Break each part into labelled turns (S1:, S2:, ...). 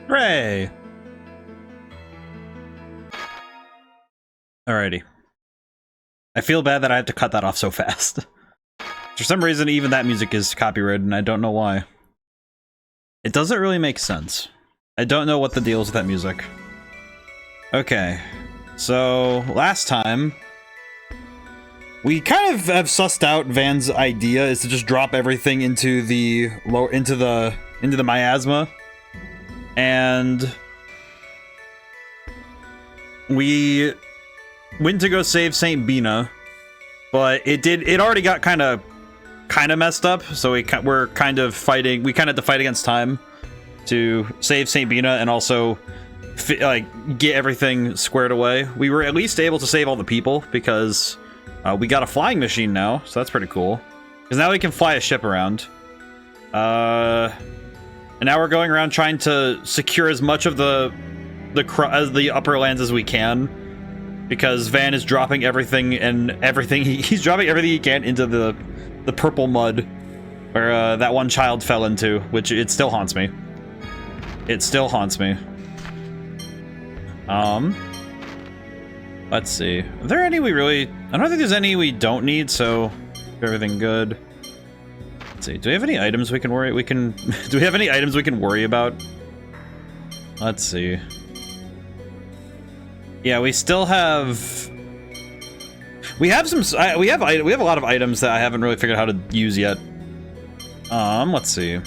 S1: Hooray! Alrighty. I feel bad that I have to cut that off so fast. For some reason, even that music is copyrighted, and I don't know why. It doesn't really make sense. I don't know what the deal is with that music. Okay. So, last time, we kind of have sussed out Van's idea is to just drop everything into the miasma. And we went to go save Saint Bina, but it already got kind of messed up, so we're kind of fighting. We kind of had to fight against time to save Saint Bina and also get everything squared away. We were at least able to save all the people because we got a flying machine now, so that's pretty cool. Because now we can fly a ship around. And now we're going around trying to secure as much of the upper lands as we can, because Van is dropping everything and everything. He's dropping everything he can into the purple mud where that one child fell into, which it still haunts me. It still haunts me. Let's see. Are there any we really... I don't think there's any we don't need, so everything good. Let's see. Do we have any items we can worry... Do we have any items we can worry about? Let's see. Yeah, we still have... We have a lot of items that I haven't really figured out how to use yet. Let's see.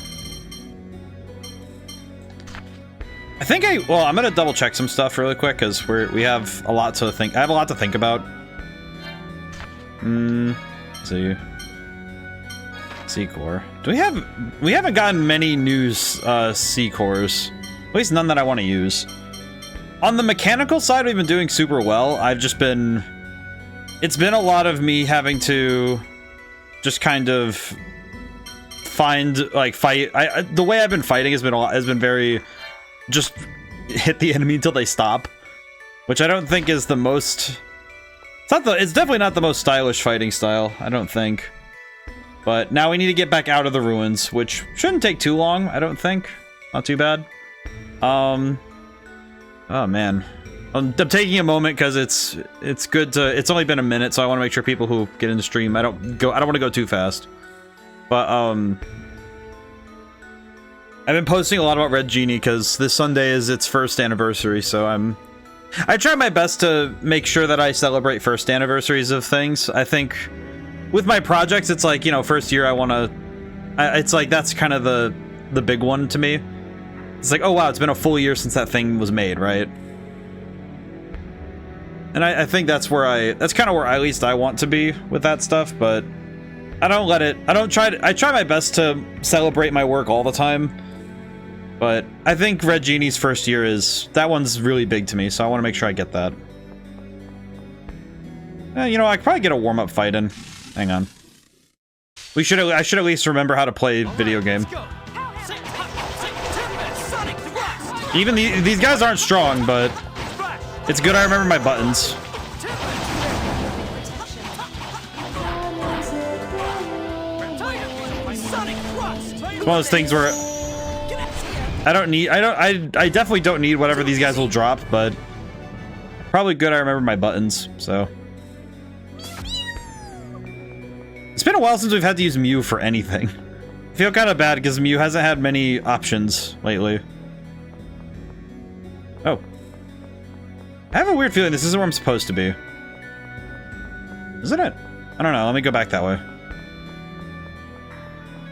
S1: Well, I'm gonna double check some stuff really quick because we have a lot to think. I have a lot to think about. Let's see. C-core. We haven't gotten many new C-cores. At least none that I want to use. On the mechanical side, we've been doing super well. It's been a lot of me having to just kind of fight. The way I've been fighting has been very just hit the enemy until they stop, which I don't think is the most... It's definitely not the most stylish fighting style, I don't think. But now we need to get back out of the ruins, which shouldn't take too long, I don't think. Not too bad. Oh man. I'm taking a moment because it's good to... It's only been a minute, so I want to make sure people who get in the stream, I don't want to go too fast. But I've been posting a lot about Red Genie because this Sunday is its first anniversary, so I try my best to make sure that I celebrate first anniversaries of things. I think with my projects, it's like, you know, first year I want to... It's like, that's kind of the big one to me. It's like, oh wow, it's been a full year since that thing was made, right? And I think that's kind of where at least I want to be with that stuff, but I try my best to celebrate my work all the time. But I think Red Genie's first year that one's really big to me, so I want to make sure I get that. You know, I could probably get a warm-up fight in. Hang on. I should at least remember how to play video game. Even these guys aren't strong, but it's good I remember my buttons. It's one of those things where I definitely don't need whatever these guys will drop, but probably good I remember my buttons, so. It's been a while since we've had to use Mew for anything. I feel kind of bad because Mew hasn't had many options lately. Oh. I have a weird feeling this isn't where I'm supposed to be. Isn't it? I don't know, let me go back that way. I'm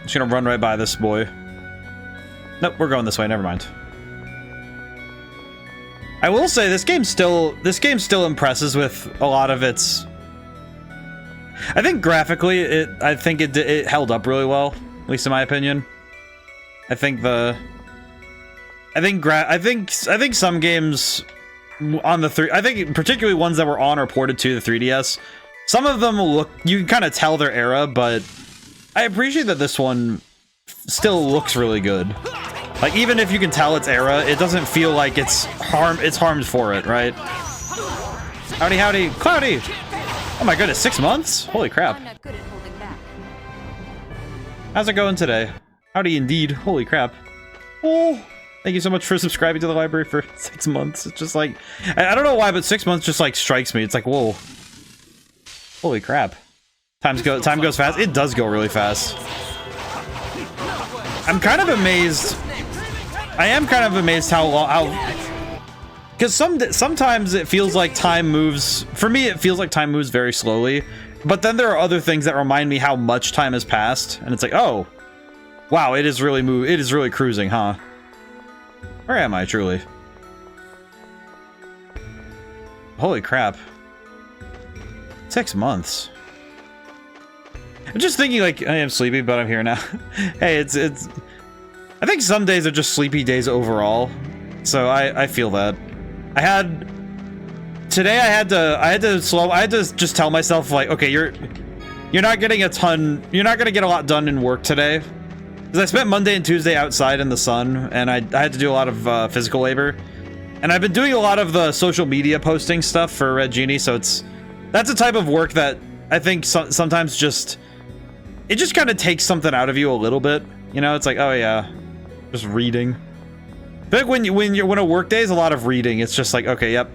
S1: just gonna run right by this boy. Nope, we're going this way, never mind. I will say this game still impresses with a lot of its... I think graphically it held up really well, at least in my opinion. I think some games on the I think particularly ones that were on or ported to the 3DS, some of them will look, you can kind of tell their era, but I appreciate that this one still looks really good. Like, even if you can tell its era, it doesn't feel like it's harmed for it, right? Howdy, howdy, Cloudy! Oh my goodness, 6 months? Holy crap. How's it going today? Howdy indeed, holy crap. Oh, Thank you so much for subscribing to the library for 6 months. It's just like, I don't know why, but 6 months just like strikes me. It's like, whoa. Holy crap. Time goes fast. It does go really fast. I'm kind of amazed. I am kind of amazed because sometimes it feels like time moves. For me, it feels like time moves very slowly. But then there are other things that remind me how much time has passed, and it's like, oh, wow, it is really cruising, huh? Where am I, truly? Holy crap. 6 months. I'm just thinking, like, I am sleepy, but I'm here now. Hey, it's... I think some days are just sleepy days overall. So I feel that. Today I had to just tell myself, like, okay, you're not getting you're not gonna get a lot done in work today. Because I spent Monday and Tuesday outside in the sun, and I had to do a lot of physical labor. And I've been doing a lot of the social media posting stuff for Red Genie, so that's a type of work that I think sometimes it just kind of takes something out of you a little bit. You know, it's like, oh yeah, just reading. I feel like when a work day is a lot of reading, it's just like, okay, yep,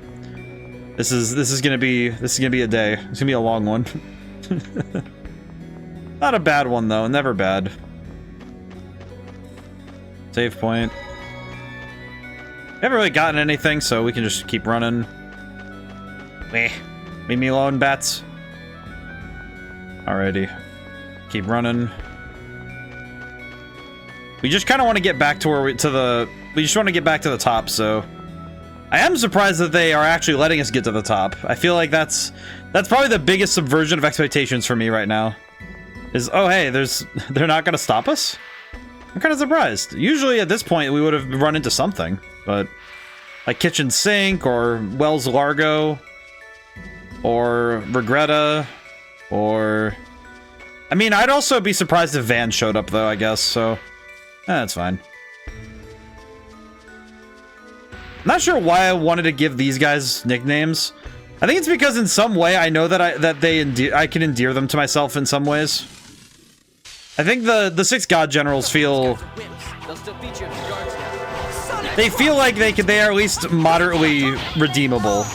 S1: this is gonna be a day. It's gonna be a long one. Not a bad one though, never bad. Save point. Haven't really gotten anything, so we can just keep running. Leave me alone, bats. Alrighty. Keep running. We just kind of want to get back to we just want to get back to the top, so I am surprised that they are actually letting us get to the top. I feel like that's probably the biggest subversion of expectations for me right now. Is, oh hey, they're not gonna stop us? I'm kind of surprised. Usually at this point we would have run into something, but like kitchen sink or Wells Largo or Regretta or, I mean, I'd also be surprised if Van showed up though, I guess, so that's fine. I'm not sure why I wanted to give these guys nicknames. I think it's because in some way I know that I can endear them to myself in some ways. I think the 6 God Generals feel... They feel like they are at least moderately redeemable.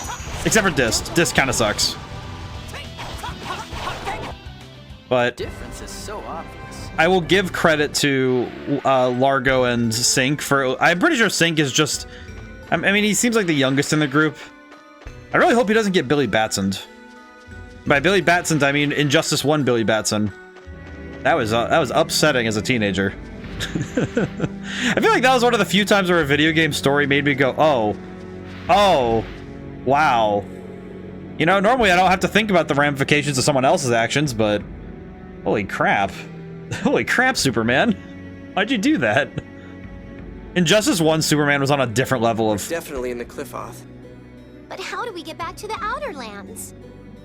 S1: Except for Dist. Dist kind of sucks. But I will give credit to Largo and Sink for... I'm pretty sure Sink is just... I mean, he seems like the youngest in the group. I really hope he doesn't get Billy Batsoned. By Billy Batsoned, I mean Injustice 1 Billy Batson. That was upsetting as a teenager. I feel like that was one of the few times where a video game story made me go, oh, wow. You know, normally I don't have to think about the ramifications of someone else's actions, but holy crap. Holy crap, Superman. Why'd you do that? Injustice 1 Superman was on a different level of...
S2: Definitely in the Cliff-Oth.
S3: But how do we get back to the Outer Lands?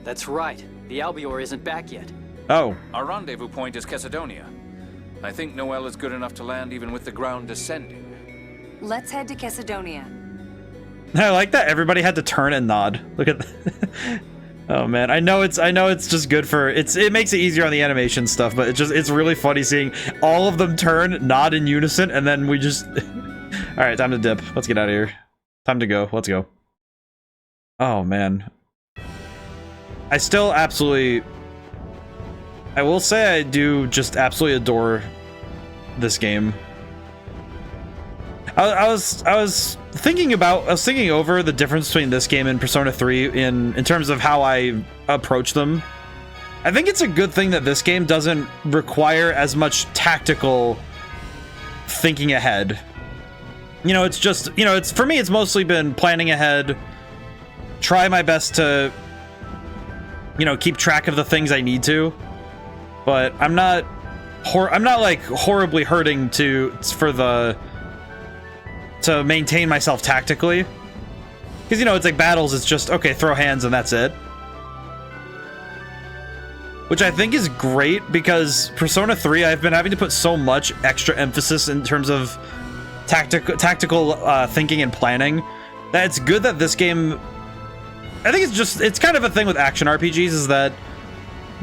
S4: That's right. The Albior isn't back yet.
S1: Oh.
S5: Our rendezvous point is Cesadonia. I think Noel is good enough to land even with the ground descending.
S6: Let's head to Cesadonia.
S1: I like that everybody had to turn and nod. Look at that. Oh man, I know it's just good for it makes it easier on the animation stuff, but it's really funny seeing all of them turn, nod in unison, and then we just all right, time to dip. Let's get out of here. Time to go. Let's go. Oh man. I will say I do just absolutely adore this game. I was thinking over the difference between this game and Persona 3 in terms of how I approach them. I think it's a good thing that this game doesn't require as much tactical thinking ahead. You know, it's just, you know, it's for me it's mostly been planning ahead, try my best to, you know, keep track of the things I need to. But I'm not like horribly hurting to maintain myself tactically, because you know it's like battles. It's just okay, throw hands and that's it, which I think is great because Persona 3 I've been having to put so much extra emphasis in terms of tactical thinking and planning that it's good that this game. I think it's kind of a thing with action RPGs is that.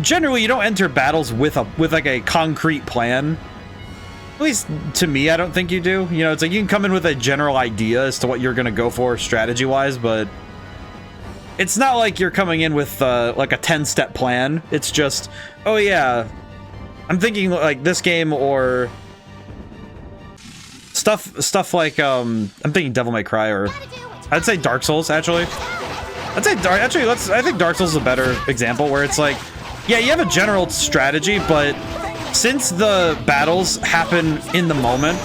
S1: Generally, you don't enter battles with like a concrete plan. At least to me, I don't think you do. You know, it's like you can come in with a general idea as to what you're gonna go for strategy-wise, but it's not like you're coming in with like a 10-step plan. It's just, oh yeah, I'm thinking like this game or stuff like I'm thinking Devil May Cry, or I'd say Dark Souls actually. I think Dark Souls is a better example where it's like, yeah, you have a general strategy, but since the battles happen in the moment,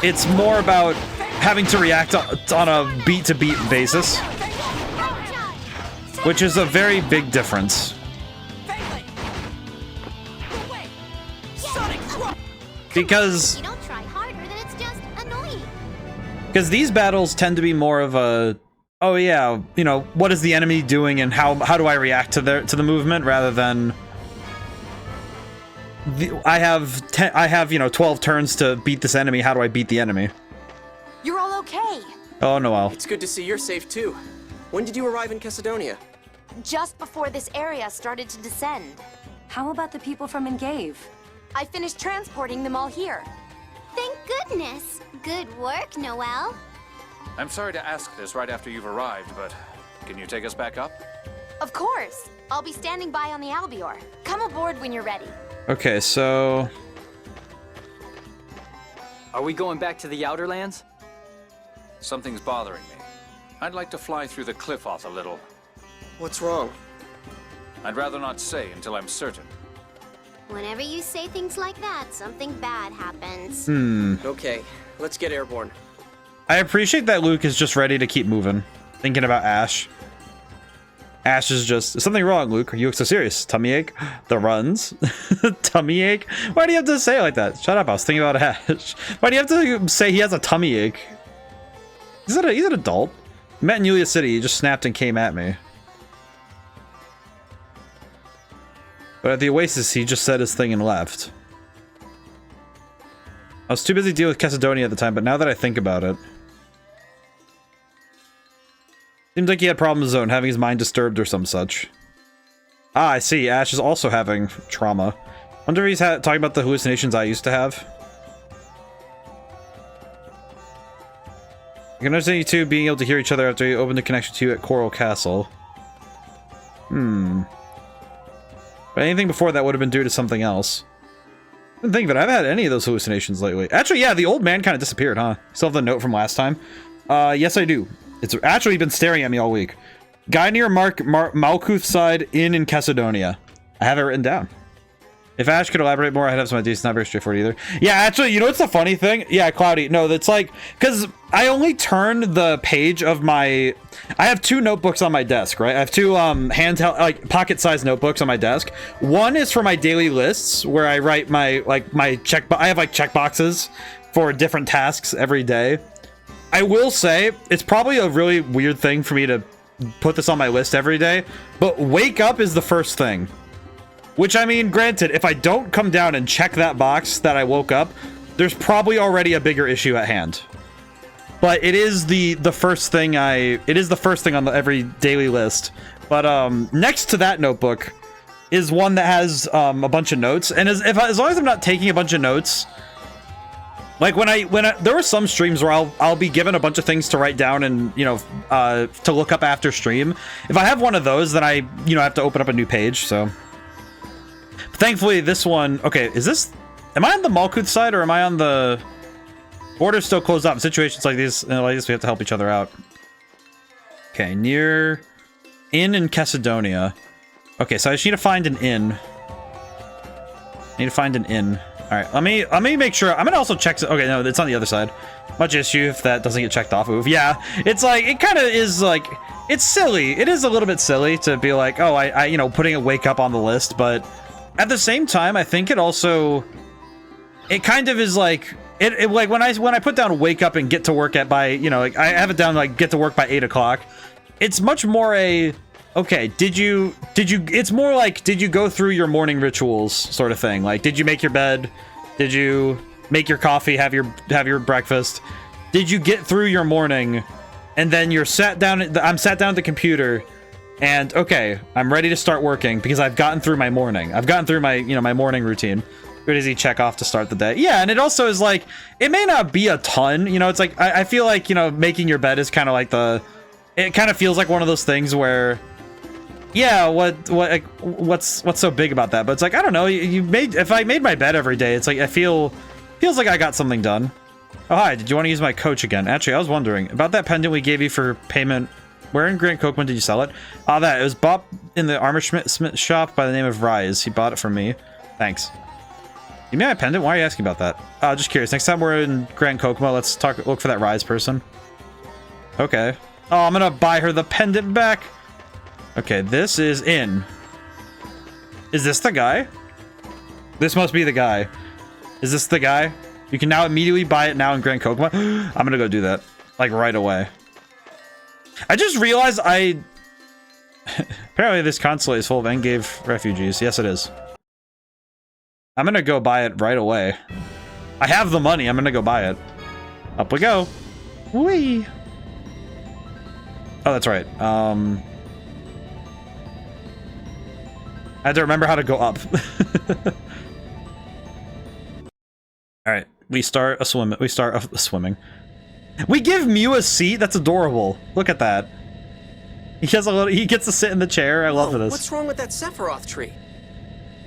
S1: it's more about having to react on a beat-to-beat basis, which is a very big difference. Because
S3: You don't try harder, then it's just annoying.
S1: these battles tend to be more of a, oh yeah, you know, what is the enemy doing and how do I react to the movement, rather than I have you know 12 turns to beat this enemy. How do I beat the enemy?
S2: You're all okay.
S1: Oh, Noelle.
S6: It's good to see you're safe too. When did you arrive in Cassidonia?
S2: Just before this area started to descend.
S7: How about the people from Engave?
S2: I finished transporting them all here.
S3: Thank goodness. Good work, Noelle.
S5: I'm sorry to ask this right after you've arrived, but can you take us back up?
S2: Of course. I'll be standing by on the Albior. Come aboard when you're ready.
S1: Okay, so
S4: Are we going back to the Outer Lands?
S5: Something's bothering me. I'd like to fly through the cliff off a little.
S6: What's wrong?
S5: I'd rather not say until I'm certain.
S3: Whenever you say things like that, something bad happens.
S6: Okay, let's get airborne.
S1: I appreciate that Luke is just ready to keep moving, thinking about Ash. Ash is just, is something wrong, Luke? Are you so serious? Tummy ache? The runs? Tummy ache? Why do you have to say it like that? Shut up, I was thinking about Ash. Why do you have to say he has a tummy ache? He's an adult. Met in Yulia City, he just snapped and came at me. But at the Oasis, he just said his thing and left. I was too busy dealing with Cassidonia at the time, but now that I think about it, seems like he had problems of his own, having his mind disturbed or some such. Ah, I see. Ash is also having trauma. Wonder if he's talking about the hallucinations I used to have. I can understand you two being able to hear each other after you opened the connection to you at Coral Castle. But anything before that would have been due to something else. I didn't think that I've had any of those hallucinations lately. Actually, yeah, the old man kind of disappeared, huh? Still have the note from last time. Yes, I do. It's actually been staring at me all week. Guy near Malkuth side in Cassidonia. I have it written down. If Ash could elaborate more, I'd have some ideas. It's not very straightforward either. Yeah, actually, you know what's the funny thing? Yeah, Cloudy. No, that's like, because I only turned the page of my... I have two notebooks on my desk, right? I have two handheld, like, pocket-sized notebooks on my desk. One is for my daily lists, where I write my, like, I have, like, checkboxes for different tasks every day. I will say, it's probably a really weird thing for me to put this on my list every day, but wake up is the first thing. Which, I mean, granted, if I don't come down and check that box that I woke up, there's probably already a bigger issue at hand. But it is the first thing it is the first thing on every daily list. But next to that notebook is one that has a bunch of notes, and as long as I'm not taking a bunch of notes, like when there were some streams where I'll be given a bunch of things to write down and, you know, to look up after stream. If I have one of those, then I, you know, have to open up a new page. So thankfully this one, okay, am I on the Malkuth side or am I on the border still closed off? In situations like this, we have to help each other out. Okay, near inn in Cassidonia. Okay, so I just need to find an inn. All right, let me make sure. I'm gonna also check. Okay, no, it's on the other side. Much issue if that doesn't get checked off. Oof. Yeah, it's like, it kind of is like, it's silly. It is a little bit silly to be like, oh, I you know, putting a wake up on the list, but at the same time, I think it kind of is like, it like when I put down wake up and get to work by, you know, like I have it down like get to work by 8 o'clock. It's much more a, okay, it's more like, did you go through your morning rituals sort of thing? Like, did you make your bed? Did you make your coffee, have your breakfast? Did you get through your morning? And then I'm sat down at the computer and okay, I'm ready to start working because I've gotten through my morning. I've gotten through my, you know, my morning routine. What does he check off to start the day? Yeah, and it also is like, it may not be a ton, you know, it's like, I feel like, you know, making your bed is kind of like it kind of feels like one of those things where, yeah, what's so big about that? But it's like, I don't know, if I made my bed every day, it's like, feels like I got something done. Oh, hi, did you want to use my coach again? Actually, I was wondering, about that pendant we gave you for payment, where in Grant Cokeman did you sell it? Oh, it was bought in the armor smith shop by the name of Rise. He bought it from me. Thanks. You mean my pendant? Why are you asking about that? Oh, just curious. Next time we're in Grand Kokomo, let's look for that Rise person. Okay. Oh, I'm gonna buy her the pendant back. Okay, this is in. Is this the guy? This must be the guy. Is this the guy? You can now immediately buy it now in Grand Kokomo. I'm gonna go do that. Like, right away. I just realized apparently this consulate is full of Engave refugees. Yes, it is. I'm gonna go buy it right away. I have the money. I'm gonna go buy it. Up we go. Whee! Oh, that's right. I had to remember how to go up. All right, we start swimming. We give Mew a seat. That's adorable. Look at that. He gets to sit in the chair. I love this.
S6: What's wrong with that Sephiroth tree?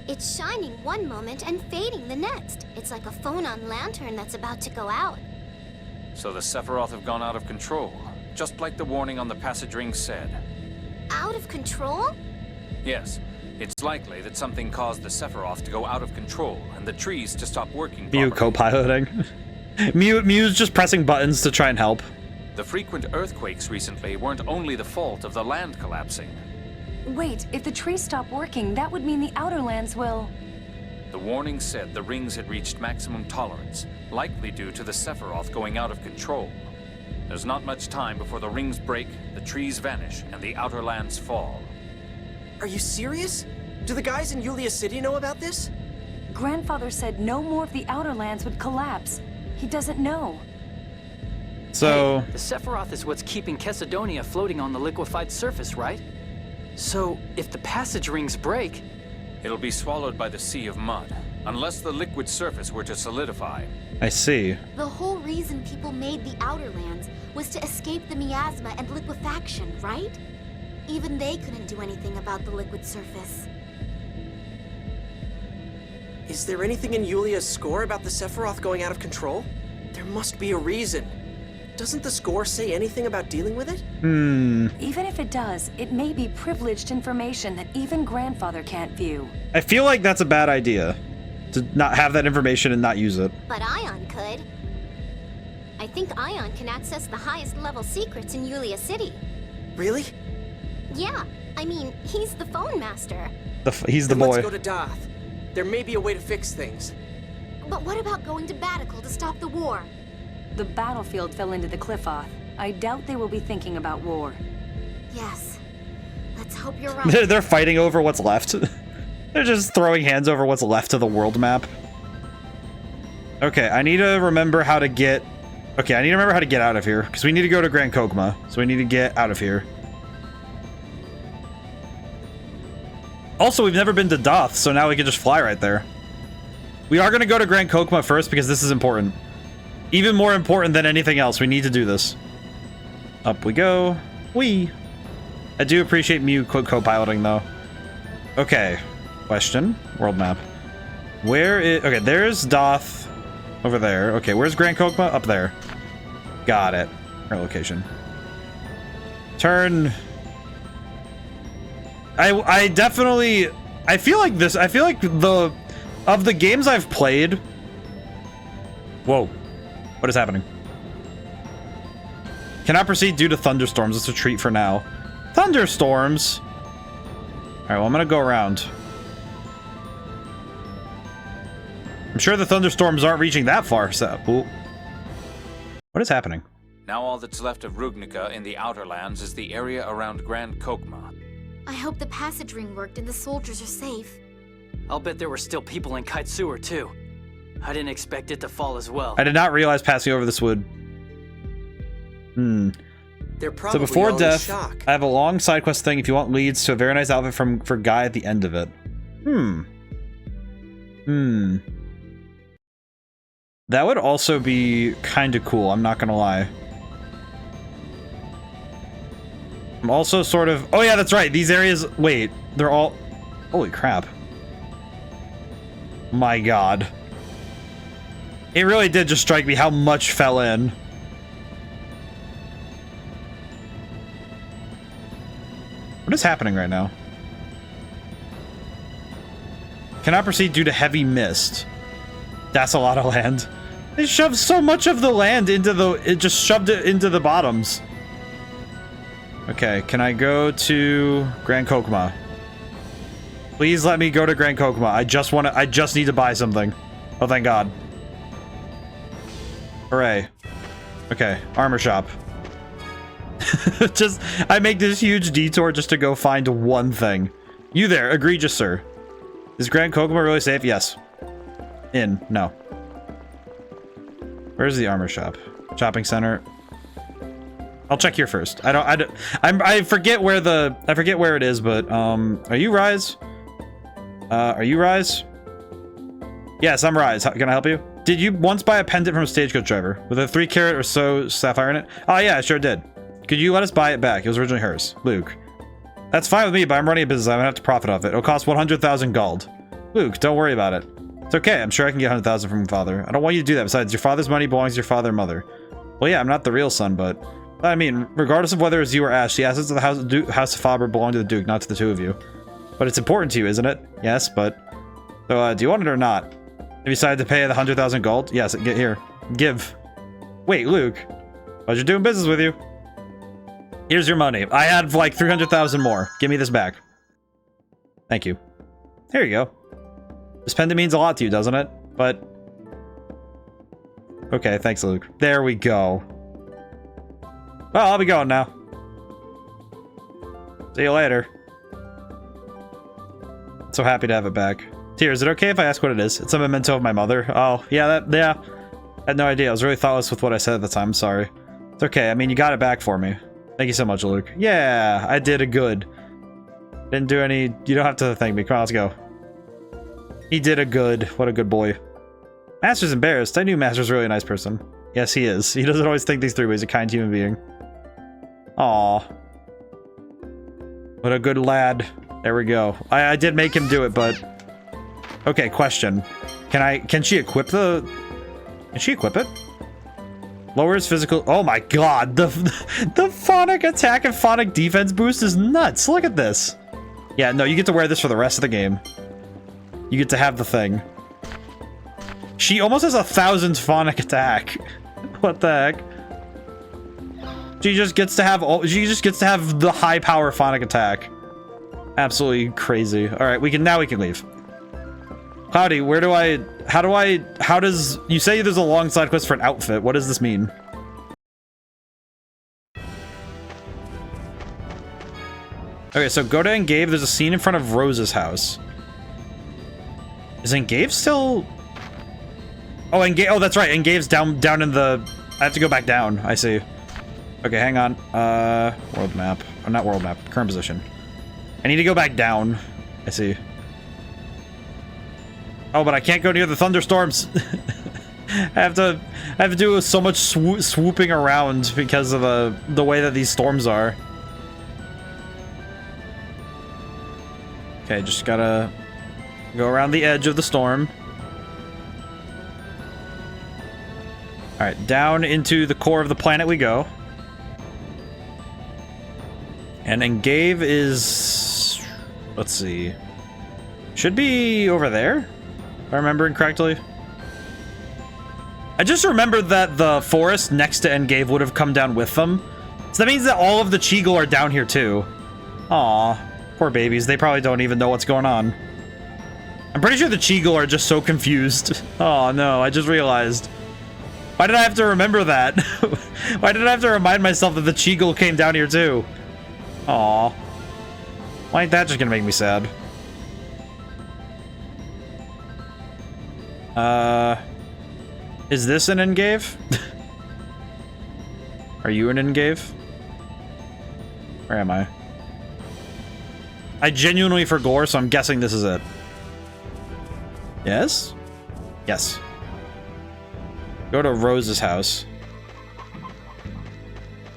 S3: It's shining one moment and fading the next. It's like a phone-on lantern that's about to go out.
S5: So the Sephiroth have gone out of control, just like the warning on the passage ring said.
S3: Out of control?
S5: Yes, it's likely that something caused the Sephiroth to go out of control and the trees to stop working
S1: Mew
S5: properly.
S1: co-piloting. Mew's just pressing buttons to try and help.
S5: The frequent earthquakes recently weren't only the fault of the land collapsing.
S7: Wait, if the trees stop working, that would mean the Outer Lands will...
S5: The warning said the rings had reached maximum tolerance, likely due to the Sephiroth going out of control. There's not much time before the rings break, the trees vanish, and the Outer Lands fall.
S6: Are you serious? Do the guys in Yulia City know about this?
S7: Grandfather said no more of the Outer Lands would collapse. He doesn't know.
S1: So...
S4: Hey, the Sephiroth is what's keeping Chesedonia floating on the liquefied surface, right? So, if the passage rings break...
S5: It'll be swallowed by the sea of mud, unless the liquid surface were to solidify.
S1: I see.
S2: The whole reason people made the Outer Lands was to escape the miasma and liquefaction, right? Even they couldn't do anything about the liquid surface.
S6: Is there anything in Yulia's score about the Sephiroth going out of control? There must be a reason. Doesn't the score say anything about dealing with it?
S7: Even if it does, it may be privileged information that even Grandfather can't view.
S1: I feel like that's a bad idea. To not have that information and not use it.
S3: But Ion could. I think Ion can access the highest level secrets in Yulia City.
S6: Really?
S3: Yeah, I mean, he's the phone master.
S1: He's the
S6: Then
S1: boy.
S6: let's go to Darth. There may be a way to fix things.
S2: But what about going to Batical to stop the war?
S7: The battlefield fell into the Cliff-Oth. I doubt they will be thinking about war.
S2: Yes. Let's hope you're right.
S1: They're fighting over what's left. They're just throwing hands over what's left of the world map. Okay, I need to remember how to get... Okay, I need to remember how to get out of here, because we need to go to Grand Kokomo, so we need to get out of here. Also, we've never been to Doth, so now we can just fly right there. We are going to go to Grand Kokomo first, because this is important. Even more important than anything else, we need to do this. Up we go. Whee! I do appreciate Mew co-piloting, though. Okay. Question. World map. Where is... Okay, there's Doth over there. Okay, where's Grand Kokomo? Up there. Got it. Our location. Turn... I definitely... I feel like this... I feel like the... Of the games I've played... Whoa. What is happening? Cannot proceed due to thunderstorms. It's a treat for now. Thunderstorms? Alright, well, I'm gonna go around. I'm sure the thunderstorms aren't reaching that far, so... Ooh. What is happening?
S5: Now all that's left of Rugnica in the Outer Lands is the area around Grand Kokomo.
S2: I hope the passage ring worked and the soldiers are safe.
S4: I'll bet there were still people in Kite Sewer, too. I didn't expect it to fall as well.
S1: I did not realize passing over this would...
S6: They're probably
S1: So before
S6: all in
S1: death,
S6: shock.
S1: I have a long side quest thing if you want leads to a very nice outfit for Guy at the end of it. That would also be kind of cool, I'm not gonna lie. I'm also sort of... Oh yeah, that's right, these areas... Wait, they're all... Holy crap. My god. It really did just strike me how much fell in. What is happening right now? Cannot proceed due to heavy mist. That's a lot of land. They shoved so much of the land into the... It just shoved it into the bottoms. Okay, can I go to Grand Kokma? Please let me go to Grand Kokma. I just need to buy something. Oh, thank God. Hooray. Okay, armor shop. I make this huge detour just to go find one thing. You there, egregious sir. Is Grand Kokma really safe? Yes. In. No. Where's the armor shop? Shopping center. I'll check here first. I forget where it is, but are you Rise? Are you Rise? Yes, I'm Rise. Can I help you? Did you once buy a pendant from a stagecoach driver with a 3 carat or so sapphire in it? Oh yeah, I sure did. Could you let us buy it back? It was originally hers. Luke. That's fine with me, but I'm running a business. I'm gonna have to profit off it. It'll cost 100,000 gold. Luke, don't worry about it. It's okay. I'm sure I can get 100,000 from my father. I don't want you to do that. Besides, your father's money belongs to your father and mother. Well, yeah, I'm not the real son, but I mean, regardless of whether it's you or Ash, the assets of the House of Faber belong to the Duke, not to the two of you. But it's important to you, isn't it? Yes, but... So, do you want it or not? Have you decided to pay the 100,000 gold? Yes, get here. Give. Wait, Luke. Pleasure doing business with you. Here's your money. I had like 300,000 more. Give me this back. Thank you. Here you go. This pendant means a lot to you, doesn't it? But... Okay, thanks, Luke. There we go. Well, I'll be going now. See you later. So happy to have it back. Here, is it okay if I ask what it is? It's a memento of my mother. Oh, yeah, yeah. I had no idea. I was really thoughtless with what I said at the time. Sorry. It's okay. I mean, you got it back for me. Thank you so much, Luke. Yeah, I did a good. Didn't do any... You don't have to thank me. Come on, let's go. He did a good. What a good boy. Master's embarrassed. I knew Master's a really nice person. Yes, he is. He doesn't always think these through, but he's a kind human being. Aw. What a good lad. There we go. I did make him do it, but... Okay, question. Can she equip the... Can she equip it? Lowers physical... Oh my god! The phonic attack and phonic defense boost is nuts! Look at this! Yeah, no, you get to wear this for the rest of the game. You get to have the thing. She almost has 1,000 phonic attack. What the heck? She just gets to have the high power phonic attack. Absolutely crazy. Alright, now we can leave. Cloudy, how does... You say there's a long side quest for an outfit. What does this mean? Okay, so go to Engave. There's a scene in front of Rose's house. Is Engave still... Oh, Engave... Oh, that's right. Engave's down in the... I have to go back down. I see. Okay, hang on. World map. Oh, not world map. Current position. I need to go back down. I see. Oh, but I can't go near the thunderstorms. I have to do so much swooping around because of the way that these storms are. Okay, just gotta go around the edge of the storm. Alright, down into the core of the planet we go. And Engave is... Let's see. Should be over there? If I'm remembering correctly. I just remembered that the forest next to Engave would have come down with them. So that means that all of the Cheegle are down here too. Aw, poor babies. They probably don't even know what's going on. I'm pretty sure the Cheegle are just so confused. Oh no, I just realized. Why did I have to remember that? Why did I have to remind myself that the Cheegle came down here too? Aw. Why ain't that just gonna make me sad? Is this an Engave? Are you an Engave? Where am I? I genuinely forgot, so I'm guessing this is it. Yes? Yes. Go to Rose's house.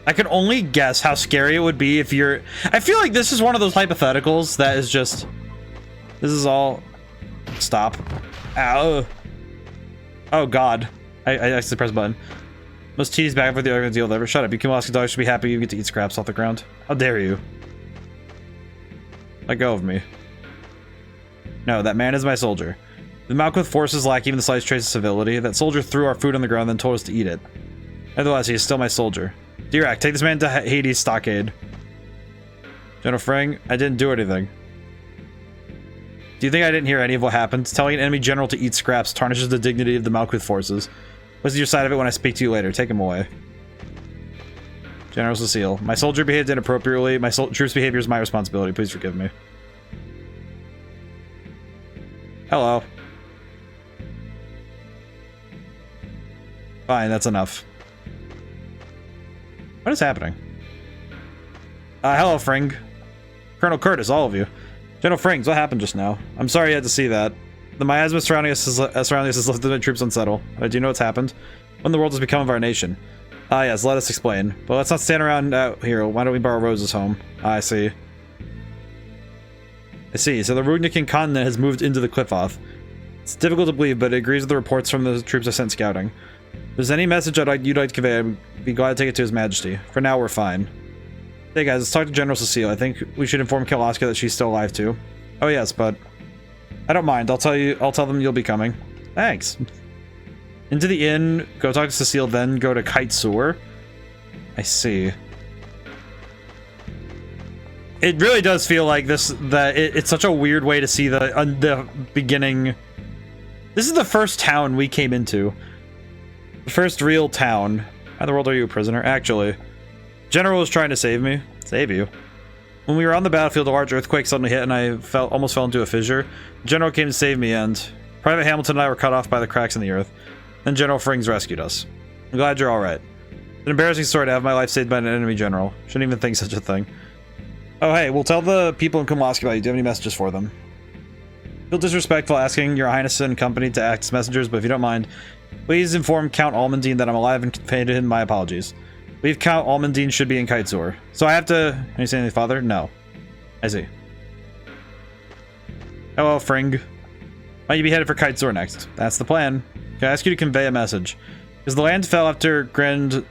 S1: I can only guess how scary it would be if you're... I feel like this is one of those hypotheticals that is just... This is all... Stop. Ow. Oh, God. I accidentally pressed a button. Most tedious back for the other deal ever. Shut up. You Kimolaskin dogs should be happy you get to eat scraps off the ground. How dare you? Let go of me. No, that man is my soldier. The Malkuth forces lack even the slightest trace of civility. That soldier threw our food on the ground and then told us to eat it. Nevertheless, he is still my soldier. Dirac, take this man to Hades' stockade. General Frang, I didn't do anything. Do you think I didn't hear any of what happened? Telling an enemy general to eat scraps tarnishes the dignity of the Malkuth forces. What's your side of it when I speak to you later? Take him away. General Cecile, my soldier behaved inappropriately. My troops' behavior is my responsibility. Please forgive me. Hello. Fine, that's enough. What is happening? Hello, Fring. Colonel Curtis, all of you. General Frings, what happened just now? I'm sorry you had to see that. The miasma surrounding us has left the troops unsettled. Do you know what's happened? What in the world has become of our nation? Ah, yes, let us explain. But let's not stand around out here. Why don't we borrow Rose's home? I see. I see. So the Rugnican continent has moved into the Cliffoth. It's difficult to believe, but it agrees with the reports from the troops I sent scouting. If there's any message you'd like to convey, I'd be glad to take it to His Majesty. For now, we're fine. Hey guys, let's talk to General Cecile. I think we should inform Kimolaskin that she's still alive too. Oh yes, but I don't mind. I'll tell them you'll be coming. Thanks. Into the inn, go talk to Cecile, then go to Kite Sewer. I see. It really does feel like it's such a weird way to see the beginning. This is the first town we came into. The first real town. How in the world are you a prisoner? Actually, General was trying to save me. Save you. When we were on the battlefield, a large earthquake suddenly hit and I almost fell into a fissure. General came to save me and Private Hamilton and I were cut off by the cracks in the earth. Then General Frings rescued us. I'm glad you're alright. It's an embarrassing story to have my life saved by an enemy general. Shouldn't even think such a thing. Oh hey, we'll tell the people in Kimolaskin about you. Do you have any messages for them? Feel disrespectful asking your highness and company to act as messengers, but if you don't mind, please inform Count Almondine that I'm alive and convey to him my apologies. Believe Count Almondine should be in Kitesor. So I have to... Can you say anything, father? No. I see. Hello, Fring. Might you be headed for Kitesor next? That's the plan. Can I ask you to convey a message? As the land fell after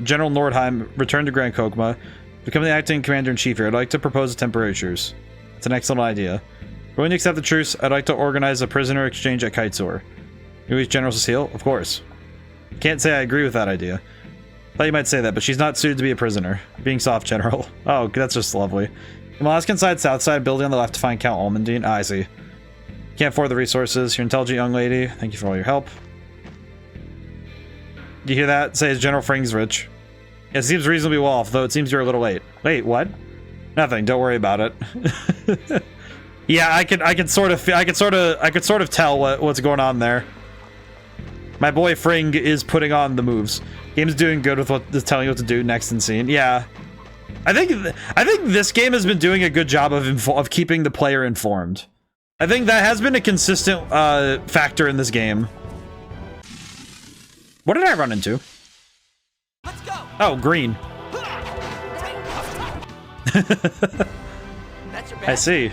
S1: General Nordheim returned to Grand Kokma, becoming the acting commander-in-chief here, I'd like to propose a temporary truce. It's an excellent idea. Willing to accept the truce, I'd like to organize a prisoner exchange at Kitesor. You with General Cecile? Of course. Can't say I agree with that idea. Thought you might say that, but she's not suited to be a prisoner. Being soft, General. Oh, that's just lovely. Kimolaskin side, south side, building on the left to find Count Almondine. Ah, I see. Can't afford the resources. You're an intelligent young lady. Thank you for all your help. Do you hear that? Say, is General Frings rich? Yeah, it seems reasonably well off, though it seems you're a little late. Wait, what? Nothing. Don't worry about it. Yeah, I could sort of tell what's going on there. My boy Fring is putting on the moves. Game's doing good with telling you what to do next in scene. Yeah, I think this game has been doing a good job of keeping the player informed. I think that has been a consistent factor in this game. What did I run into?
S8: Let's go.
S1: Oh, green.
S8: That's your
S1: I see.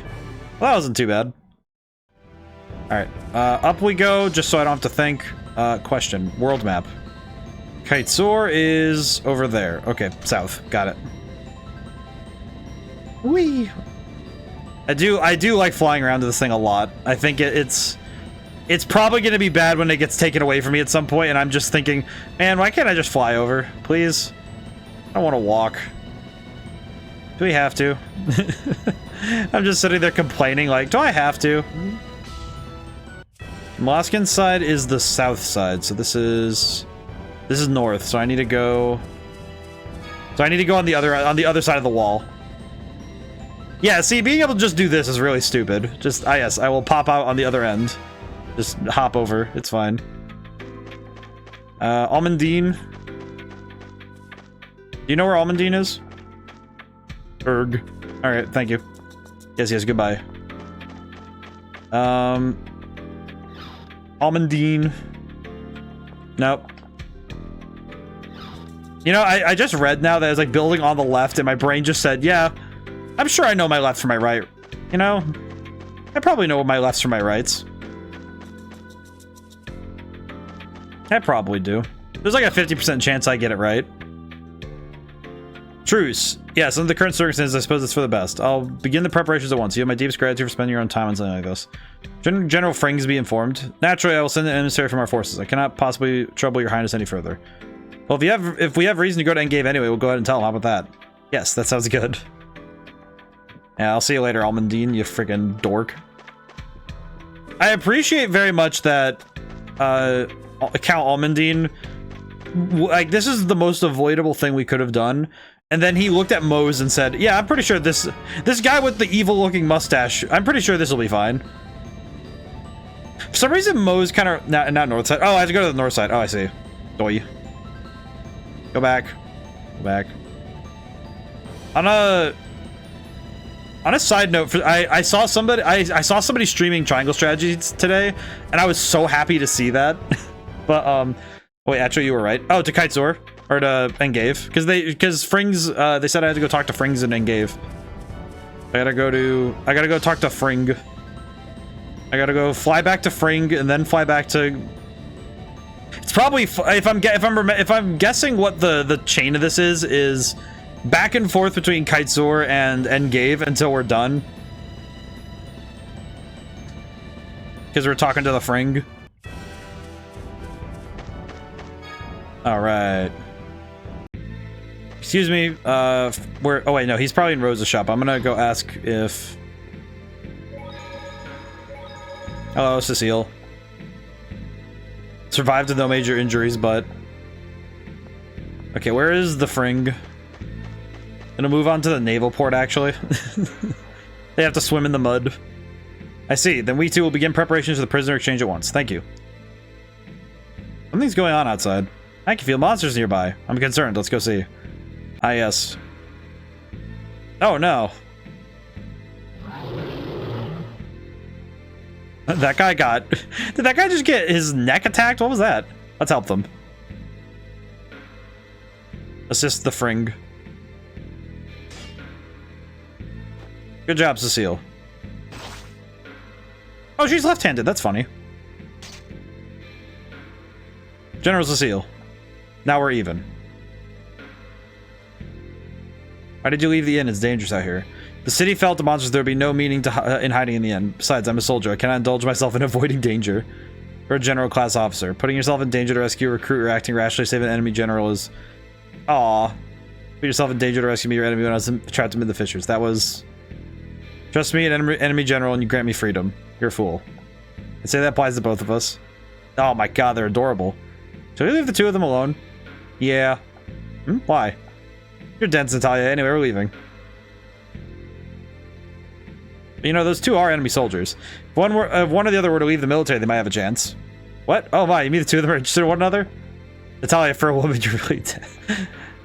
S1: Well, that wasn't too bad. Alright, up we go, just so I don't have to think. Question. World map. Kitesor is over there. Okay, south. Got it. Whee! I do like flying around to this thing a lot. I think it's probably going to be bad when it gets taken away from me at some point, and I'm just thinking, man, why can't I just fly over? Please? I don't want to walk. Do we have to? I'm just sitting there complaining, like, do I have to? Molaskin's side is the south side, so this is north, so I need to go... So I need to go on the other side of the wall. Yeah, see, being able to just do this is really stupid. Just, yes, I will pop out on the other end. Just hop over, it's fine. Almondine. Do you know where Almondine is? Erg. Alright, thank you. Yes, goodbye. Almondine. Nope. You know, I just read now that it's like building on the left, and my brain just said, yeah, I'm sure I know my left from my right. You know, I probably know my lefts from my rights. I probably do. There's like a 50% chance I get it right. Truce. Yes, under the current circumstances, I suppose it's for the best. I'll begin the preparations at once. You have my deepest gratitude for spending your own time on something like this. General Frings be informed. Naturally, I will send an emissary from our forces. I cannot possibly trouble your highness any further. Well, if we have reason to go to Engave anyway, we'll go ahead and tell him. How about that? Yes, that sounds good. Yeah, I'll see you later, Almondine, you freaking dork. I appreciate very much that Count Almondine, like, this is the most avoidable thing we could have done. And then he looked at Mose and said, yeah, I'm pretty sure this guy with the evil-looking mustache, I'm pretty sure this will be fine. For some reason, Mose kind of... Not north side. Oh, I have to go to the north side. Oh, I see. Doi. Go back. Go back. On a side note, I saw somebody streaming Triangle Strategies today, and I was so happy to see that. But, wait, actually, you were right. Oh, to Kitezor. Or to Engave. Because Frings, they said I had to go talk to Frings and Engave. I gotta go talk to Fring. I gotta go fly back to Fring and then fly back to... It's probably, if I'm guessing what the chain of this is back and forth between Kitezor and Engave until we're done. Because we're talking to the Fring. Alright. Excuse me, where... Oh, wait, no, he's probably in Rosa's shop. I'm gonna go ask if... Hello, Cecile. Survived with no major injuries, but... Okay, where is the Fring? Gonna move on to the naval port, actually. They have to swim in the mud. I see. Then we too will begin preparations for the prisoner exchange at once. Thank you. Something's going on outside. I can feel monsters nearby. I'm concerned. Let's go see. Ah, yes. Oh, no. That guy got... Did that guy just get his neck attacked? What was that? Let's help them. Assist the Fring. Good job, Cecile. Oh, she's left-handed. That's funny. General Cecile. Now we're even. Why did you leave the inn? It's dangerous out here. The city felt the monsters. There would be no meaning in hiding in the inn. Besides, I'm a soldier. I cannot indulge myself in avoiding danger. You're a general class officer. Putting yourself in danger to rescue a recruit or acting rashly to save an enemy general is... Aw. Put yourself in danger to rescue me, your enemy, when I was trapped amid the fissures. That was... Trust me, an enemy general, and you grant me freedom. You're a fool. I'd say that applies to both of us. Oh my god, they're adorable. Should we leave the two of them alone? Yeah. Why? You're dense, Natalia. Anyway, we're leaving. But, you know, those two are enemy soldiers. If one or the other were to leave the military, they might have a chance. What? Oh my, you mean the two of them are interested in one another? Natalia, for a woman, you're really dead.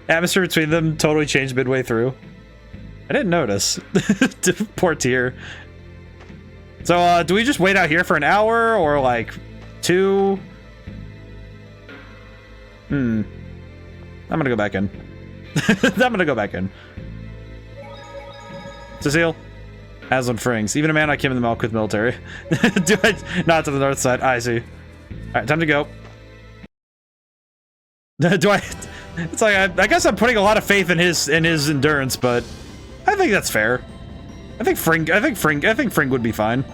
S1: Atmosphere between them totally changed midway through. I didn't notice. Poor Tyr. So, do we just wait out here for an hour, or like 2? I'm gonna go back in. I'm gonna go back in. Cecile? Aslan Frings. Even a man like him in the Malkuth military. Not to the north side. I see. Alright, time to go. It's like, I guess I'm putting a lot of faith in his endurance, but I think that's fair. I think Fring would be fine.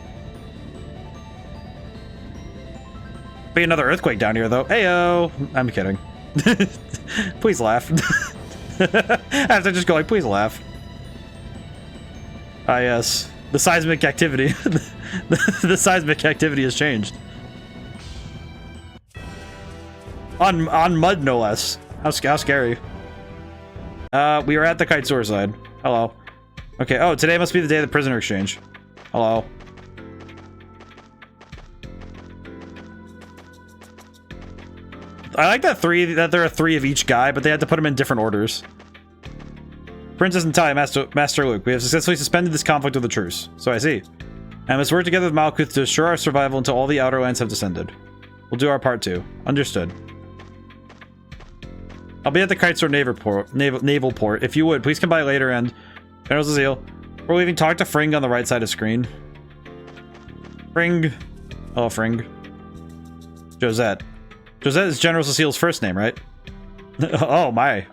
S1: Be another earthquake down here, though. Heyo! I'm kidding. Please laugh. I have to just go like, please laugh. Ah, yes. The seismic activity. The seismic activity has changed. On mud, no less. How scary. We are at the Kitezor side. Hello. Okay, oh, today must be the day of the prisoner exchange. Hello. I like that there are 3 of each guy, but they had to put them in different orders. Princess Natalia, Master Luke, we have successfully suspended this conflict with a truce. So I see. And must work together with Malkuth to assure our survival until all the outer lands have descended. We'll do our part too. Understood. I'll be at the Kite Sword naval port. If you would, please come by later and... General Cecile. We're leaving. Talk to Fring on the right side of screen. Fring. Oh, Fring. Josette. Josette is General Cecile's first name, right? Oh, my.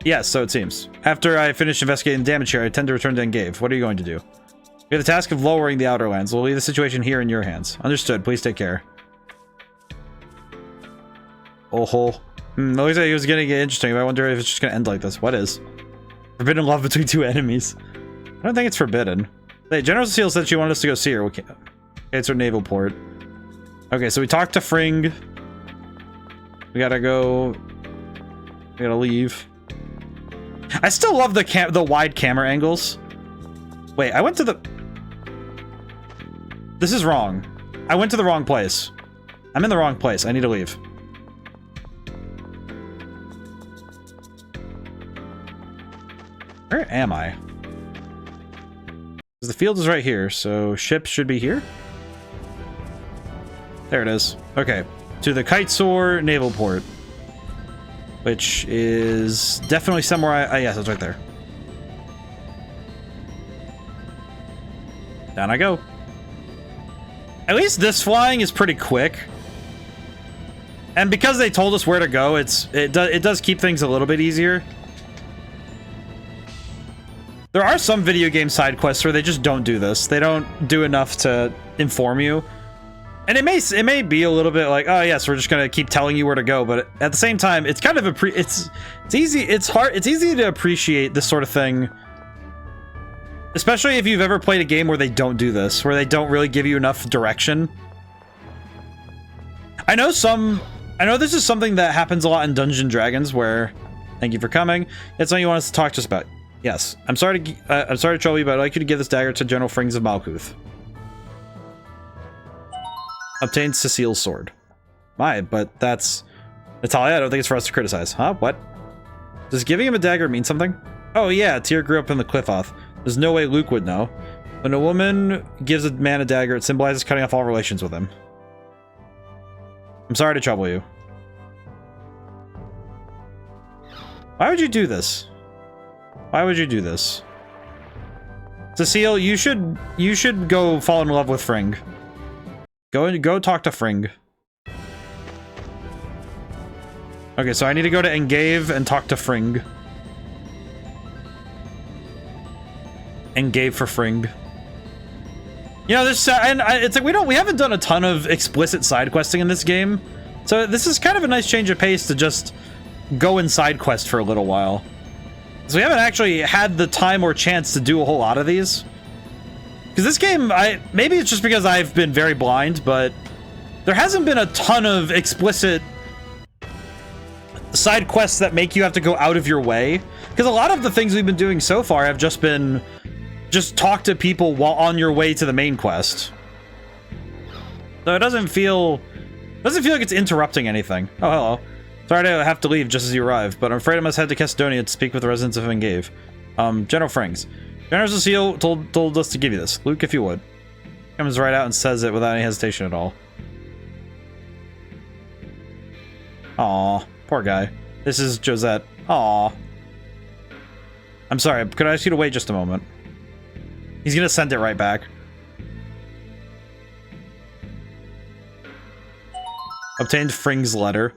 S1: Yes, so it seems. After I finish investigating the damage here, I tend to return to Engave. What are you going to do? We have the task of lowering the Outer Lands. We'll leave the situation here in your hands. Understood. Please take care. Oh, ho. It looks like it was getting interesting, but I wonder if it's just going to end like this. What is? Forbidden love between two enemies. I don't think it's forbidden. Hey, General Cecile said she wanted us to go see her. Okay, it's her naval port. Okay, so we talked to Fring. We gotta go. We gotta leave. I still love the wide camera angles. Wait, I went to the... This is wrong. I went to the wrong place. I'm in the wrong place. I need to leave. Where am I? The field is right here, so ship should be here. There it is. Okay, to the Kite Sword naval port, which is definitely somewhere. Yes, it's right there. Down I go. At least this flying is pretty quick, and because they told us where to go, it does keep things a little bit easier. There are some video game side quests where they just don't do this. They don't do enough to inform you. And it may be a little bit like, oh yes, we're just gonna keep telling you where to go, but at the same time, it's kind of it's easy to appreciate this sort of thing. Especially if you've ever played a game where they don't do this, where they don't really give you enough direction. I know this is something that happens a lot in Dungeons & Dragons where, thank you for coming. It's something you want us to talk to us about. Yes, I'm sorry to trouble you, but I'd like you to give this dagger to General Frings of Malkuth. Obtain Cecile's sword. My, but that's Natalia. I don't think it's for us to criticize. Huh? What? Does giving him a dagger mean something? Oh yeah, Tyr grew up in the Cliffoth. There's no way Luke would know. When a woman gives a man a dagger, it symbolizes cutting off all relations with him. I'm sorry to trouble you. Why would you do this? Why would you do this? Cecile, you should go fall in love with Fring. Go talk to Fring. Okay, so I need to go to Engave and talk to Fring. Engave for Fring. You know, it's like we haven't done a ton of explicit side questing in this game, so this is kind of a nice change of pace to just go and side quest for a little while. So we haven't actually had the time or chance to do a whole lot of these. Because this game, maybe it's just because I've been very blind, but there hasn't been a ton of explicit side quests that make you have to go out of your way. Because a lot of the things we've been doing so far have just been talk to people while on your way to the main quest. So it doesn't feel like it's interrupting anything. Oh, hello. Sorry to have to leave just as you arrive, but I'm afraid I must head to Castadonia to speak with the residents of Engave. General Frings. General Cecile told us to give you this. Luke, if you would. Comes right out and says it without any hesitation at all. Aw, poor guy. This is Josette. Aw. I'm sorry, could I ask you to wait just a moment? He's gonna send it right back. Obtained Fring's letter.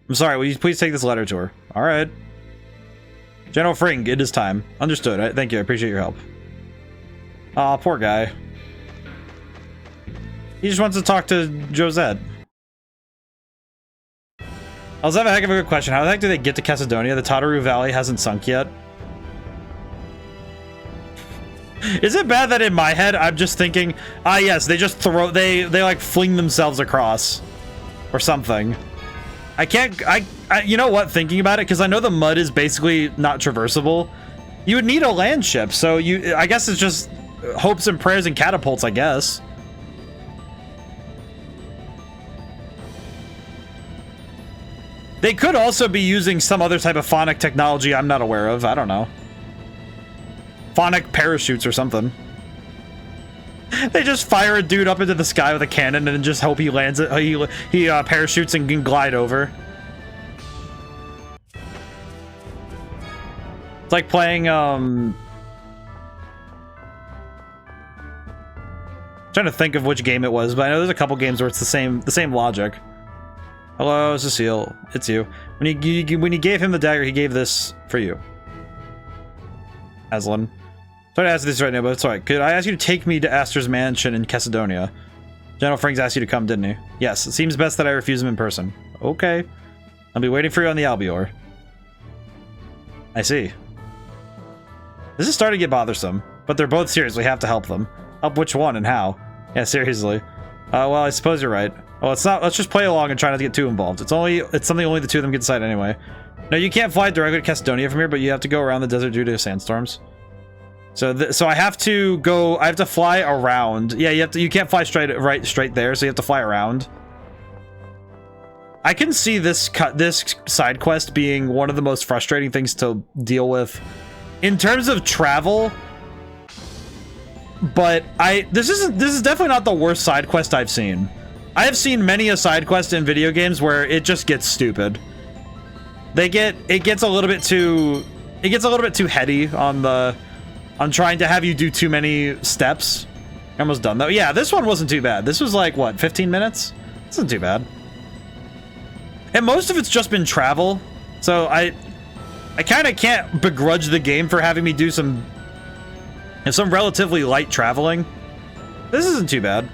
S1: I'm sorry, will you please take this letter to her? Alright. General Fring, it is time. Understood. Thank you, I appreciate your help. Aw, poor guy. He just wants to talk to Josette. I also have a heck of a good question. How the heck do they get to Castadonia? The Tataru Valley hasn't sunk yet. Is it bad that in my head I'm just thinking, ah yes, they just they like fling themselves across or something. You know what, thinking about it, because I know the mud is basically not traversable. You would need a land ship, so I guess it's just hopes and prayers and catapults, I guess. They could also be using some other type of phonic technology I'm not aware of. I don't know. Phonic parachutes or something. They just fire a dude up into the sky with a cannon and just hope he lands it. He parachutes and can glide over. It's like playing, trying to think of which game it was, but I know there's a couple games where it's the same logic. Hello, Cecile. It's you. When he gave him the dagger, he gave this for you. Aslan. Sorry to ask this right now, but it's alright. Could I ask you to take me to Aster's mansion in Chesedonia? General Franks asked you to come, didn't he? Yes, it seems best that I refuse him in person. Okay. I'll be waiting for you on the Albior. I see. This is starting to get bothersome, but they're both serious. We have to help them. Help which one and how? Yeah, seriously. Well, I suppose you're right. Well, it's not. Let's just play along and try not to get too involved. It's something only the two of them can decide anyway. No, you can't fly directly to Chesedonia from here, but you have to go around the desert due to sandstorms. So I have to go. I have to fly around. Yeah, you can't fly straight there, so you have to fly around. I can see this side quest being one of the most frustrating things to deal with in terms of travel. But this is definitely not the worst side quest I've seen. I have seen many a side quest in video games where it just gets stupid. It gets a little bit too heady on trying to have you do too many steps. Almost done though. Yeah, this one wasn't too bad. This was like what, 15 minutes? This isn't too bad. And most of it's just been travel. So I kind of can't begrudge the game for having me do some relatively light traveling. This isn't too bad.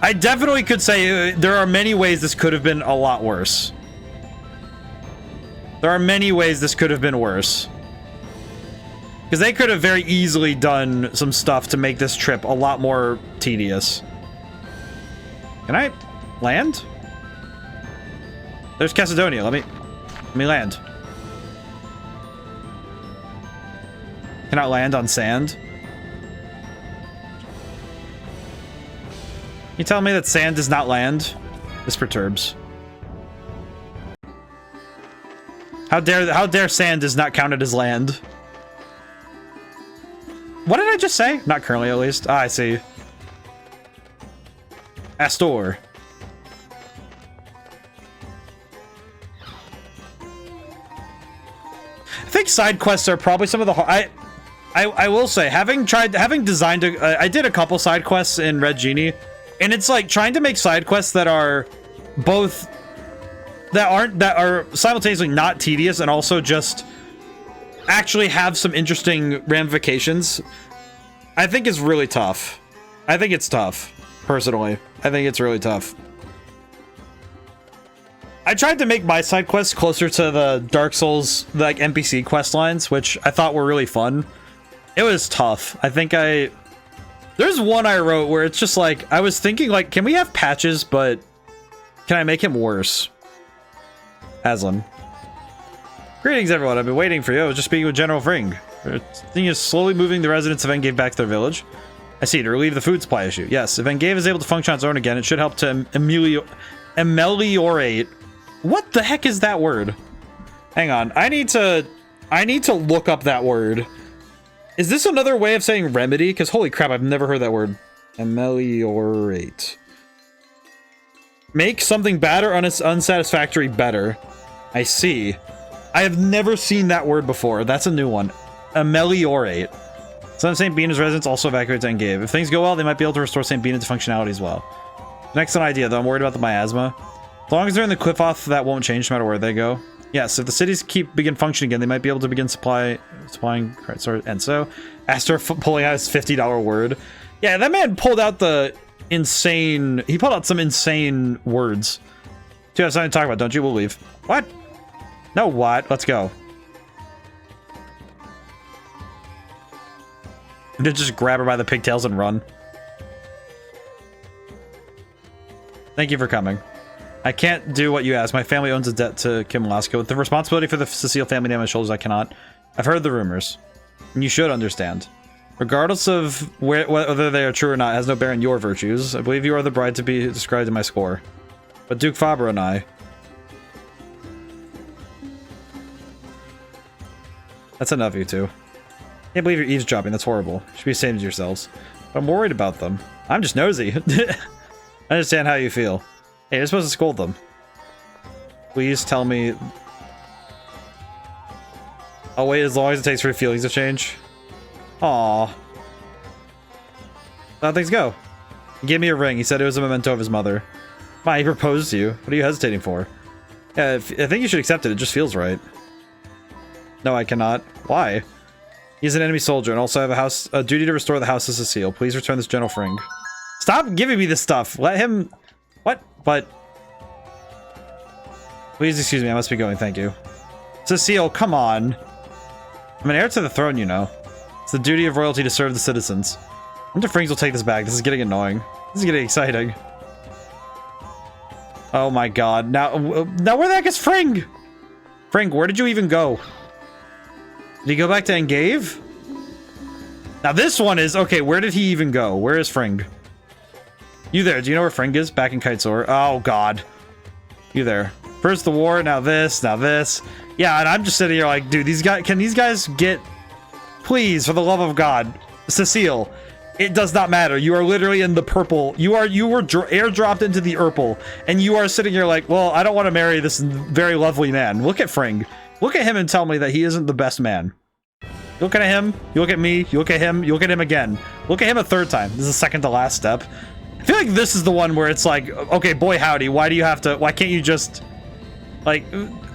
S1: I definitely could say there are many ways this could have been a lot worse. There are many ways this could have been worse. Because they could have very easily done some stuff to make this trip a lot more tedious. Can I land? There's Chesedonia. Let me land. Can I land on sand? You tell me that sand does not land? This perturbs. How dare sand is not counted as land? What did I just say? Not currently, at least. Ah, I see. Astor. I think side quests are probably some of the I will say, having designed I did a couple side quests in Red Genie, and it's like trying to make side quests that are both that are simultaneously not tedious and also just actually have some interesting ramifications. I think is really tough. I think it's tough, personally. I think it's really tough. I tried to make my side quests closer to the Dark Souls like NPC quest lines, which I thought were really fun. It was tough. I think there's one I wrote where it's just like, I was thinking like, can we have patches, but can I make him worse? Aslan. Greetings, everyone. I've been waiting for you. I was just speaking with General Fring. The thing is slowly moving the residents of Engave back to their village. I see, to relieve the food supply issue. Yes, if Engave is able to function on its own again, it should help to ameliorate. What the heck is that word? Hang on. I need to look up that word. Is this another way of saying remedy? Because holy crap, I've never heard that word. Ameliorate. Make something bad or unsatisfactory better. I see. I have never seen that word before. That's a new one. Ameliorate. Some St. Bean's residents also evacuate to Engave. If things go well, they might be able to restore St. Bean into functionality as well. Next an idea, though. I'm worried about the miasma. As long as they're in the cliff off, that won't change no matter where they go. Yes, if the cities begin functioning again, they might be able to begin supplying. And so, Astor pulling out his $50 word. Yeah, that man pulled out the insane. He pulled out some insane words. You have something to talk about, don't you? We'll leave. What? No, what? Let's go. And just grab her by the pigtails and run. Thank you for coming. I can't do what you asked. My family owns a debt to Kim Lasko. With the responsibility for the Cecile family on my shoulders, I cannot. I've heard the rumors. And you should understand. Regardless of whether they are true or not, it has no bearing on your virtues. I believe you are the bride to be described in my score. But Duke Faber and I... That's enough, you two. Can't believe you're eavesdropping. That's horrible. You should be ashamed of yourselves. But I'm worried about them. I'm just nosy. I understand how you feel. Hey, you're supposed to scold them. Please tell me... I'll wait as long as it takes for your feelings to change. Aww. How things go? He gave me a ring. He said it was a memento of his mother. Fine, he proposed to you. What are you hesitating for? Yeah, I think you should accept it. It just feels right. No, I cannot. Why? He's an enemy soldier and also have a duty to restore the house to Cecile. Please return this gentle Fring. Stop giving me this stuff. Let him... What? But... Please excuse me. I must be going. Thank you. Cecile, come on. I'm an heir to the throne, you know. It's the duty of royalty to serve the citizens. I wonder if Frings will take this back. This is getting annoying. This is getting exciting. Oh my god. Now where the heck is Fring? Fring, where did you even go? Did he go back to Engave? Now this one is... Okay, where did he even go? Where is Fring? You there. Do you know where Fring is? Back in Kitesor. Oh god. You there. First the war, now this, now this. Yeah, and I'm just sitting here like, dude, these guys... Can these guys get... Please, for the love of God. Cecile. It does not matter. You are literally in the purple. You were airdropped into the Urple, and you are sitting here like, well, I don't want to marry this very lovely man. Look at Fring. Look at him and tell me that he isn't the best man. You look at him, you look at me, you look at him, you look at him again. Look at him a third time. This is the second to last step. I feel like this is the one where it's like, okay, boy howdy, why can't you just, like,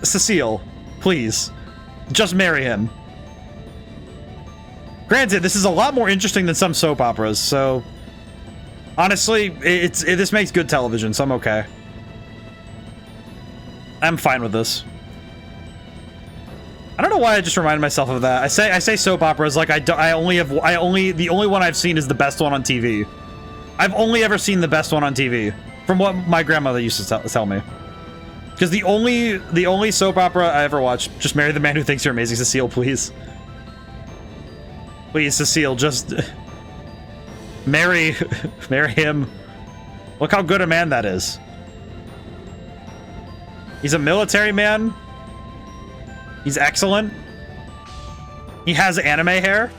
S1: Cecile, please, just marry him. Granted, this is a lot more interesting than some soap operas, so honestly, this makes good television, so I'm okay. I'm fine with this. I don't know why I just reminded myself of that. I say soap operas like the only one I've seen is the best one on TV. I've only ever seen the best one on TV, from what my grandmother used to tell me. Because the only soap opera I ever watched, just marry the man who thinks you're amazing, Cecile, please. Please, Cecile, just marry him. Look how good a man that is. He's a military man. He's excellent. He has anime hair.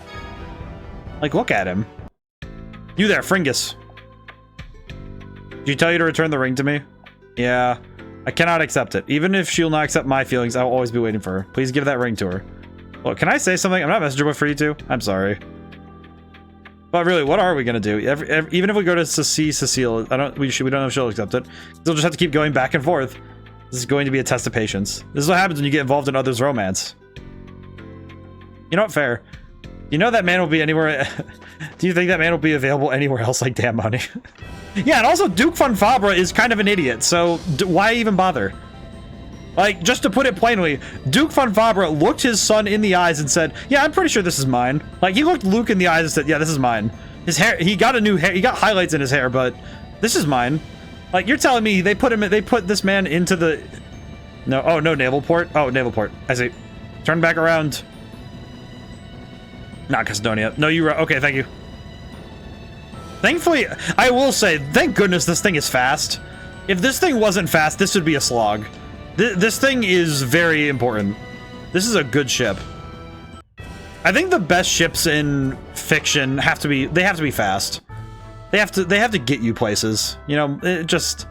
S1: Like, look at him. You there, Fringus. Did you tell you to return the ring to me? Yeah. I cannot accept it. Even if she'll not accept my feelings, I will always be waiting for her. Please give that ring to her. Well, can I say something? I'm not messenger boy for you two. I'm sorry. But really, what are we gonna do? Even if we go to see Cecile, we don't know if she'll accept it. We'll just have to keep going back and forth. This is going to be a test of patience. This is what happens when you get involved in others' romance. You know what? Fair. You know that man will be anywhere... Do you think that man will be available anywhere else like damn money? Yeah, and also Duke von Fabra is kind of an idiot, so why even bother? Like, just to put it plainly, Duke von Fabra looked his son in the eyes and said, yeah, I'm pretty sure this is mine. Like, he looked Luke in the eyes and said, yeah, this is mine. His hair, he got a new hair, he got highlights in his hair, but this is mine. Like, you're telling me they put this man into the... No, oh, no, naval port? Oh, naval port. I see. Turn back around. Not Custodia. No, you're right. Okay, thank you. Thankfully, I will say, thank goodness this thing is fast. If this thing wasn't fast, this would be a slog. This thing is very important. This is a good ship. I think the best ships in fiction have to be fast. They have to get you places. You know, it just...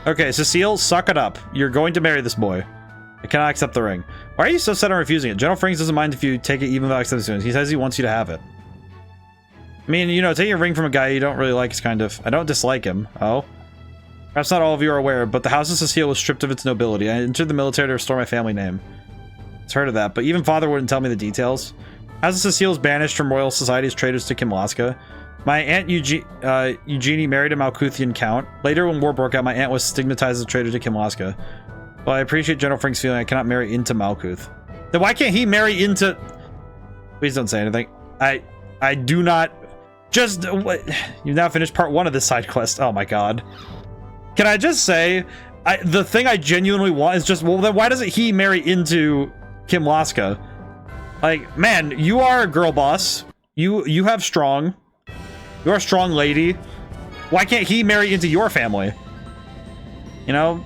S1: Okay, Cecile, suck it up. You're going to marry this boy. I cannot accept the ring. Why are you so set on refusing it? General Frings doesn't mind if you take it even without accepting it. He says he wants you to have it. I mean, you know, taking a ring from a guy you don't really like is kind of... I don't dislike him. Oh? Perhaps not all of you are aware, but the House of Cecile was stripped of its nobility. I entered the military to restore my family name. I've heard of that, but even father wouldn't tell me the details. House of Cecile was banished from royal society as traitors to Kimlaska. My aunt Eugenie married a Malkuthian count. Later, when war broke out, my aunt was stigmatized as a traitor to Kimlaska. Well, I appreciate General Frink's feeling I cannot marry into Malkuth. Then why can't he marry into... Please don't say anything. I do not... Just... You've now finished part 1 of this side quest. Oh my god. Can I just say... the thing I genuinely want is just... Well, then why doesn't he marry into Kimlaska? Like, man, you are a girl boss. You have strong... You're a strong lady. Why can't he marry into your family? You know?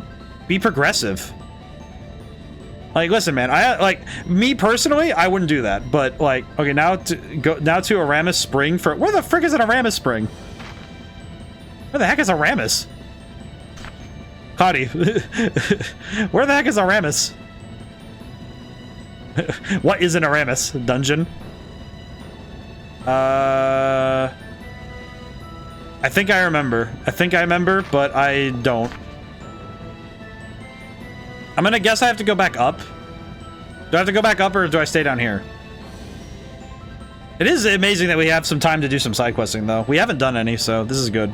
S1: Be progressive. Like, listen, man. Me personally, I wouldn't do that. But like, okay, now to Aramis Spring for... Where the frick is an Aramis Spring? Where the heck is Aramis? Cody. Where the heck is Aramis? What is an Aramis dungeon? I think I remember. But I don't. I'm gonna guess I have to go back up. Do I have to go back up or do I stay down here? It is amazing that we have some time to do some side questing, though. We haven't done any, so this is good.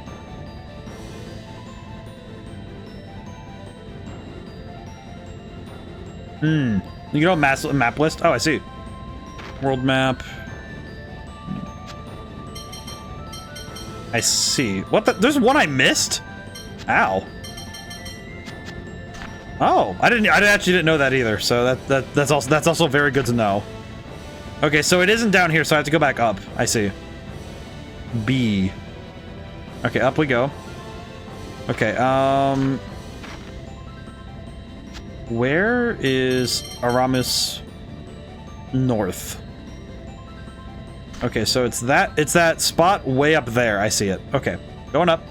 S1: You know, map list? Oh, I see. World map. I see. What the? There's one I missed? Ow. Oh, I actually didn't know that either. So that's also very good to know. Okay, so it isn't down here, so I have to go back up. I see. B. Okay, up we go. Okay, where is Aramis North? Okay, so it's that spot way up there. I see it. Okay, going up.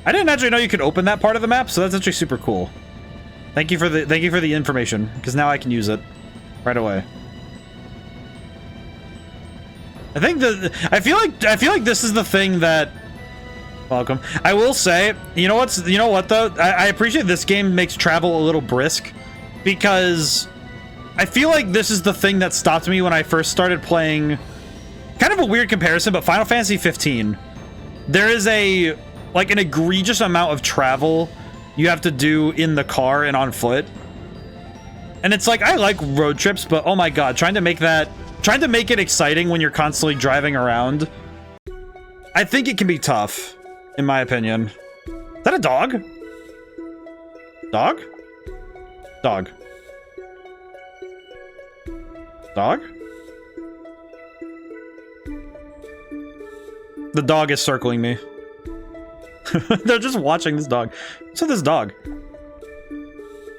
S1: I didn't actually know you could open that part of the map, so that's actually super cool. Thank you for the information, because now I can use it right away. I feel like this is the thing that. Welcome. I will say, you know what though? I appreciate this game makes travel a little brisk, because I feel like this is the thing that stopped me when I first started playing. Kind of a weird comparison, but Final Fantasy 15. There is an egregious amount of travel you have to do in the car and on foot. And it's like, I like road trips, but oh my god, trying to make it exciting when you're constantly driving around, I think it can be tough, in my opinion. Is that a dog? Dog? Dog. Dog? The dog is circling me. They're just watching this dog. What's with this dog?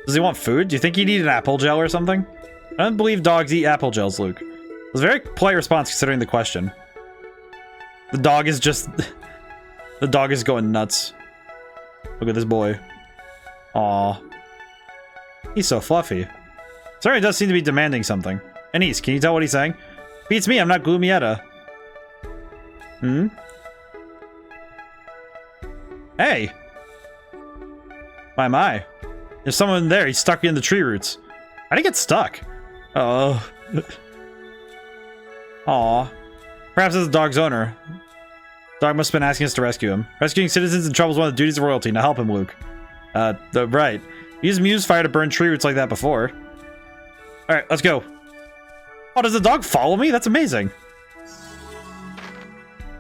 S1: Does he want food? Do you think he'd eat an apple gel or something? I don't believe dogs eat apple gels, Luke. It was a very polite response considering the question. The dog is just... The dog is going nuts. Look at this boy. Aw. He's so fluffy. Sorry, he does seem to be demanding something. Anise, can you tell what he's saying? Beats me, I'm not Glumietta. Hmm? Hey! My. There's someone there, he's stuck in the tree roots. How'd he get stuck? Oh. Aw. Perhaps it's the dog's owner. Dog must have been asking us to rescue him. Rescuing citizens in trouble is one of the duties of royalty. Now help him, Luke. Right. Use Muse fire to burn tree roots like that before. Alright, let's go. Oh, does the dog follow me? That's amazing.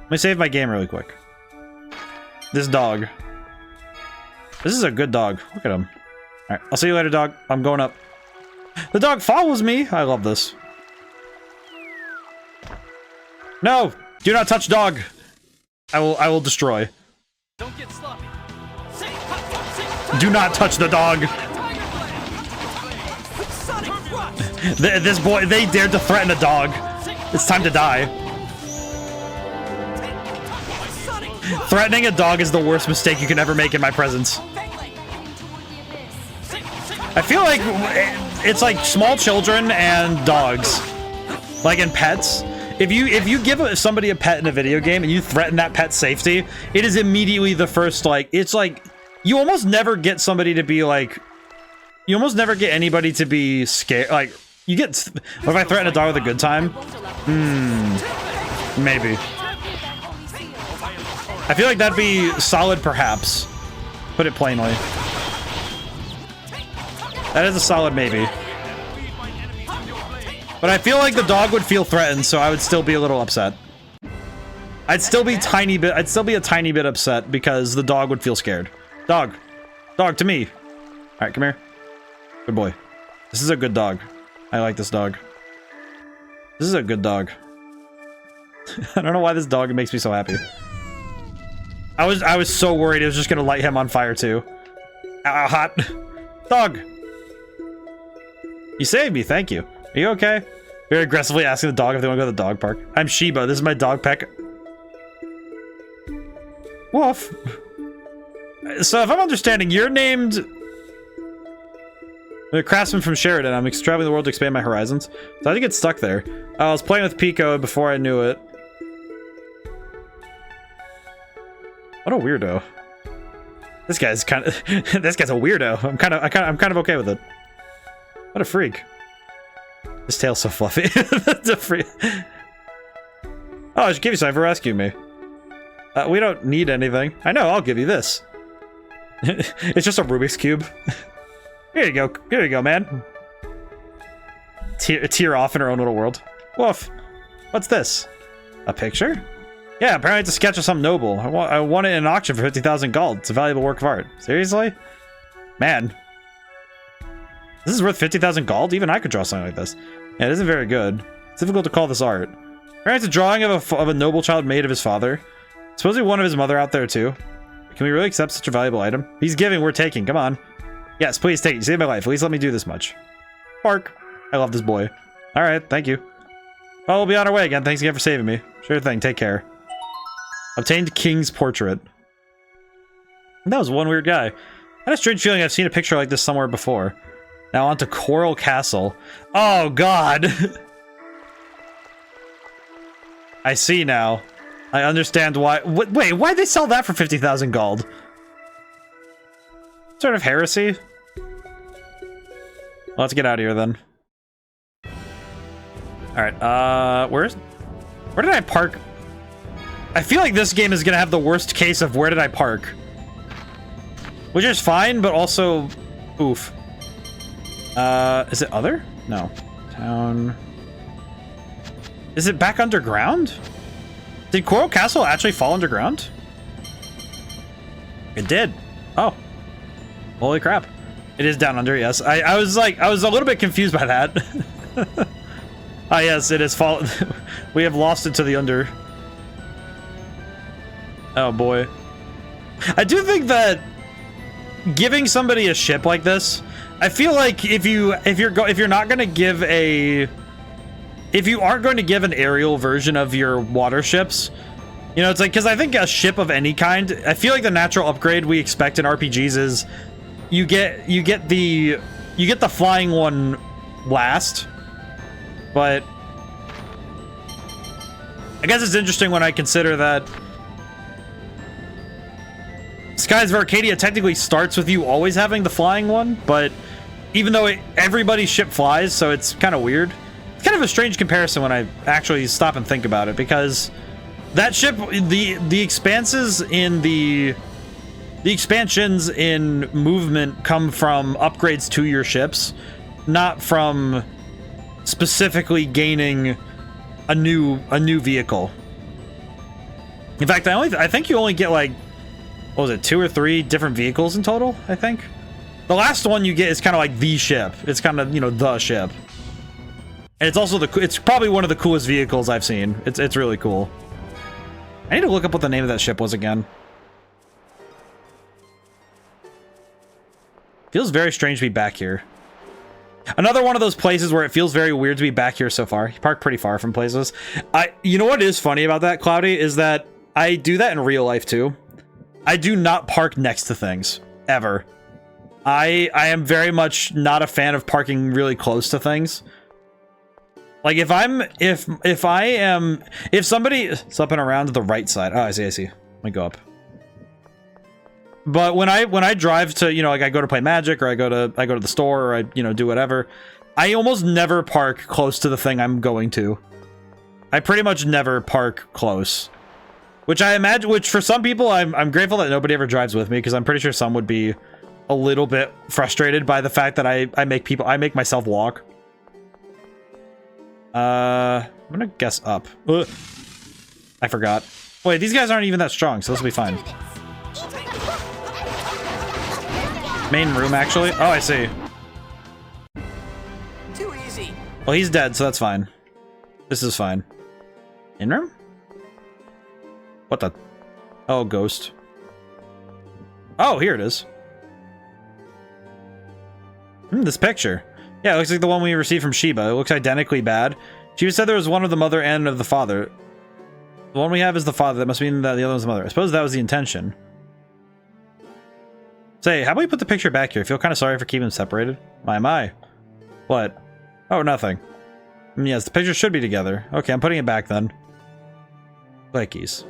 S1: Let me save my game really quick. This dog. This is a good dog. Look at him. Alright, I'll see you later, dog. I'm going up. The dog follows me! I love this. No! Do not touch dog! I will destroy.
S8: Don't get sloppy.
S1: Do not touch the dog! This boy, they dared to threaten a dog. It's time to die. Threatening a dog is the worst mistake you can ever make in my presence. I feel like it's like small children and dogs. Like in pets. If you give somebody a pet in a video game and you threaten that pet's safety, it is immediately the first, like, it's like, you almost never get somebody to be like, you almost never get anybody to be scared. Like, you get, if I threaten a dog with a good time? Maybe. I feel like that'd be solid, perhaps. Put it plainly. That is a solid maybe. But I feel like the dog would feel threatened, so I would still be a little upset. I'd still be a tiny bit upset because the dog would feel scared. Dog. Dog to me. Alright, come here. Good boy. This is a good dog. I like this dog. This is a good dog. I don't know why this dog makes me so happy. I was so worried it was just gonna light him on fire too. Hot. Dog. You saved me, thank you. Are you okay? Very aggressively asking the dog if they want to go to the dog park. I'm Sheba, this is my dog peck. Woof. So if I'm understanding, you're named I'm a craftsman from Sheridan. I'm traveling the world to expand my horizons. So I did get stuck there. I was playing with Pico before I knew it. What a weirdo. This guy's kind of this guy's a weirdo. I'm kind of okay with it. What a freak. This tail's so fluffy. That's a freak. Oh, I should give you something for rescuing me. We don't need anything. I know, I'll give you this. It's just a Rubik's Cube. Here you go. Here you go, man. Tear off in her own little world. Woof. What's this? A picture? Yeah, apparently it's a sketch of some noble. I won it in an auction for 50,000 gold. It's a valuable work of art. Seriously? Man. This is worth 50,000 gold? Even I could draw something like this. Yeah, it isn't very good. It's difficult to call this art. Apparently it's a drawing of a noble child made of his father. Supposedly one of his mother out there too. Can we really accept such a valuable item? He's giving, we're taking. Come on. Yes, please take it. You saved my life. At least let me do this much. Bark. I love this boy. Alright, thank you. Well, we'll be on our way again. Thanks again for saving me. Sure thing. Take care. Obtained King's portrait. That was one weird guy. I had a strange feeling I've seen a picture like this somewhere before. Now on to Coral Castle. Oh, God. I see now. I understand why. Wait, why'd they sell that for 50,000 gold? Sort of heresy? Well, let's get out of here then. Alright, where did I park? I feel like this game is gonna have the worst case of where did I park. Which is fine, but also oof. Is it other? No. Town. Is it back underground? Did Coral Castle actually fall underground? It did. Oh. Holy crap. It is down under, yes. I was a little bit confused by that. Ah, yes, it has fallen. We have lost it to the under. Oh boy. I do think that giving somebody a ship like this, I feel like if you aren't going to give an aerial version of your water ships, you know, it's like, because I think a ship of any kind, I feel like the natural upgrade we expect in RPGs is you get the flying one last. But I guess it's interesting when I consider that Skies of Arcadia technically starts with you always having the flying one, but even though everybody's ship flies, so it's kind of weird. It's kind of a strange comparison when I actually stop and think about it, because that ship, the expansions in movement come from upgrades to your ships, not from specifically gaining a new vehicle. In fact, I think you only get like, what was it, 2 or 3 different vehicles in total, I think. The last one you get is kind of like the ship. It's kind of, you know, the ship. And it's also it's probably one of the coolest vehicles I've seen. It's really cool. I need to look up what the name of that ship was again. Feels very strange to be back here. Another one of those places where it feels very weird to be back here so far. You park pretty far from places. You know what is funny about that, Cloudy, is that I do that in real life too. I do not park next to things ever. I am very much not a fan of parking really close to things. Like if somebody's up and around to the right side. Oh, I see. Let me go up. But when I drive to, you know, like I go to play Magic, or I go to the store, or I, you know, do whatever, I almost never park close to the thing I'm going to. I pretty much never park close. Which I imagine, which for some people, I'm grateful that nobody ever drives with me, because I'm pretty sure some would be a little bit frustrated by the fact that I make myself walk. I'm gonna guess up. Ugh. I forgot. Wait, these guys aren't even that strong, so this will be fine. Main room, actually. Oh, I see.
S6: Too easy.
S1: Well, he's dead, so that's fine. This is fine. In room? What the? Oh, ghost. Oh, here it is. This picture. Yeah, it looks like the one we received from Sheba. It looks identically bad. Sheba said there was one of the mother and of the father. The one we have is the father. That must mean that the other one's the mother. I suppose that was the intention. Say, how about we put the picture back here? I feel kind of sorry for keeping them separated. My. What? Oh, nothing. Yes, the pictures should be together. Okay, I'm putting it back then. Clickies.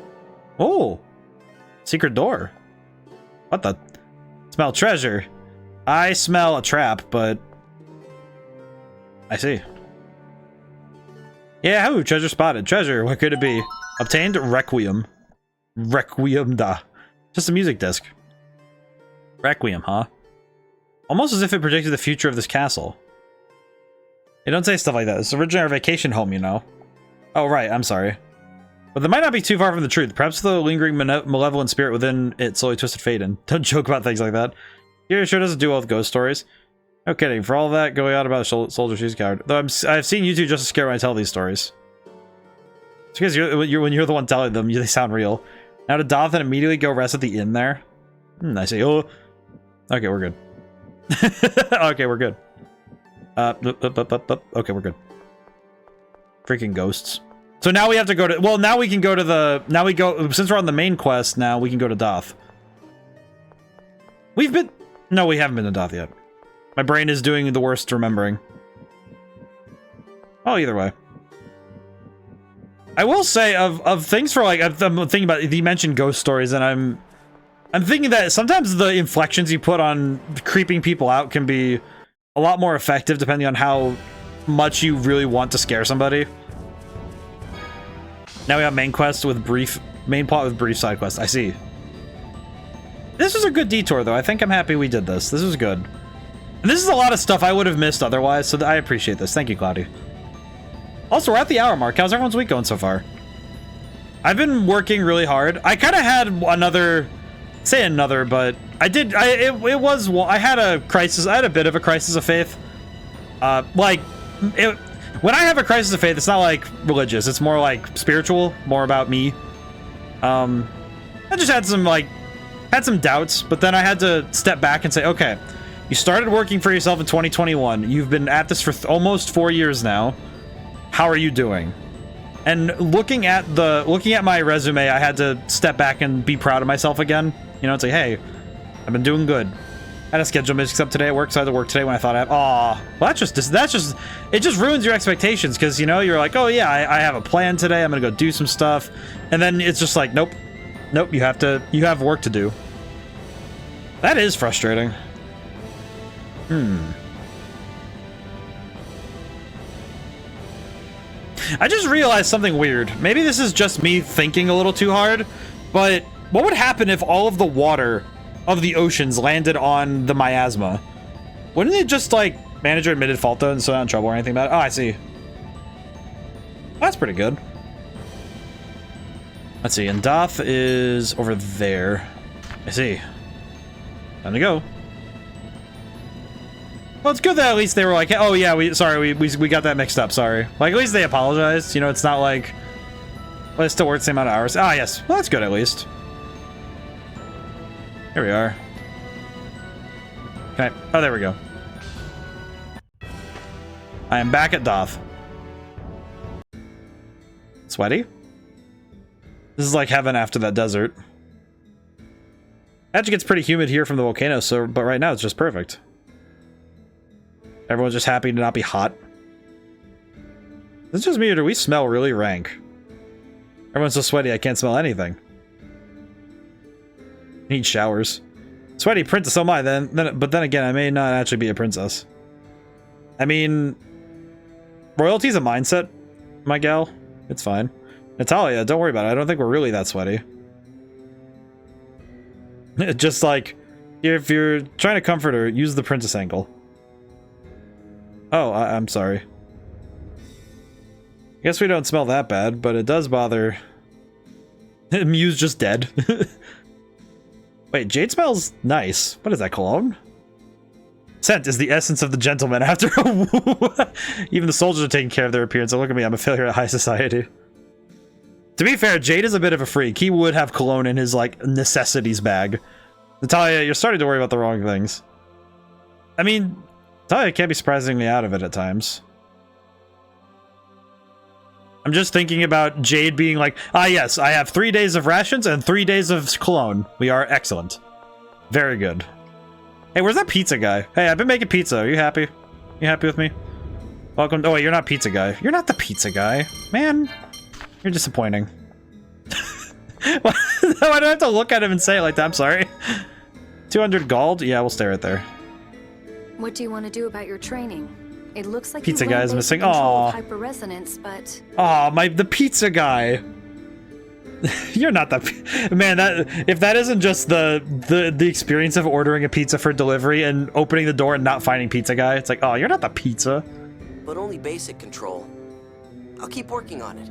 S1: Oh! Secret door. What the? Smell treasure. I smell a trap, but... I see. Yeah, ooh, treasure spotted. Treasure, what could it be? Obtained Requiem. Requiem da. Just a music disc. Requiem, huh? Almost as if it predicted the future of this castle. Hey, don't say stuff like that. It's originally our vacation home, you know. Oh, right, I'm sorry. But that might not be too far from the truth. Perhaps the lingering malevolent spirit within it slowly twisted fate in. Don't joke about things like that. Here sure doesn't do well with ghost stories. No kidding. For all that going on about a soldier, she's a coward. Though I've seen you two just as scared when I tell these stories. It's because when you're the one telling them, they sound real. Now to doff and immediately go rest at the inn there. I see. Oh, okay, we're good. Okay, we're good. Okay, we're good. Freaking ghosts. So now we have to go to. Well, now we can go to the. Now we go since we're on the main quest. Now we can go to Doth. We've been. No, we haven't been to Doth yet. My brain is doing the worst remembering. Oh, either way. I will say of things for like I'm thinking about. You mentioned ghost stories, and I'm thinking that sometimes the inflections you put on creeping people out can be a lot more effective depending on how much you really want to scare somebody. Now we have main plot with brief side quest. I see. This was a good detour though. I think I'm happy we did this. This was good. And this is a lot of stuff I would have missed otherwise, so I appreciate this. Thank you, Cloudy. Also, we're at the hour mark. How's everyone's week going so far? I've been working really hard. I kind of had but I had a crisis. I had a bit of a crisis of faith. When I have a crisis of faith, it's not like religious. It's more like spiritual, more about me. I just had some doubts, but then I had to step back and say, okay, you started working for yourself in 2021. You've been at this for almost 4 years now. How are you doing? And looking at my resume, I had to step back and be proud of myself again. You know, and say, hey, I've been doing good. I had a schedule mix up today at work, so I had to work today when I thought well, it just ruins your expectations, because, you know, you're like, oh yeah, I have a plan today, I'm gonna go do some stuff, and then it's just like, nope, you have work to do. That is frustrating. I just realized something weird. Maybe this is just me thinking a little too hard, but what would happen if all of the water of the oceans landed on the miasma? Wouldn't it just, like, manager admitted fault though and so not in trouble or anything about it? Oh, I see. That's pretty good. Let's see, and Doth is over there. I see. Time to go. Well, it's good that at least they were like, oh yeah, we got that mixed up, sorry. Like, at least they apologized, you know, it's not like, well, it's still worth the same amount of hours. Ah, yes, well, that's good at least. Here we are. Okay, oh, there we go. I am back at Doth. Sweaty? This is like heaven after that desert. Actually gets pretty humid here from the volcano, but right now it's just perfect. Everyone's just happy to not be hot. Is it just me, or do we smell really rank? Everyone's so sweaty I can't smell anything. Need showers. Sweaty princess, oh my, but then again, I may not actually be a princess. I mean, royalty's a mindset, my gal. It's fine. Natalia, don't worry about it. I don't think we're really that sweaty. Just like, if you're trying to comfort her, use the princess angle. Oh, I'm sorry. I guess we don't smell that bad, but it does bother. Mew's just dead. Wait, Jade smells nice. What is that, cologne? Scent is the essence of the gentleman after a even the soldiers are taking care of their appearance. So look at me, I'm a failure at high society. To be fair, Jade is a bit of a freak. He would have cologne in his, like, necessities bag. Natalia, you're starting to worry about the wrong things. I mean, Natalia can't be surprisingly out of it at times. I'm just thinking about Jade being like, ah yes, I have 3 days of rations and 3 days of cologne. We are excellent. Very good. Hey, where's that pizza guy? Hey, I've been making pizza. Are you happy? You happy with me? Welcome. Oh, wait, you're not pizza guy. You're not the pizza guy. Man, you're disappointing. Why do I have to look at him and say it like that? I'm sorry. 200 gold? Yeah, we'll stay right there.
S7: What do you want to do about your training? It looks like
S1: Pizza
S7: you
S1: guy's missing.
S7: Aw.
S1: Aw.
S7: Hyperresonance, but
S1: Aw, the pizza guy. You're not the man. That if that isn't just the experience of ordering a pizza for delivery and opening the door and not finding pizza guy, it's like, oh, you're not the pizza.
S6: But only basic control. I'll keep working on it.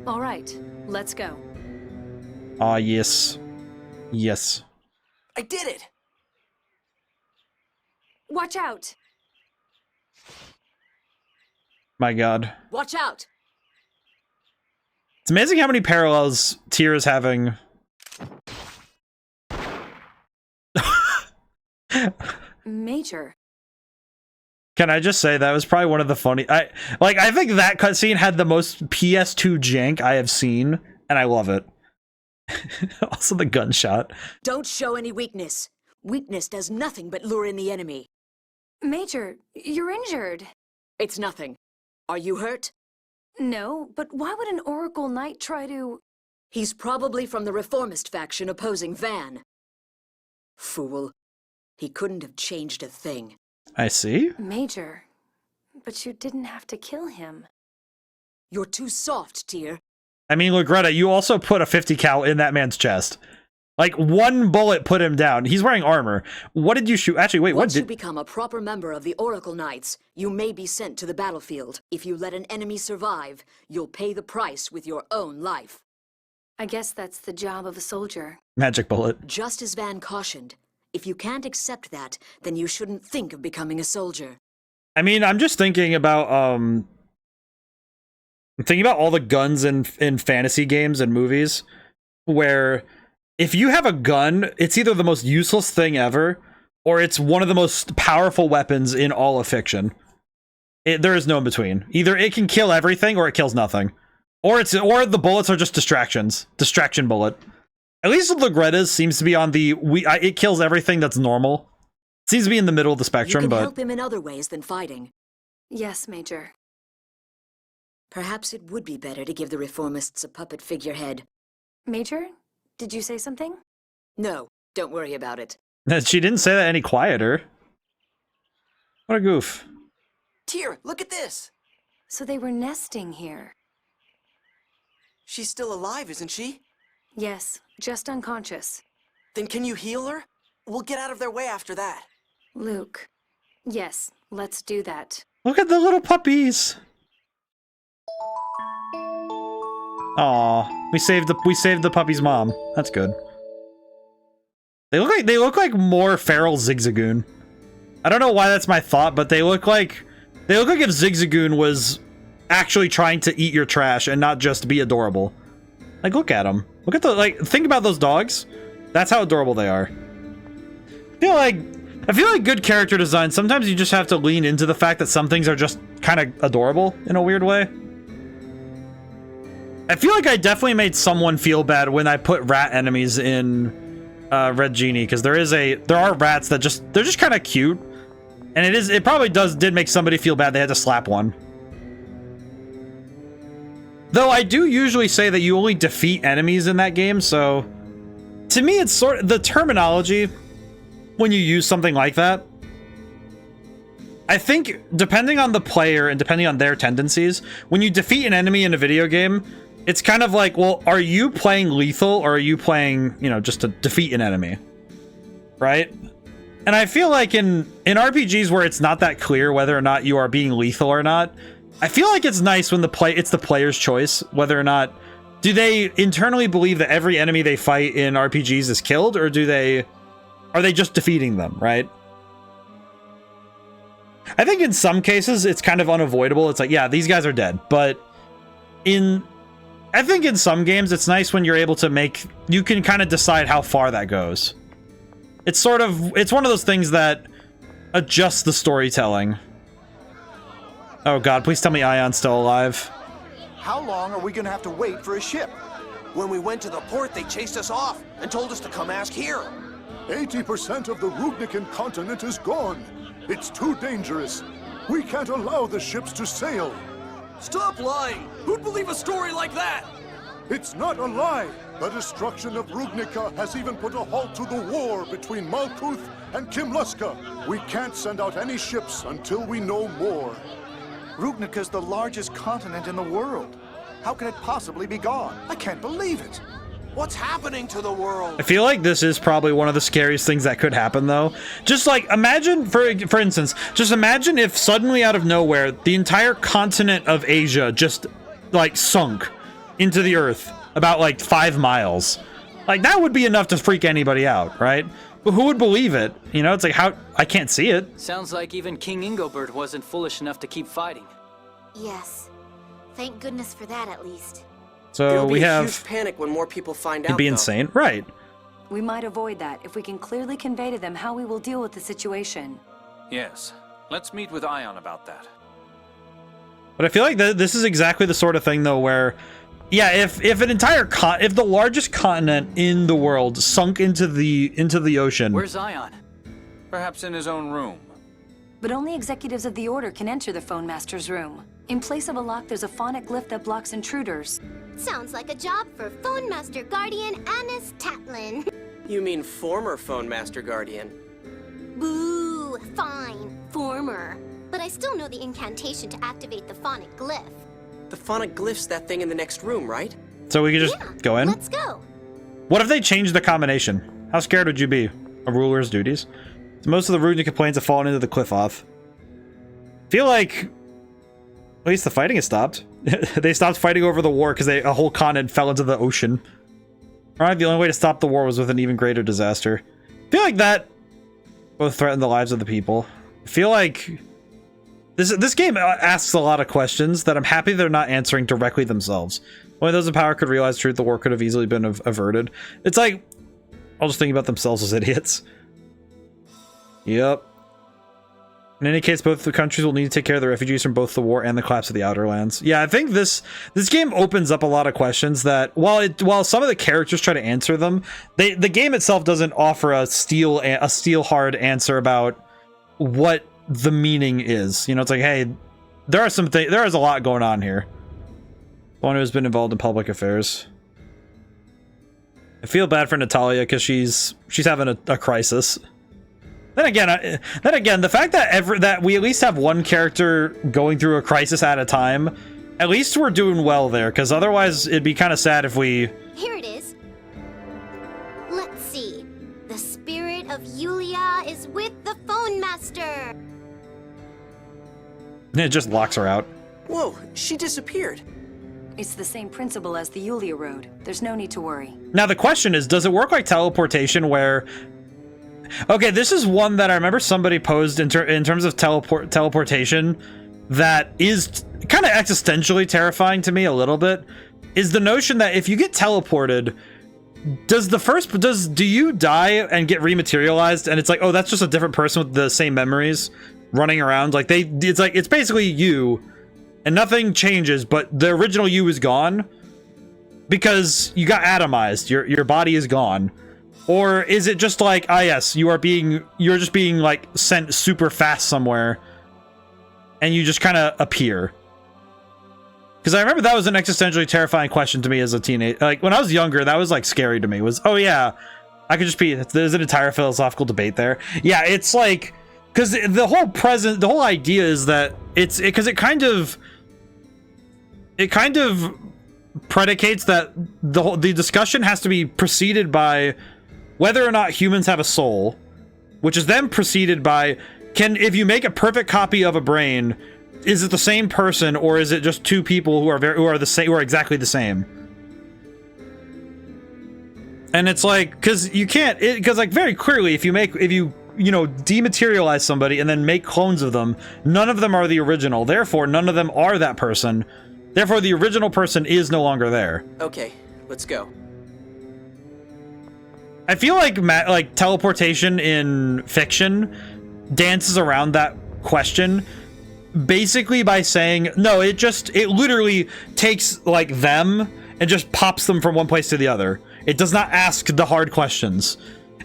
S7: all right, let's go.
S1: Ah, yes, yes.
S6: I did it!
S7: Watch out!
S1: My God.
S7: Watch out!
S1: It's amazing how many parallels Tyr is having.
S7: Major.
S1: Can I just say that was probably one of the funny. I think that cutscene had the most PS2 jank I have seen, and I love it. Also, the gunshot.
S9: Don't show any weakness. Weakness does nothing but lure in the enemy.
S7: Major, you're injured.
S9: It's nothing. Are you hurt?
S7: No, but why would an Oracle Knight try to...
S9: He's probably from the Reformist faction opposing Van. Fool. He couldn't have changed a thing.
S1: I see.
S7: Major, but you didn't have to kill him.
S9: You're too soft, Tyr.
S1: I mean, look, Greta, you also put a 50 cal in that man's chest. Like, one bullet put him down. He's wearing armor. What did you shoot? Actually, wait,
S9: Once you become a proper member of the Oracle Knights, you may be sent to the battlefield. If you let an enemy survive, you'll pay the price with your own life.
S7: I guess that's the job of a soldier.
S1: Magic bullet.
S9: Just as Van cautioned, if you can't accept that, then you shouldn't think of becoming a soldier.
S1: I mean, I'm just thinking about, I'm thinking about all the guns in fantasy games and movies where if you have a gun, it's either the most useless thing ever or it's one of the most powerful weapons in all of fiction. There is no in between. Either it can kill everything or it kills nothing. Or the bullets are just distractions. Distraction bullet. At least with Greta's seems to be on the it kills everything that's normal. Seems to be in the middle of the spectrum,
S9: You can
S1: but
S9: help him in other ways than fighting.
S7: Yes, Major.
S9: Perhaps it would be better to give the Reformists a puppet figurehead.
S7: Major, did you say something?
S9: No, don't worry about it.
S1: she didn't say that any quieter. What a goof.
S6: Tyr, look at this!
S7: So they were nesting here.
S6: She's still alive, isn't she?
S7: Yes, just unconscious.
S6: Then can you heal her? We'll get out of their way after that.
S7: Luke. Yes, let's do that.
S1: Look at the little puppies. Aw, we saved the puppy's mom. That's good. They look like more feral Zigzagoon. I don't know why that's my thought, but they look like if Zigzagoon was actually trying to eat your trash and not just be adorable. Like, look at them. Look at think about those dogs. That's how adorable they are. I feel like good character design, sometimes you just have to lean into the fact that some things are just kind of adorable in a weird way. I feel like I definitely made someone feel bad when I put rat enemies in Red Genie, because there are rats that they're just kind of cute. And it probably did make somebody feel bad they had to slap one. Though I do usually say that you only defeat enemies in that game, so to me it's sort of the terminology when you use something like that. I think depending on the player and depending on their tendencies, when you defeat an enemy in a video game, it's kind of like, well, are you playing lethal or are you playing, just to defeat an enemy? Right? And I feel like in RPGs where it's not that clear whether or not you are being lethal or not, I feel like it's nice when it's the player's choice whether or not do they internally believe that every enemy they fight in RPGs is killed, or are they just defeating them, right? I think in some cases it's kind of unavoidable. It's like, yeah, these guys are dead, but I think in some games it's nice when you're able to you can kind of decide how far that goes. It's one of those things that adjusts the storytelling. Oh god, please tell me Ion's still alive.
S10: How long are we gonna have to wait for a ship?
S8: When we went to the port, they chased us off and told us to come ask here.
S10: 80% of the Rugnican continent is gone. It's too dangerous. We can't allow the ships to sail.
S8: Stop lying! Who'd believe a story like that?
S10: It's not a lie. The destruction of Rugnica has even put a halt to the war between Malkuth and Kimluska. We can't send out any ships until we know more.
S11: Rugnica's the largest continent in the world. How can it possibly be gone? I can't believe it.
S8: What's happening to the world?
S1: I feel like this is probably one of the scariest things that could happen, though. Just like, imagine, for instance, just imagine if suddenly out of nowhere, the entire continent of Asia just, like, sunk into the earth about, like, 5 miles. Like, that would be enough to freak anybody out, right? But who would believe it? You know, it's like, how, I can't see it.
S4: Sounds like even King Ingobert wasn't foolish enough to keep fighting.
S2: Yes. Thank goodness for that, at least.
S1: So
S6: There'll
S1: we
S6: be a
S1: have...
S6: huge panic when more people find out,
S1: It'd be
S6: though.
S1: insane. Right.
S7: We might avoid that if we can clearly convey to them how we will deal with the situation.
S5: Yes. Let's meet with Ion about that.
S1: But I feel like this is exactly the sort of thing, though, where... Yeah, if an entire if the largest continent in the world sunk into the ocean...
S4: Where's Ion?
S5: Perhaps in his own room.
S7: But only executives of the Order can enter the Phone Master's room. In place of a lock, there's a phonic glyph that blocks intruders.
S3: Sounds like a job for Phone Master Guardian Anis Tatlin.
S6: You mean former Phone Master Guardian?
S3: Boo! Fine. Former. But I still know the incantation to activate the phonic glyph.
S6: The phonic glyph's that thing in the next room, right?
S1: So we could just go in?
S3: Let's go.
S1: What if they changed the combination? How scared would you be of ruler's duties? So most of the Rugnic complaints have fallen into the cliff off. Feel like at least the fighting has stopped. They stopped fighting over the war because a whole continent fell into the ocean. Alright, the only way to stop the war was with an even greater disaster. Feel like that both threatened the lives of the people. Feel like this game asks a lot of questions that I'm happy they're not answering directly themselves. Only those in power could realize truth. The war could have easily been averted. It's like, I'll just think about themselves as idiots. Yep. In any case, both the countries will need to take care of the refugees from both the war and the collapse of the Outer Lands. Yeah, I think this game opens up a lot of questions that, while some of the characters try to answer them, the game itself doesn't offer a steel hard answer about what the meaning is. You know, it's like, hey, there is a lot going on here. One who's been involved in public affairs. I feel bad for Natalia because she's having a crisis. Then again, the fact that we at least have one character going through a crisis at a time, at least we're doing well there, because otherwise it'd be kind of sad if we...
S3: Here it is. Let's see. The spirit of Yulia is with the Phone Master.
S1: It just locks her out.
S6: Whoa, she disappeared.
S7: It's the same principle as the Yulia Road. There's no need to worry.
S1: Now the question is, does it work like teleportation where... Okay, this is one that I remember somebody posed in terms of teleportation that is kind of existentially terrifying to me a little bit, is the notion that if you get teleported, do you die and get rematerialized and it's like, oh, that's just a different person with the same memories running around? Like it's basically you and nothing changes, but the original you is gone because you got atomized, your body is gone. Or is it just like, ah, yes, you're just being like sent super fast somewhere and you just kind of appear? Because I remember that was an existentially terrifying question to me as a teenager. Like when I was younger, that was like scary to me. Was, oh yeah, I could just be, there's an entire philosophical debate there. Yeah, it's like, because the whole idea is that because it kind of predicates that the discussion has to be preceded by whether or not humans have a soul, which is then preceded by, if you make a perfect copy of a brain, is it the same person or is it just two people who are exactly the same? And it's like, because you can't, because like very clearly, if you dematerialize somebody and then make clones of them, none of them are the original. Therefore, none of them are that person. Therefore, the original person is no longer there.
S6: Okay, let's go.
S1: I feel like teleportation in fiction dances around that question basically by saying, no, it literally takes like them and just pops them from one place to the other. It does not ask the hard questions.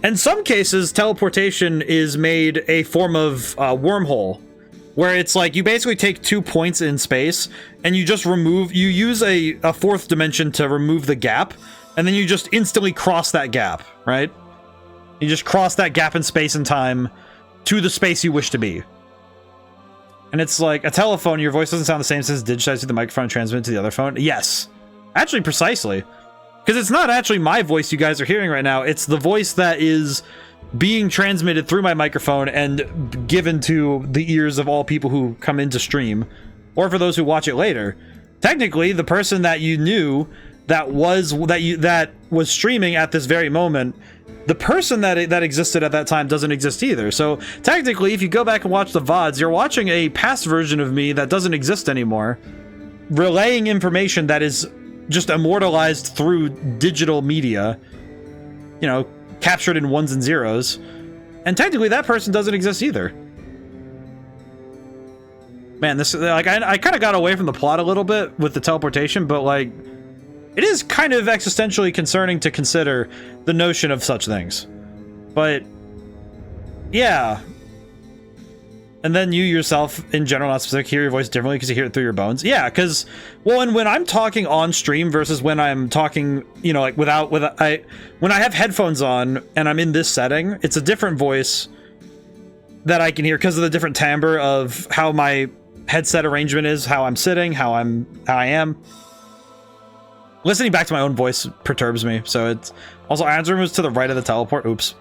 S1: In some cases, teleportation is made a form of wormhole, where it's like you basically take 2 points in space and you just you use a fourth dimension to remove the gap, and then you just instantly cross that gap, right? You just cross that gap in space and time to the space you wish to be. And it's like a telephone, your voice doesn't sound the same since it's digitized through the microphone and transmitted to the other phone. Yes. Actually, precisely. Because it's not actually my voice you guys are hearing right now. It's the voice that is being transmitted through my microphone and given to the ears of all people who come into stream, or for those who watch it later. Technically, the person that you knew that was streaming at this very moment, the person that existed at that time doesn't exist either. So technically, if you go back and watch the VODs, you're watching a past version of me that doesn't exist anymore, relaying information that is just immortalized through digital media, you know, captured in ones and zeros. And technically that person doesn't exist either. Man, this, like, I kind of got away from the plot a little bit with the teleportation, but like, it is kind of existentially concerning to consider the notion of such things. But yeah. And then you yourself, in general, not specific, hear your voice differently because you hear it through your bones. Yeah, because, well, and when I'm talking on stream versus when I'm talking, you know, like when I have headphones on and I'm in this setting, it's a different voice that I can hear because of the different timbre of how my headset arrangement is, how I'm sitting, how I am. Listening back to my own voice perturbs me, so it's also Iron's room is to the right of the teleport. Oops.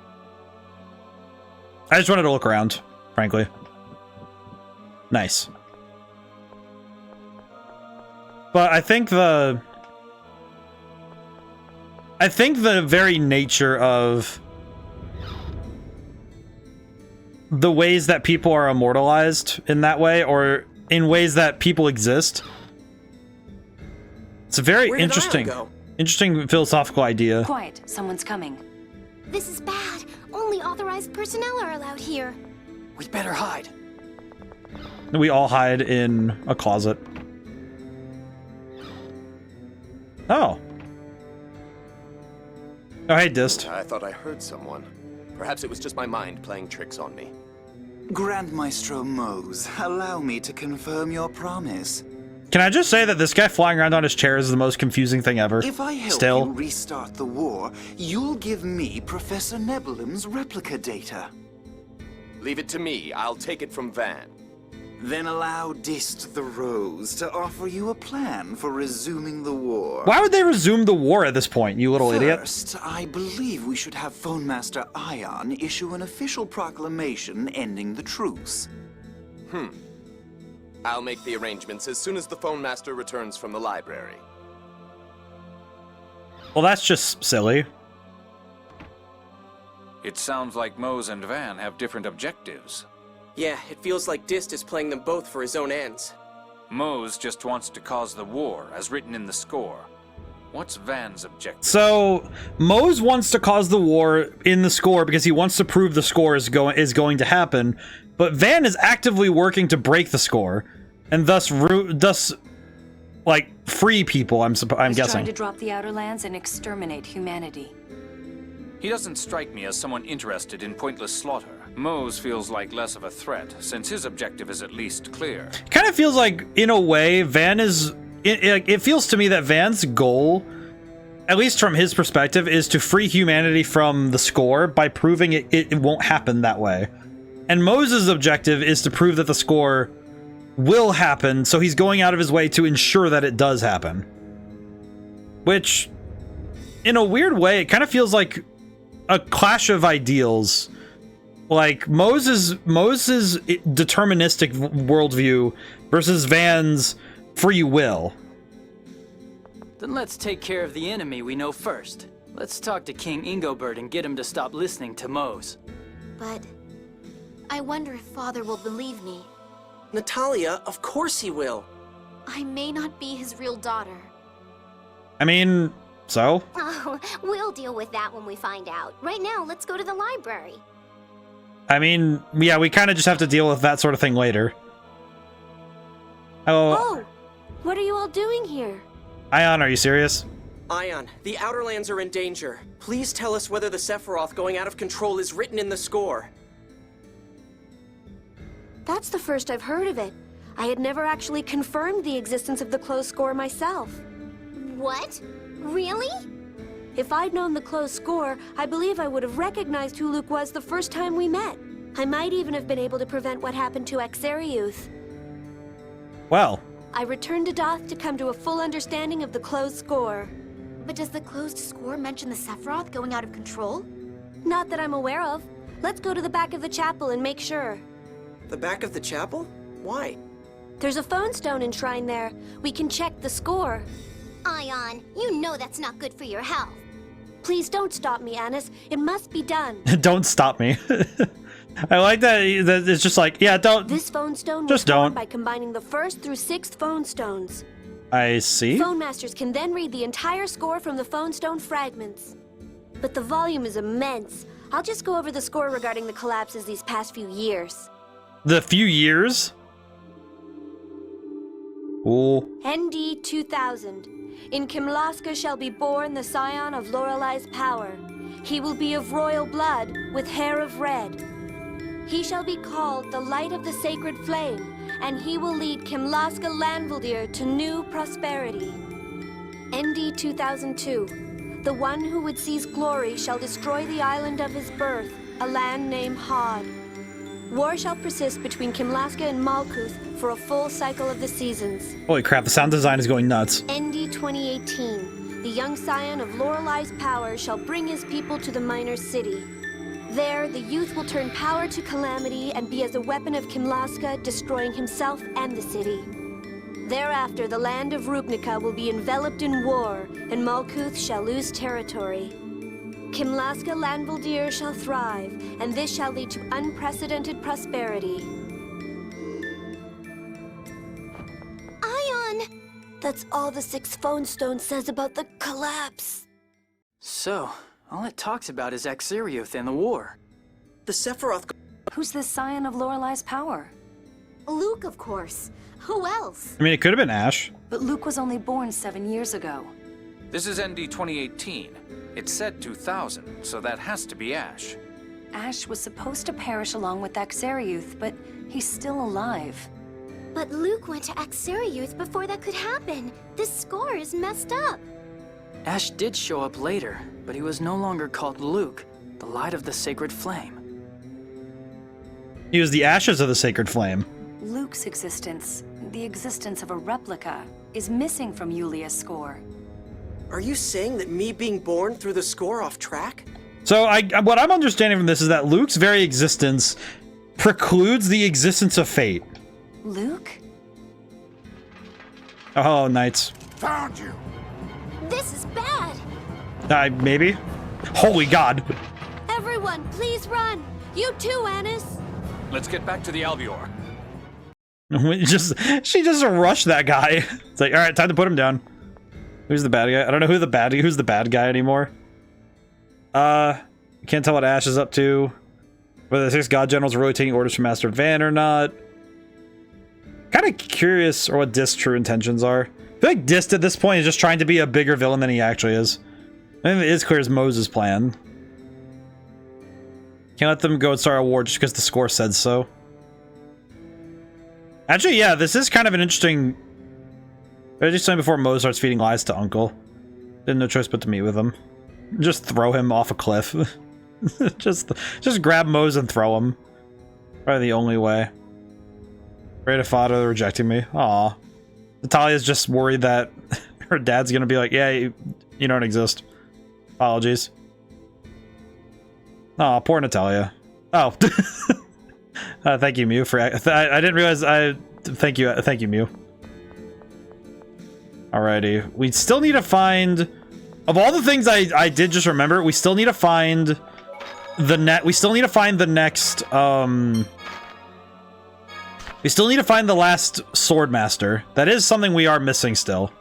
S1: I just wanted to look around, frankly. Nice. But I think the very nature of the ways that people are immortalized in that way, or in ways that people exist, it's a very interesting philosophical idea.
S7: Quiet, someone's coming.
S3: This is bad. Only authorized personnel are allowed here.
S4: We'd better hide.
S1: We all hide in a closet. Oh. Oh, hey, Dist.
S12: I thought I heard someone. Perhaps it was just my mind playing tricks on me.
S13: Grand Maestro Mose, allow me to confirm your promise.
S1: Can I just say that this guy flying around on his chair is the most confusing thing ever?
S13: If I help you restart the war, you'll give me Professor Nebulim's replica data.
S12: Leave it to me. I'll take it from Van.
S13: Then allow Dist the Rose to offer you a plan for resuming the war.
S1: Why would they resume the war at this point, you little idiot?
S13: First, I believe we should have Phone Master Ion issue an official proclamation ending the truce.
S12: I'll make the arrangements as soon as the Phone Master returns from the library.
S1: Well, that's just silly.
S5: It sounds like Mose and Van have different objectives.
S6: Yeah, it feels like Dist is playing them both for his own ends.
S5: Mose just wants to cause the war, as written in the score. What's Van's objective?
S1: So, Mose wants to cause the war in the score because he wants to prove the score is going to happen, but Van is actively working to break the score, and thus like, free people, I'm guessing.
S7: Trying to drop the Outer Lands and exterminate humanity.
S5: He doesn't strike me as someone interested in pointless slaughter. Mose feels like less of a threat, since his objective is at least clear.
S1: Kind of feels like, in a way, Van is... It feels to me that Van's goal, at least from his perspective, is to free humanity from the score by proving it won't happen that way. And Mose's objective is to prove that the score will happen, so he's going out of his way to ensure that it does happen. Which, in a weird way, it kind of feels like a clash of ideals. Like Mose's deterministic worldview versus Van's free will.
S4: Then let's take care of the enemy we know first. Let's talk to King Ingobert and get him to stop listening to Mose.
S2: But I wonder if Father will believe me.
S6: Natalia, of course he will.
S2: I may not be his real daughter.
S1: I mean, so?
S3: Oh, we'll deal with that when we find out. Right now, let's go to the library.
S1: I mean, yeah, we kind of just have to deal with that sort of thing later.
S3: Oh, what are you all doing here?
S1: Ion, are you serious?
S6: Ion, the Outer Lands are in danger. Please tell us whether the Sephiroth going out of control is written in the score.
S3: That's the first I've heard of it. I had never actually confirmed the existence of the closed score myself. What? Really? If I'd known the closed score, I believe I would have recognized who Luke was the first time we met. I might even have been able to prevent what happened to Axariuth.
S1: Well.
S3: I returned to Doth to come to a full understanding of the closed score.
S2: But does the closed score mention the Sephiroth going out of control?
S3: Not that I'm aware of. Let's go to the back of the chapel and make sure.
S6: The back of the chapel? Why?
S3: There's a phone stone enshrined there. We can check the score.
S2: Ion, you know that's not good for your health.
S3: Please don't stop me, Anis. It must be done.
S1: Don't stop me. I like that it's just like, yeah, don't.
S3: This phone stone
S1: just
S3: was formed
S1: don't.
S3: by combining the 1st through 6th phone stones.
S1: I see.
S3: Phone masters can then read the entire score from the phone stone fragments. But the volume is immense. I'll just go over the score regarding the collapses these past few years.
S1: The few years? Ooh.
S3: ND 2000. In Kimlaska shall be born the scion of Lorelei's power. He will be of royal blood, with hair of red. He shall be called the Light of the Sacred Flame, and he will lead Kimlaska Landvaldir to new prosperity. ND 2002. The one who would seize glory shall destroy the island of his birth, a land named Hod. War shall persist between Kimlaska and Malkuth for a full cycle of the seasons.
S1: Holy crap, the sound design is going nuts.
S3: ND 2018. The young scion of Lorelei's power shall bring his people to the minor city. There, the youth will turn power to calamity and be as a weapon of Kimlaska, destroying himself and the city. Thereafter, the land of Rupnica will be enveloped in war, and Malkuth shall lose territory. Kimlaska Landvaldir shall thrive, and this shall lead to unprecedented prosperity.
S2: Ion!
S3: That's all the 6th phone stone says about the collapse.
S4: So, all it talks about is Axariuth and the war.
S6: The Sephiroth...
S7: Who's this scion of Lorelei's power?
S2: Luke, of course. Who else?
S1: I mean, it could have been Ash.
S7: But Luke was only born 7 years ago.
S5: This is ND 2018. It said 2000, so that has to be Ash.
S7: Ash was supposed to perish along with Axariuth, but he's still alive.
S2: But Luke went to Axariuth before that could happen. This score is messed up.
S4: Ash did show up later, but he was no longer called Luke, the Light of the Sacred Flame.
S1: He was the ashes of the Sacred Flame.
S7: Luke's existence, the existence of a replica, is missing from Yulia's score.
S6: Are you saying that me being born threw the score off track?
S1: So what I'm understanding from this is that Luke's very existence precludes the existence of fate.
S7: Luke?
S1: Oh, Knights.
S11: Found you!
S2: This is bad.
S1: Maybe? Holy God.
S3: Everyone, please run! You too, Anis!
S5: Let's get back to the Albior.
S1: She just rushed that guy. It's like, all right, time to put him down. Who's the bad guy? I don't know who's the bad guy anymore. Can't tell what Ash is up to. Whether the 6 God Generals are really taking orders from Master Van or not. Kind of curious or what Dist's true intentions are. I feel like Dist at this point is just trying to be a bigger villain than he actually is. I think it is clear as Moses' plan. Can't let them go and start a war just because the score said so. Actually, yeah, this is kind of an interesting... I was just saying before Moses starts feeding lies to Uncle. Didn't no choice but to meet with him. Just throw him off a cliff. just grab Moses and throw him. Probably the only way. Great father, they're rejecting me. Aw. Natalia's just worried that her dad's gonna be like, yeah, you don't exist. Apologies. Aw, poor Natalia. Oh. Thank you, Mew, for... I didn't realize Thank you, Mew. Alrighty. We still need to find... Of all the things I did just remember, we still need to find the we still need to find the next, we still need to find the last Swordmaster. That is something we are missing still.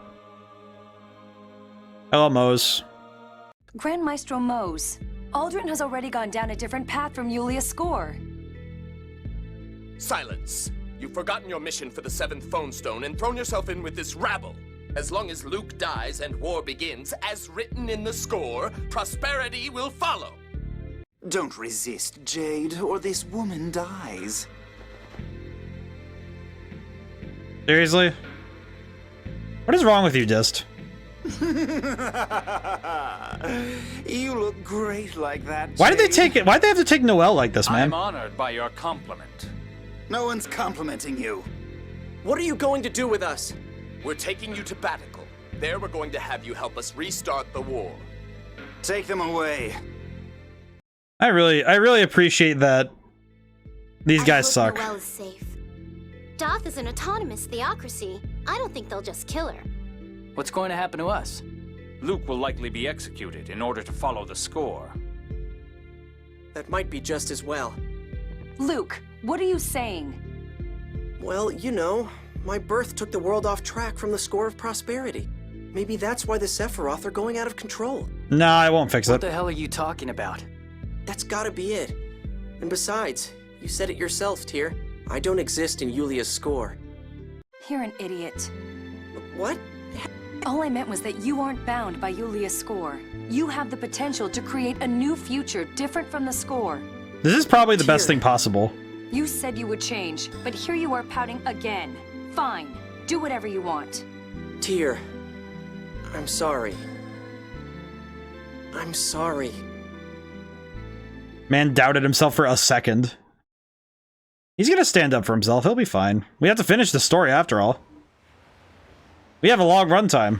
S1: Hello, Mose.
S7: Grand Maestro Mose, Aldrin has already gone down a different path from Yulia's score.
S12: Silence! You've forgotten your mission for the 7th phone stone and thrown yourself in with this rabble. As long as Luke dies and war begins, as written in the score, prosperity will follow.
S13: Don't resist, Jade, or this woman dies.
S1: Seriously? What is wrong with you, Dist?
S13: You look great like that, Jade.
S1: Why did they take it? Why'd they have to take Noelle like this, man?
S5: I'm honored by your compliment.
S13: No one's complimenting you.
S6: What are you going to do with us?
S12: We're taking you to Batical. There we're going to have you help us restart the war.
S13: Take them away.
S1: I really appreciate that. These guys suck.
S2: Noelle is safe. Doth is an autonomous theocracy. I don't think they'll just kill her.
S4: What's going to happen to us?
S5: Luke will likely be executed in order to follow the score.
S6: That might be just as well.
S7: Luke, what are you saying?
S6: Well, you know, my birth took the world off track from the score of prosperity. Maybe that's why the Sephiroth are going out of control.
S1: No, I won't fix
S4: What
S1: it.
S4: the hell are you talking about?
S6: That's gotta be it. And besides, you said it yourself, Tyr. I don't exist in Yulia's score.
S7: You're an idiot.
S6: What?
S7: All I meant was that you aren't bound by Yulia's score. You have the potential to create a new future different from the score.
S1: This is probably the best
S6: Tyr.
S1: thing possible.
S7: You said you would change, but here you are pouting again. Fine. Do whatever you want.
S6: Tyr, I'm sorry. I'm sorry.
S1: Man doubted himself for a second. He's gonna stand up for himself. He'll be fine. We have to finish the story after all. We have a long runtime.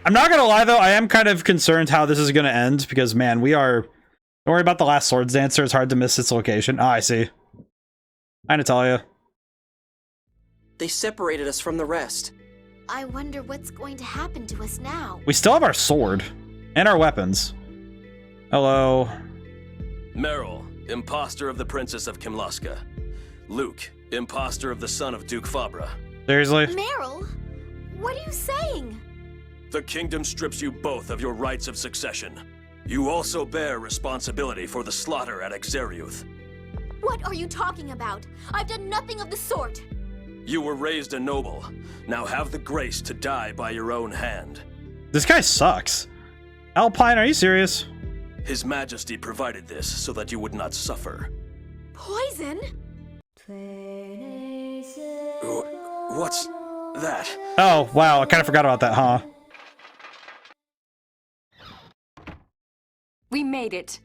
S1: I'm not gonna lie though, I am kind of concerned how this is gonna end because man, we are... Don't worry about the last Swords Dancer. It's hard to miss its location. Ah, I see. Hi, Natalia.
S6: They separated us from the rest.
S2: I wonder what's going to happen to us now.
S1: We still have our sword. And our weapons. Hello.
S8: Meryl, imposter of the Princess of Kimlaska. Luke, imposter of the son of Duke Fabra.
S1: Seriously?
S2: Meryl, what are you saying?
S8: The kingdom strips you both of your rights of succession. You also bear responsibility for the slaughter at Exariuth.
S2: What are you talking about? I've done nothing of the sort.
S8: You were raised a noble. Now have the grace to die by your own hand.
S1: This guy sucks. Alpine, are you serious?
S8: His Majesty provided this so that you would not suffer.
S2: Poison?
S8: What's that?
S1: Oh, wow. I kind of forgot about that, huh?
S7: We made it.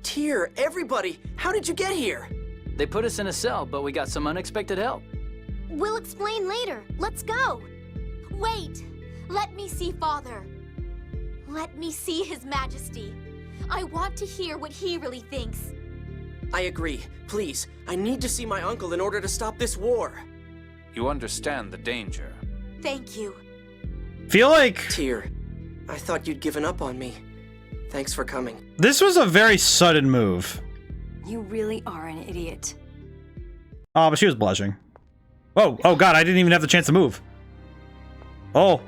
S6: Tyr, everybody, how did you get here?
S4: They put us in a cell, but we got some unexpected help.
S2: We'll explain later. Let's go. Wait. Let me see Father. Let me see His Majesty. I want to hear what he really thinks.
S6: I agree. Please, I need to see my uncle in order to stop this war.
S5: You understand the danger.
S2: Thank you.
S1: Feel like...
S6: Tyr, I thought you'd given up on me. Thanks for coming.
S1: This was a very sudden move.
S7: You really are an idiot.
S1: Oh, but she was blushing. Oh, oh god, I didn't even have the chance to move. Oh.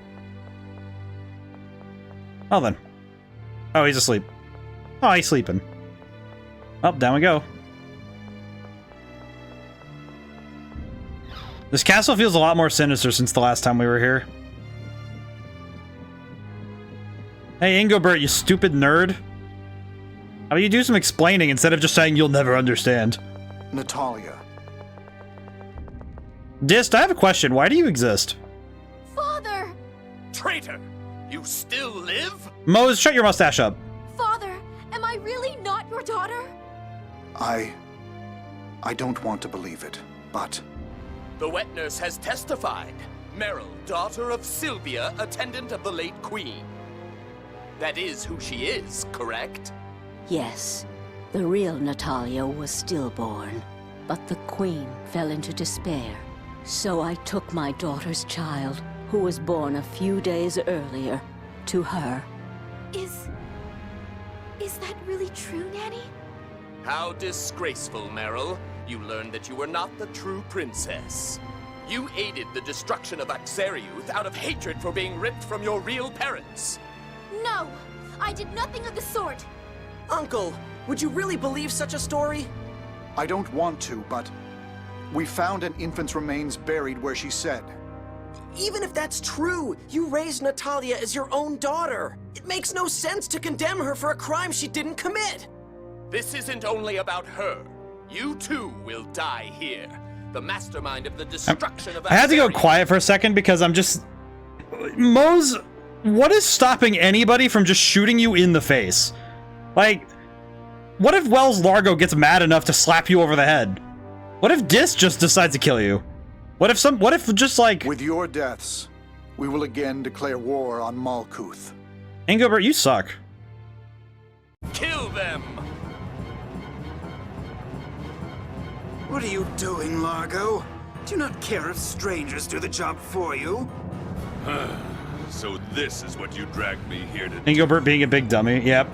S1: Oh then. Oh, he's asleep. Oh, he's sleeping. Oh, down we go. This castle feels a lot more sinister since the last time we were here. Hey, Ingobert, you stupid nerd. How about you do some explaining instead of just saying you'll never understand?
S11: Natalia.
S1: Dist, I have a question. Why do you exist?
S2: Father!
S12: Traitor! You still live?
S1: Mose, shut your mustache up.
S2: Father, am I really not your daughter?
S11: I don't want to believe it, but...
S12: The wet nurse has testified. Meryl, daughter of Sylvia, attendant of the late queen. That is who she is, correct?
S14: Yes. The real Natalia was stillborn, but the queen fell into despair. So I took my daughter's child, who was born a few days earlier, to her.
S2: Is that really true, Nanny?
S12: How disgraceful, Meryl. You learned that you were not the true princess. You aided the destruction of Exariuth out of hatred for being ripped from your real parents.
S2: No! I did nothing of the sort!
S6: Uncle, would you really believe such a story?
S11: I don't want to, but... We found an infant's remains buried where she said.
S6: even if that's true, you raised Natalia as your own daughter. It makes no sense to condemn her for a crime she didn't commit.
S12: This isn't only about her. You too will die here. The mastermind of the destruction of
S1: I had to go
S12: Azarius.
S1: quiet for a second because I'm just... Mose, what is stopping anybody from just shooting you in the face? Like, what if Wells Largo gets mad enough to slap you over the head? What if Dis just decides to kill you? What if just like...
S11: With your deaths, we will again declare war on Malkuth.
S1: Ingobert, you suck.
S12: Kill them!
S13: What are you doing, Largo? Do you not care if strangers do the job for you?
S8: So this is what you dragged me here to do.
S1: Ingobert being a big dummy, yep.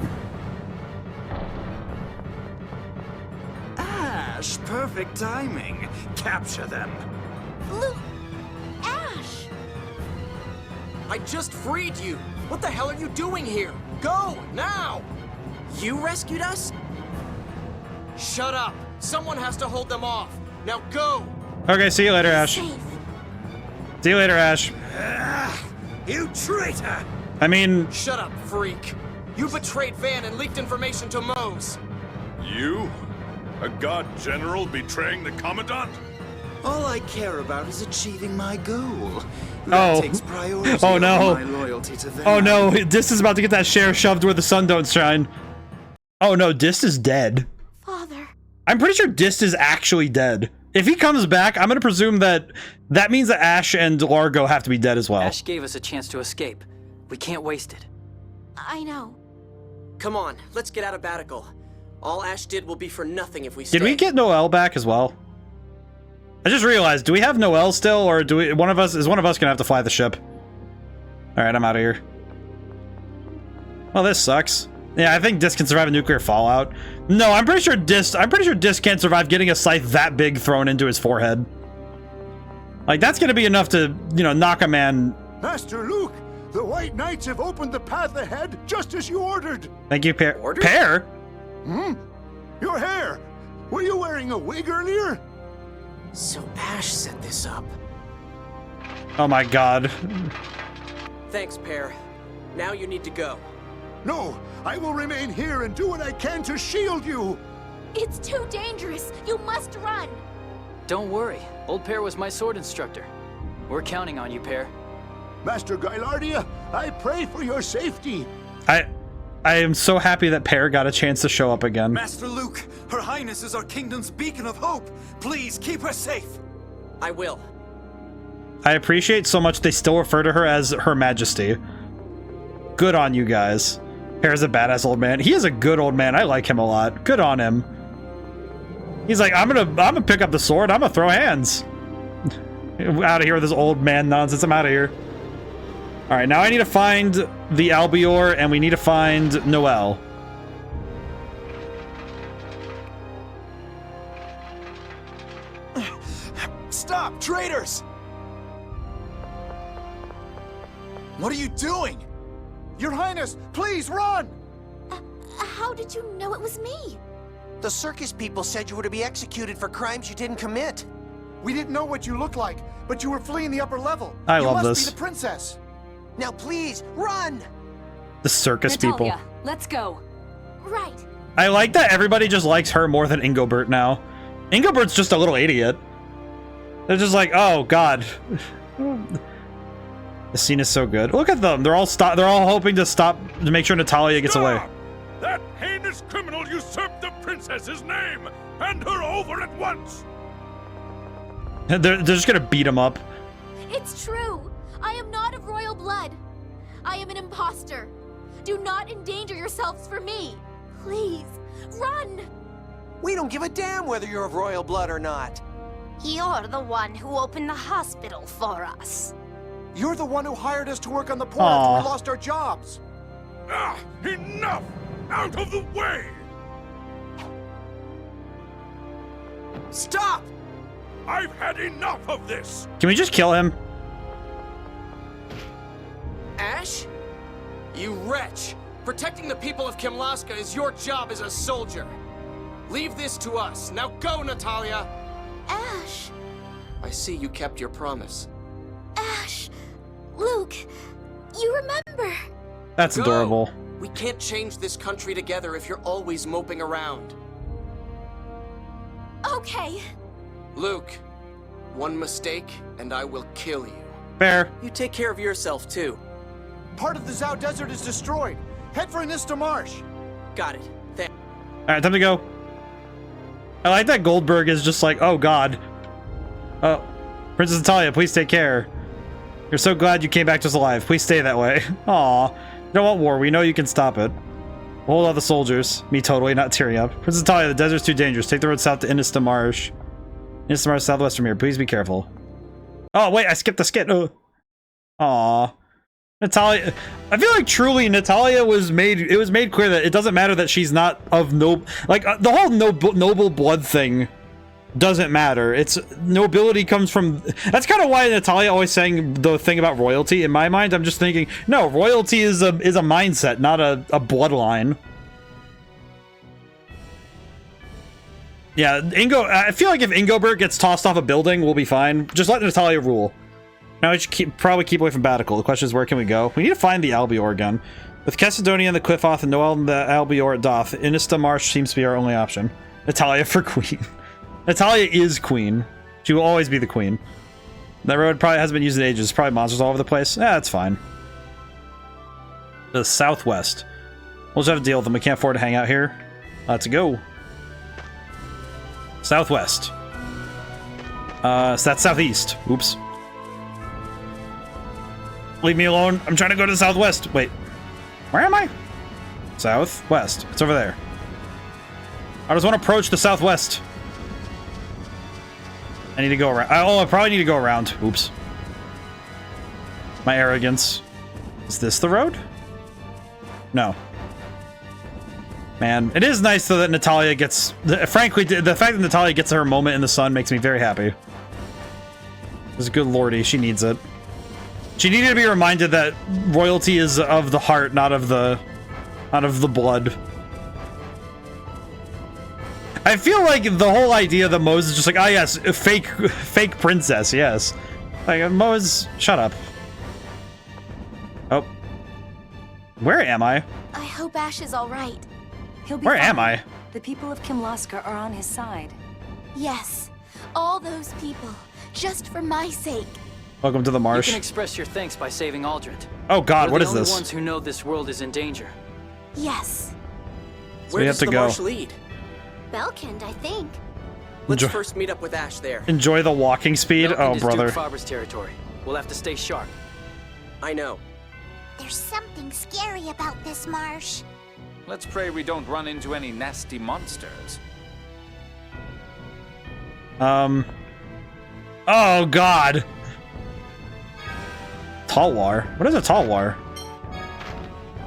S13: Ash, perfect timing. Capture them.
S2: Luke! Ash!
S6: I just freed you. What the hell are you doing here? Go, now! You rescued us? Shut up. Someone has to hold them off. Now go!
S1: Okay, see you later, Ash.
S2: Safe.
S1: See you later, Ash.
S13: You traitor!
S1: I mean...
S6: Shut up, freak. You betrayed Van and leaked information to Mose.
S8: You? A god general betraying the Commandant?
S13: All I care about is achieving my goal. That takes priority
S1: Oh no.
S13: over my loyalty to them.
S1: Oh no, Dis is about to get that share shoved where the sun don't shine. Oh no, Dis is dead.
S2: Father.
S1: I'm pretty sure Dis is actually dead. If he comes back, I'm gonna presume that means that Ash and Largo have to be dead as well.
S4: Ash gave us a chance to escape. We can't waste it.
S2: I know.
S6: Come on, let's get out of Batical. All Ash did will be for nothing if we stay.
S1: Did we get Noelle back as well? I just realized, do we have Noelle still, or do we? Is one of us gonna have to fly the ship? All right, I'm out of here. Well, this sucks. Yeah, I think Dis can survive a nuclear fallout. No, I'm pretty sure Dis can't survive getting a scythe that big thrown into his forehead. Like, that's gonna be enough to, you know, knock a man.
S10: Master Luke, the White Knights have opened the path ahead just as you ordered.
S1: Thank you, Pear. Pear?
S10: Hmm? Your hair. Were you wearing a wig earlier?
S6: So Ash set this up.
S1: Oh my god.
S6: Thanks, Pear. Now you need to go.
S10: No, I will remain here and do what I can to shield you.
S2: It's too dangerous. You must run.
S4: Don't worry. Old Pear was my sword instructor. We're counting on you, Pear.
S10: Master Gylardia, I pray for your safety.
S1: I am so happy that Pear got a chance to show up again.
S13: Master Luke, Her Highness is our kingdom's beacon of hope. Please keep her safe.
S6: I will.
S1: I appreciate so much they still refer to her as Her Majesty. Good on you guys. Pear's a badass old man. He is a good old man. I like him a lot. Good on him. He's like, I'm gonna pick up the sword. I'm gonna throw hands. Out of here with this old man nonsense. I'm out of here. All right, now I need to find the Albior, and we need to find Noelle.
S11: Stop, traitors! What are you doing? Your Highness, please run!
S2: How did you know it was me?
S15: The circus people said you were to be executed for crimes you didn't commit.
S11: We didn't know what you looked like, but you were fleeing the upper level.
S1: I love
S11: You must
S1: this.
S11: be the princess.
S15: Now please, run!
S1: The circus
S7: Natalia,
S1: people.
S7: let's go.
S2: Right.
S1: I like that everybody just likes her more than Ingobert now. Ingobert's just a little idiot. They're just like, oh god. The scene is so good. Look at them. They're all hoping to make sure Natalia gets away.
S8: That heinous criminal usurped the princess's name! Hand her over at once!
S1: They're just gonna beat him up.
S2: It's true. I am not of royal blood. I am an imposter. Do not endanger yourselves for me. Please, run!
S15: We don't give a damn whether you're of royal blood or not.
S16: You're the one who opened the hospital for us.
S11: You're the one who hired us to work on the poor
S1: Aw.
S11: after we lost our jobs.
S8: Ah, enough! Out of the way!
S6: Stop!
S8: I've had enough of this!
S1: Can we just kill him?
S6: Ash? You wretch! Protecting the people of Kimlaska is your job as a soldier. Leave this to us. Now go, Natalia!
S2: Ash!
S6: I see you kept your promise.
S2: Ash! Luke, you remember.
S1: That's
S6: Go.
S1: adorable.
S6: We can't change this country together if you're always moping around.
S2: Okay.
S6: Luke, one mistake and I will kill you.
S1: Fair.
S6: You take care of yourself too.
S11: Part of the Zhao Desert is destroyed. Head for Inista Marsh.
S6: Got it.
S1: Alright, time to go. I like that Goldberg is just like, oh god. Oh, Princess Natalia, please take care. You're so glad you came back to us alive. Please stay that way. Aw. You don't want war. We know you can stop it. Hold all the soldiers. Me totally not tearing up. Princess Natalia, the desert's too dangerous. Take the road south to Inista Marsh. Inista Marsh, southwest from here. Please be careful. Oh, wait, I skipped the skit. Aw. Natalia, I feel like truly Natalia was made clear that it doesn't matter that she's not of noble, like the whole noble blood thing doesn't matter. It's nobility comes from, that's kind of why Natalia always saying the thing about royalty. In my mind, I'm just thinking, no, royalty is a mindset, not a bloodline. Yeah, I feel like if Ingobert gets tossed off a building, we'll be fine. Just let Natalia rule. Now we should probably keep away from Batical. The question is, where can we go? We need to find the Albior again. With Cassidonia and the Cliffoth and Noel and the Albior at Doth, Inista Marsh seems to be our only option. Natalia for queen. Natalia is queen. She will always be the queen. That road probably hasn't been used in ages. Probably monsters all over the place. Yeah, that's fine. The southwest. We'll just have to deal with them. We can't afford to hang out here. Let's go. Southwest. So that's southeast. Oops. Leave me alone. I'm trying to go to the southwest. Wait. Where am I? Southwest. It's over there. I just want to approach the southwest. I need to go around. Oh, I probably need to go around. Oops. My arrogance. Is this the road? No. Man, it is nice though that Natalia gets... Frankly, the fact that Natalia gets her moment in the sun makes me very happy. This good lordy, she needs it. She needed to be reminded that royalty is of the heart, not of the blood. I feel like the whole idea that Mose is just like, ah, yes, fake princess, yes. Like, Mose, shut up. Oh. Where am I?
S2: I hope Ash is all right.
S7: He'll be
S1: Where
S7: fine.
S1: am I?
S7: The people of Kimlaska are on his side.
S2: Yes, all those people, just for my sake.
S1: Welcome to the marsh.
S4: You can express your thanks by saving Aldrin.
S1: Oh God,
S4: We're
S1: what
S4: the
S1: is
S4: only
S1: this?
S4: ones who know this world is in danger.
S2: Yes.
S1: So we have to
S6: the
S1: go.
S6: marsh lead?
S2: Belkind, I think.
S6: Let's
S1: Enjoy-
S6: first meet up with Ash there.
S1: Enjoy the walking speed.
S4: Belkind
S1: Oh,
S4: is
S1: brother.
S4: Duke Faber's territory. We'll have to stay sharp.
S6: I know.
S16: There's something scary about this marsh.
S5: Let's pray we don't run into any nasty monsters.
S1: Oh God. Talwar. What is a Talwar?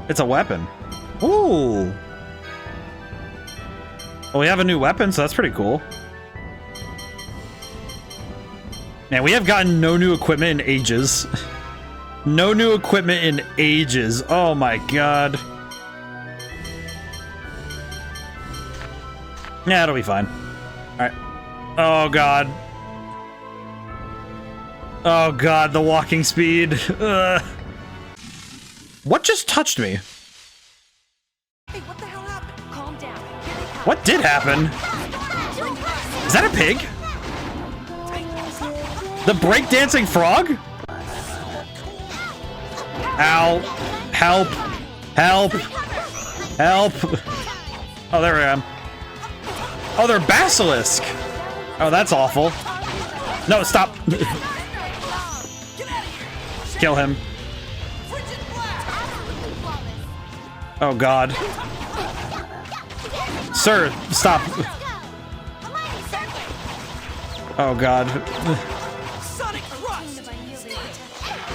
S1: It's a weapon. Ooh. Well, we have a new weapon, so that's pretty cool. Man, we have gotten no new equipment in ages. No new equipment in ages. Oh my God. Yeah, it'll be fine. Alright. Oh God. Oh God, the walking speed. Ugh. What just touched me?
S7: Hey, what the hell happened? Calm down.
S1: What did happen? Is that a pig? The breakdancing frog? Ow. Help. Help. Help. Oh, there I am. Oh, they're basilisk. Oh, that's awful. No, stop. Kill him. Oh God. Sir, stop. Oh God.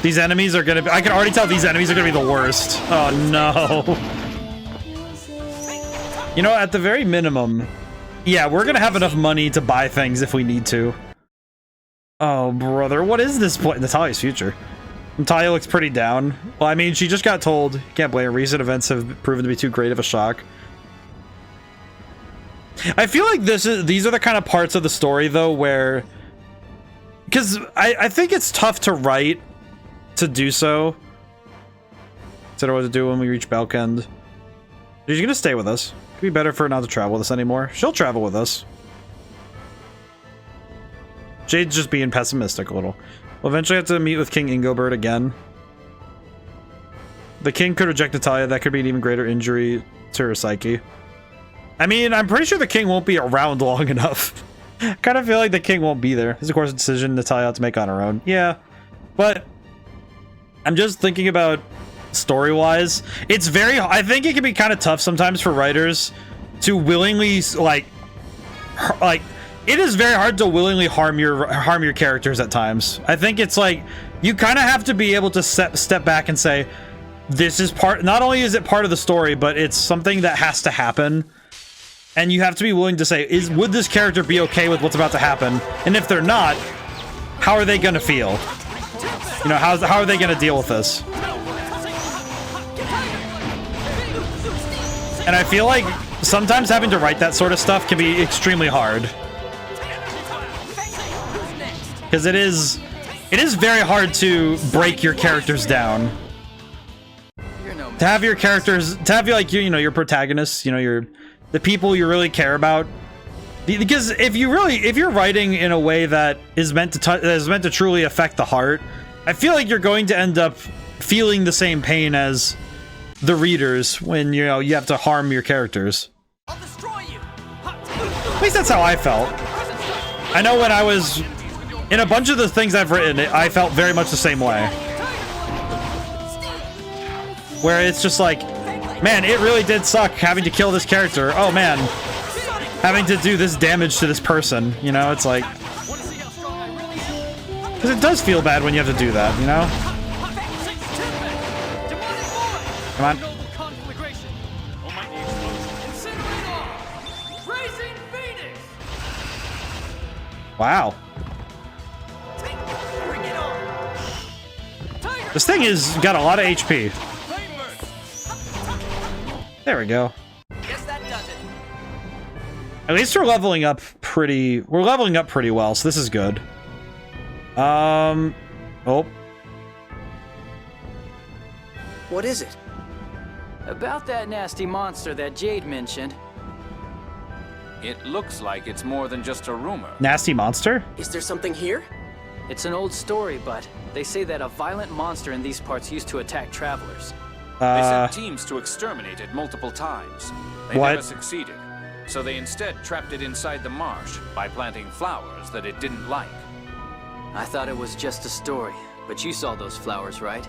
S1: These enemies are gonna be, I can already tell these enemies are gonna be the worst. Oh no. You know, at the very minimum, yeah, we're gonna have enough money to buy things if we need to. Oh brother, what is this point? Natalia's future. Natalia looks pretty down. Well, I mean, she just got told. Can't blame her. Recent events have proven to be too great of a shock. I feel like these are the kind of parts of the story, though, where... Because I think it's tough to write to do so. Consider what to do when we reach Belkend. She's gonna stay with us. It'd be better for her not to travel with us anymore. She'll travel with us. Jade's just being pessimistic a little. We'll eventually have to meet with King Ingobert again. The king could reject Natalia. That could be an even greater injury to her psyche. I mean, I'm pretty sure the king won't be around long enough. I kind of feel like the king won't be there. This is, of course, a decision Natalia had to make on her own. Yeah, but I'm just thinking about story-wise. It's very... I think it can be kind of tough sometimes for writers to willingly, like... It is very hard to willingly harm your characters at times. I think it's like you kind of have to be able to step back and say, this is part. Not only is it part of the story, but it's something that has to happen, and you have to be willing to say, would this character be okay with what's about to happen? And if they're not, how are they going to feel? You know, how are they going to deal with this? And I feel like sometimes having to write that sort of stuff can be extremely hard. Because it is very hard to break your characters down. To have your characters, to have your protagonists, the people you really care about. Because if you're writing in a way that is meant to truly affect the heart, I feel like you're going to end up feeling the same pain as the readers when you have to harm your characters. At least that's how I felt. I know when I was in a bunch of the things I've written, I felt very much the same way. Where it's just like, man, it really did suck having to kill this character. Oh man, having to do this damage to this person, it's like... Because it does feel bad when you have to do that, Come on. Wow. This thing has got a lot of HP. There we go. At least we're leveling up pretty well, so this is good. Oh.
S6: What is it?
S4: About that nasty monster that Jade mentioned.
S5: It looks like it's more than just a rumor.
S1: Nasty monster?
S6: Is there something here?
S4: It's an old story, but they say that a violent monster in these parts used to attack travelers.
S5: They sent teams to exterminate it multiple times. They never succeeded, so they instead trapped it inside the marsh by planting flowers that it didn't like.
S4: I thought it was just a story, but you saw those flowers, right?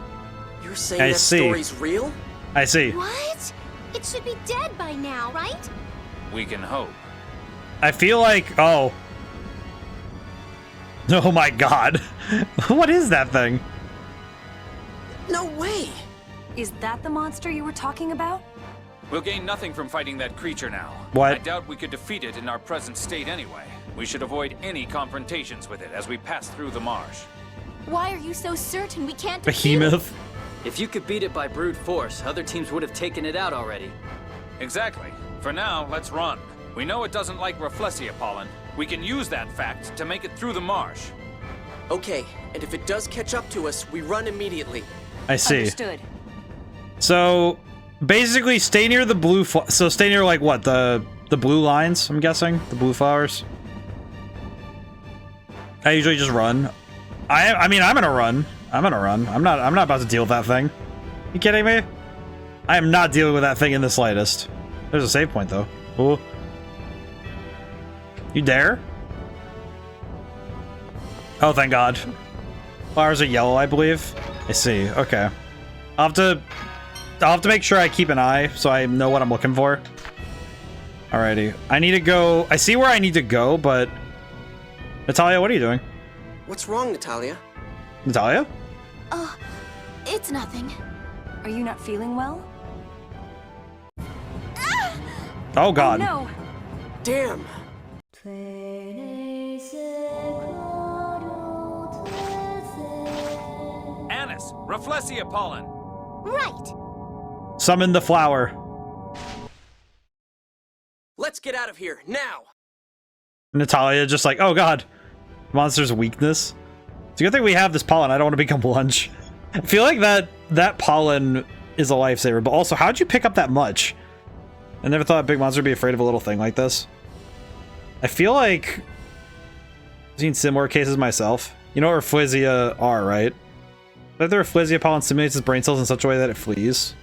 S6: You're saying that story's real?
S1: I see.
S2: What? It should be dead by now, right?
S5: We can hope.
S1: I feel like... Oh. Oh my god. What is that thing?
S6: No way!
S7: Is that the monster you were talking about?
S5: We'll gain nothing from fighting that creature now.
S1: What?
S5: I doubt we could defeat it in our present state anyway. We should avoid any confrontations with it as we pass through the marsh.
S2: Why are you so certain we can't defeat
S1: Behemoth?
S4: If you could beat it by brute force, other teams would have taken it out already.
S5: Exactly. For now, let's run. We know it doesn't like Rafflesia pollen. We can use that fact to make it through the marsh.
S6: Okay, and if it does catch up to us, we run immediately.
S1: I see.
S7: Understood.
S1: So, basically, stay near the blue... So, stay near, like, what? The blue lines, I'm guessing? The blue flowers? I usually just run. I mean, I'm gonna run. I'm not about to deal with that thing. You kidding me? I am not dealing with that thing in the slightest. There's a save point, though. Ooh. You dare? Oh, thank God. Flowers are yellow, I believe. I see. Okay. I'll have to make sure I keep an eye so I know what I'm looking for. Alrighty. I need to go... I see where I need to go, but... Natalia, what are you doing?
S6: What's wrong, Natalia?
S1: Natalia?
S2: Oh, it's nothing.
S7: Are you not feeling well?
S1: Oh, God.
S7: Oh, no.
S6: Damn.
S5: Anis, Rafflesia pollen.
S2: Right.
S1: Summon the flower.
S6: Let's get out of here, now!
S1: Natalia just like, oh God. Monster's weakness. It's a good thing we have this pollen. I don't want to become lunch. I feel like that pollen is a lifesaver, but also, how'd you pick up that much? I never thought a big monster would be afraid of a little thing like this. I feel like I've seen similar cases myself. You know what Rafflesia are, right? But the Rafflesia pollen stimulates its brain cells in such a way that it flees.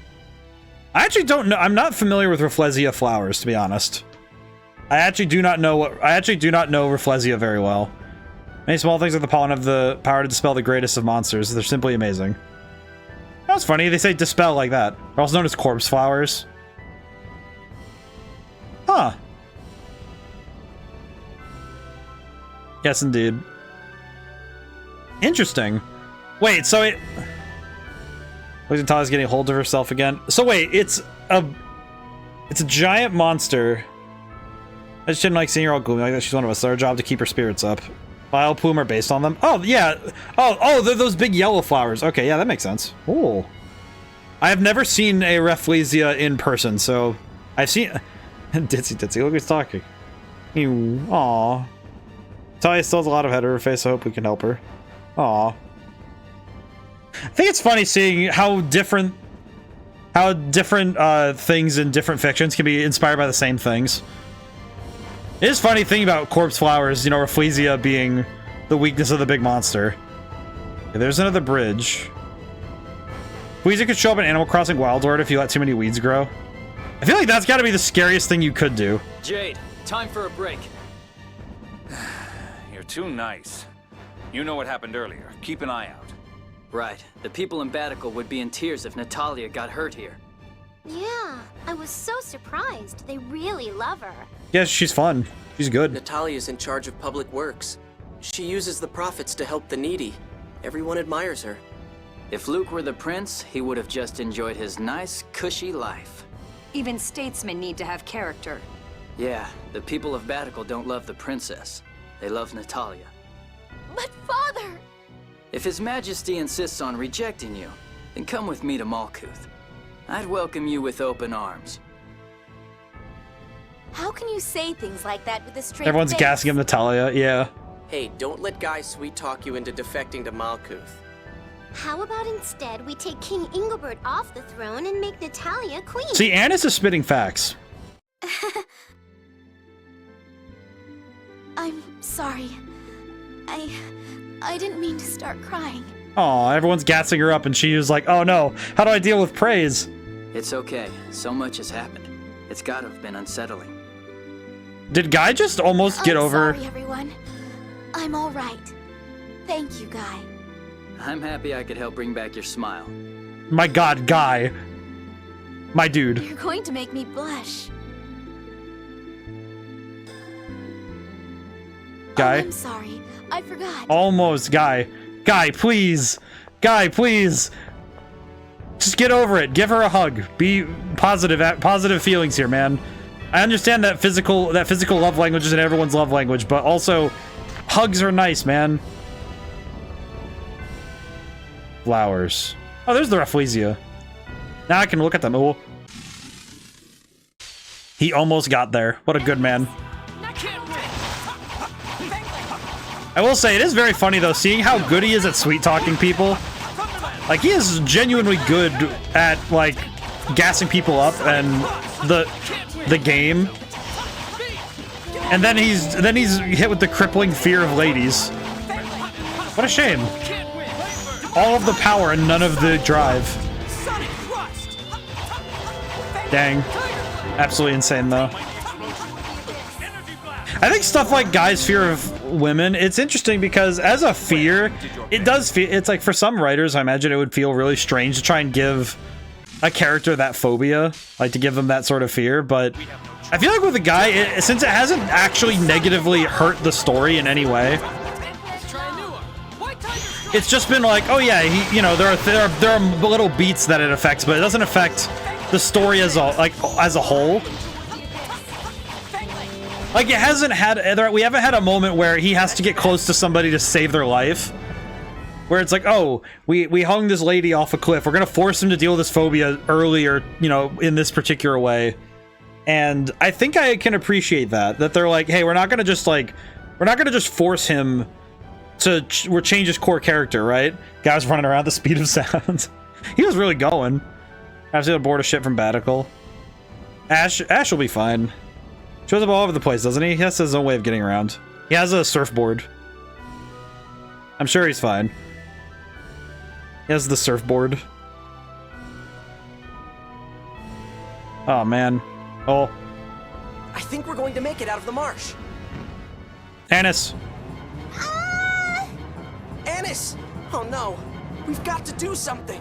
S1: I actually don't know. I'm not familiar with Rafflesia flowers, to be honest. I actually do not know Rafflesia very well. Many small things like the pollen have the power to dispel the greatest of monsters. They're simply amazing. That's funny. They say dispel like that. They're also known as corpse flowers. Huh. Yes, indeed. Interesting. Wait, so it... Natalia's getting a hold of herself again. So wait, it's a giant monster. I just didn't like seeing her all gloomy like that. She's one of us. It's our job to keep her spirits up. Vile plume are based on them. Oh, yeah. Oh, they're those big yellow flowers. Okay, yeah, that makes sense. Ooh. I have never seen a Rafflesia in person, so I've seen... Ditsy, look who's talking. Aww. Natalia still has a lot of head over her face, so I hope we can help her. Aww. I think it's funny seeing how different things in different fictions can be inspired by the same things. It is funny thinking about corpse flowers, you know, Rafflesia being the weakness of the big monster. Okay, there's another bridge. Rafflesia could show up in Animal Crossing Wild World if you let too many weeds grow. I feel like that's got to be the scariest thing you could do.
S4: Jade, time for a break.
S5: You're too nice. You know what happened earlier. Keep an eye out.
S4: Right. The people in Batical would be in tears if Natalia got hurt here.
S2: Yeah, I was so surprised. They really love her.
S1: Yeah, she's fun. She's good.
S6: Natalia's in charge of public works. She uses the profits to help the needy. Everyone admires her.
S4: If Luke were the prince, he would have just enjoyed his nice, cushy life.
S7: Even statesmen need to have character.
S4: Yeah, the people of Batical don't love the princess. They love Natalia.
S2: But father!
S4: If His Majesty insists on rejecting you, then come with me to Malkuth. I'd welcome you with open arms.
S2: How can you say things like that with a straight
S1: Everyone's
S2: face?
S1: gassing up Natalia, yeah.
S6: Hey, don't let Guy sweet talk you into defecting to Malkuth.
S2: How about instead we take King Ingobert off the throne and make Natalia queen?
S1: See, Annis is spitting facts.
S2: I'm sorry. I didn't mean to start crying.
S1: Aw, everyone's gassing her up and she was like, oh no, how do I deal with praise?
S4: It's okay. So much has happened. It's gotta have been unsettling.
S1: Did Guy just almost get over...
S2: Sorry, everyone. I'm all right. Thank you, Guy.
S4: I'm happy I could help bring back your smile.
S1: My god, Guy. My dude.
S2: You're going to make me blush.
S1: Guy?
S2: Oh, I'm sorry. I forgot.
S1: Almost, Guy. Guy, please. Guy, please. Just get over it. Give her a hug. Be positive. Positive feelings here, man. I understand that physical love language isn't everyone's love language, but also hugs are nice, man. Flowers. Oh, there's the Rafflesia. Now I can look at them. Oh. He almost got there. What a good man. I will say, it is very funny, though, seeing how good he is at sweet-talking people. Like, he is genuinely good at, like, gassing people up and the game. And then he's hit with the crippling fear of ladies. What a shame. All of the power and none of the drive. Dang. Absolutely insane, though. I think stuff like Guy's fear of women, it's interesting because as a fear, it does feel, it's like for some writers, I imagine it would feel really strange to try and give a character that phobia, like to give them that sort of fear, but I feel like with a Guy, since it hasn't actually negatively hurt the story in any way, it's just been like, oh yeah, he, you know, there are little beats that it affects, but it doesn't affect the story as a whole. Like, it hasn't had, we haven't had a moment where he has to get close to somebody to save their life. Where it's like, oh, we hung this lady off a cliff. We're going to force him to deal with this phobia earlier, you know, in this particular way. And I think I can appreciate that they're like, hey, we're not going to just force him we're change his core character, right? Guys running around the speed of sound. He was really going. Absolutely bored of shit from Batical. Ash will be fine. Shows up all over the place, doesn't he? He has his own way of getting around. He has a surfboard. I'm sure he's fine. He has the surfboard. Oh, man. Oh.
S6: I think we're going to make it out of the marsh.
S1: Annis.
S6: Annis! Oh no. We've got to do something.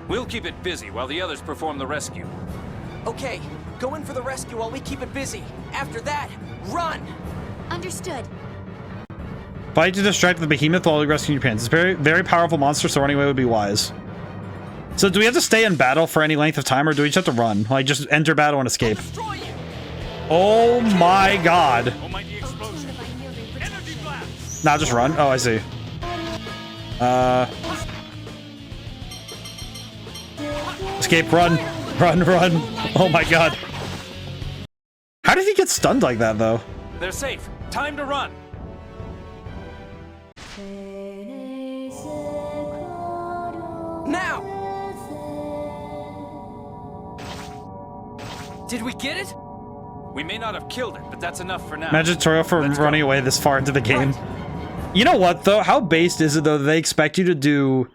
S5: We'll keep it busy while the others perform the rescue.
S6: Okay, go in for the rescue while we keep it busy. After that, run!
S2: Understood.
S1: Fight to distract the behemoth while you rescue your parents. It's a very, very powerful monster, so running away would be wise. So do we have to stay in battle for any length of time, or do we just have to run? Like, just enter battle and escape? Oh my god. Nah, just run? Oh, I see. Escape, run. Run, run. Oh my god. How did he get stunned like that, though?
S5: They're safe. Time to run.
S6: Now!
S4: Did we get it?
S5: We may not have killed it, but that's enough for now.
S1: Imagine tutorial for running away this far into the game. You know what, though? How based is it, though, that they expect you to do...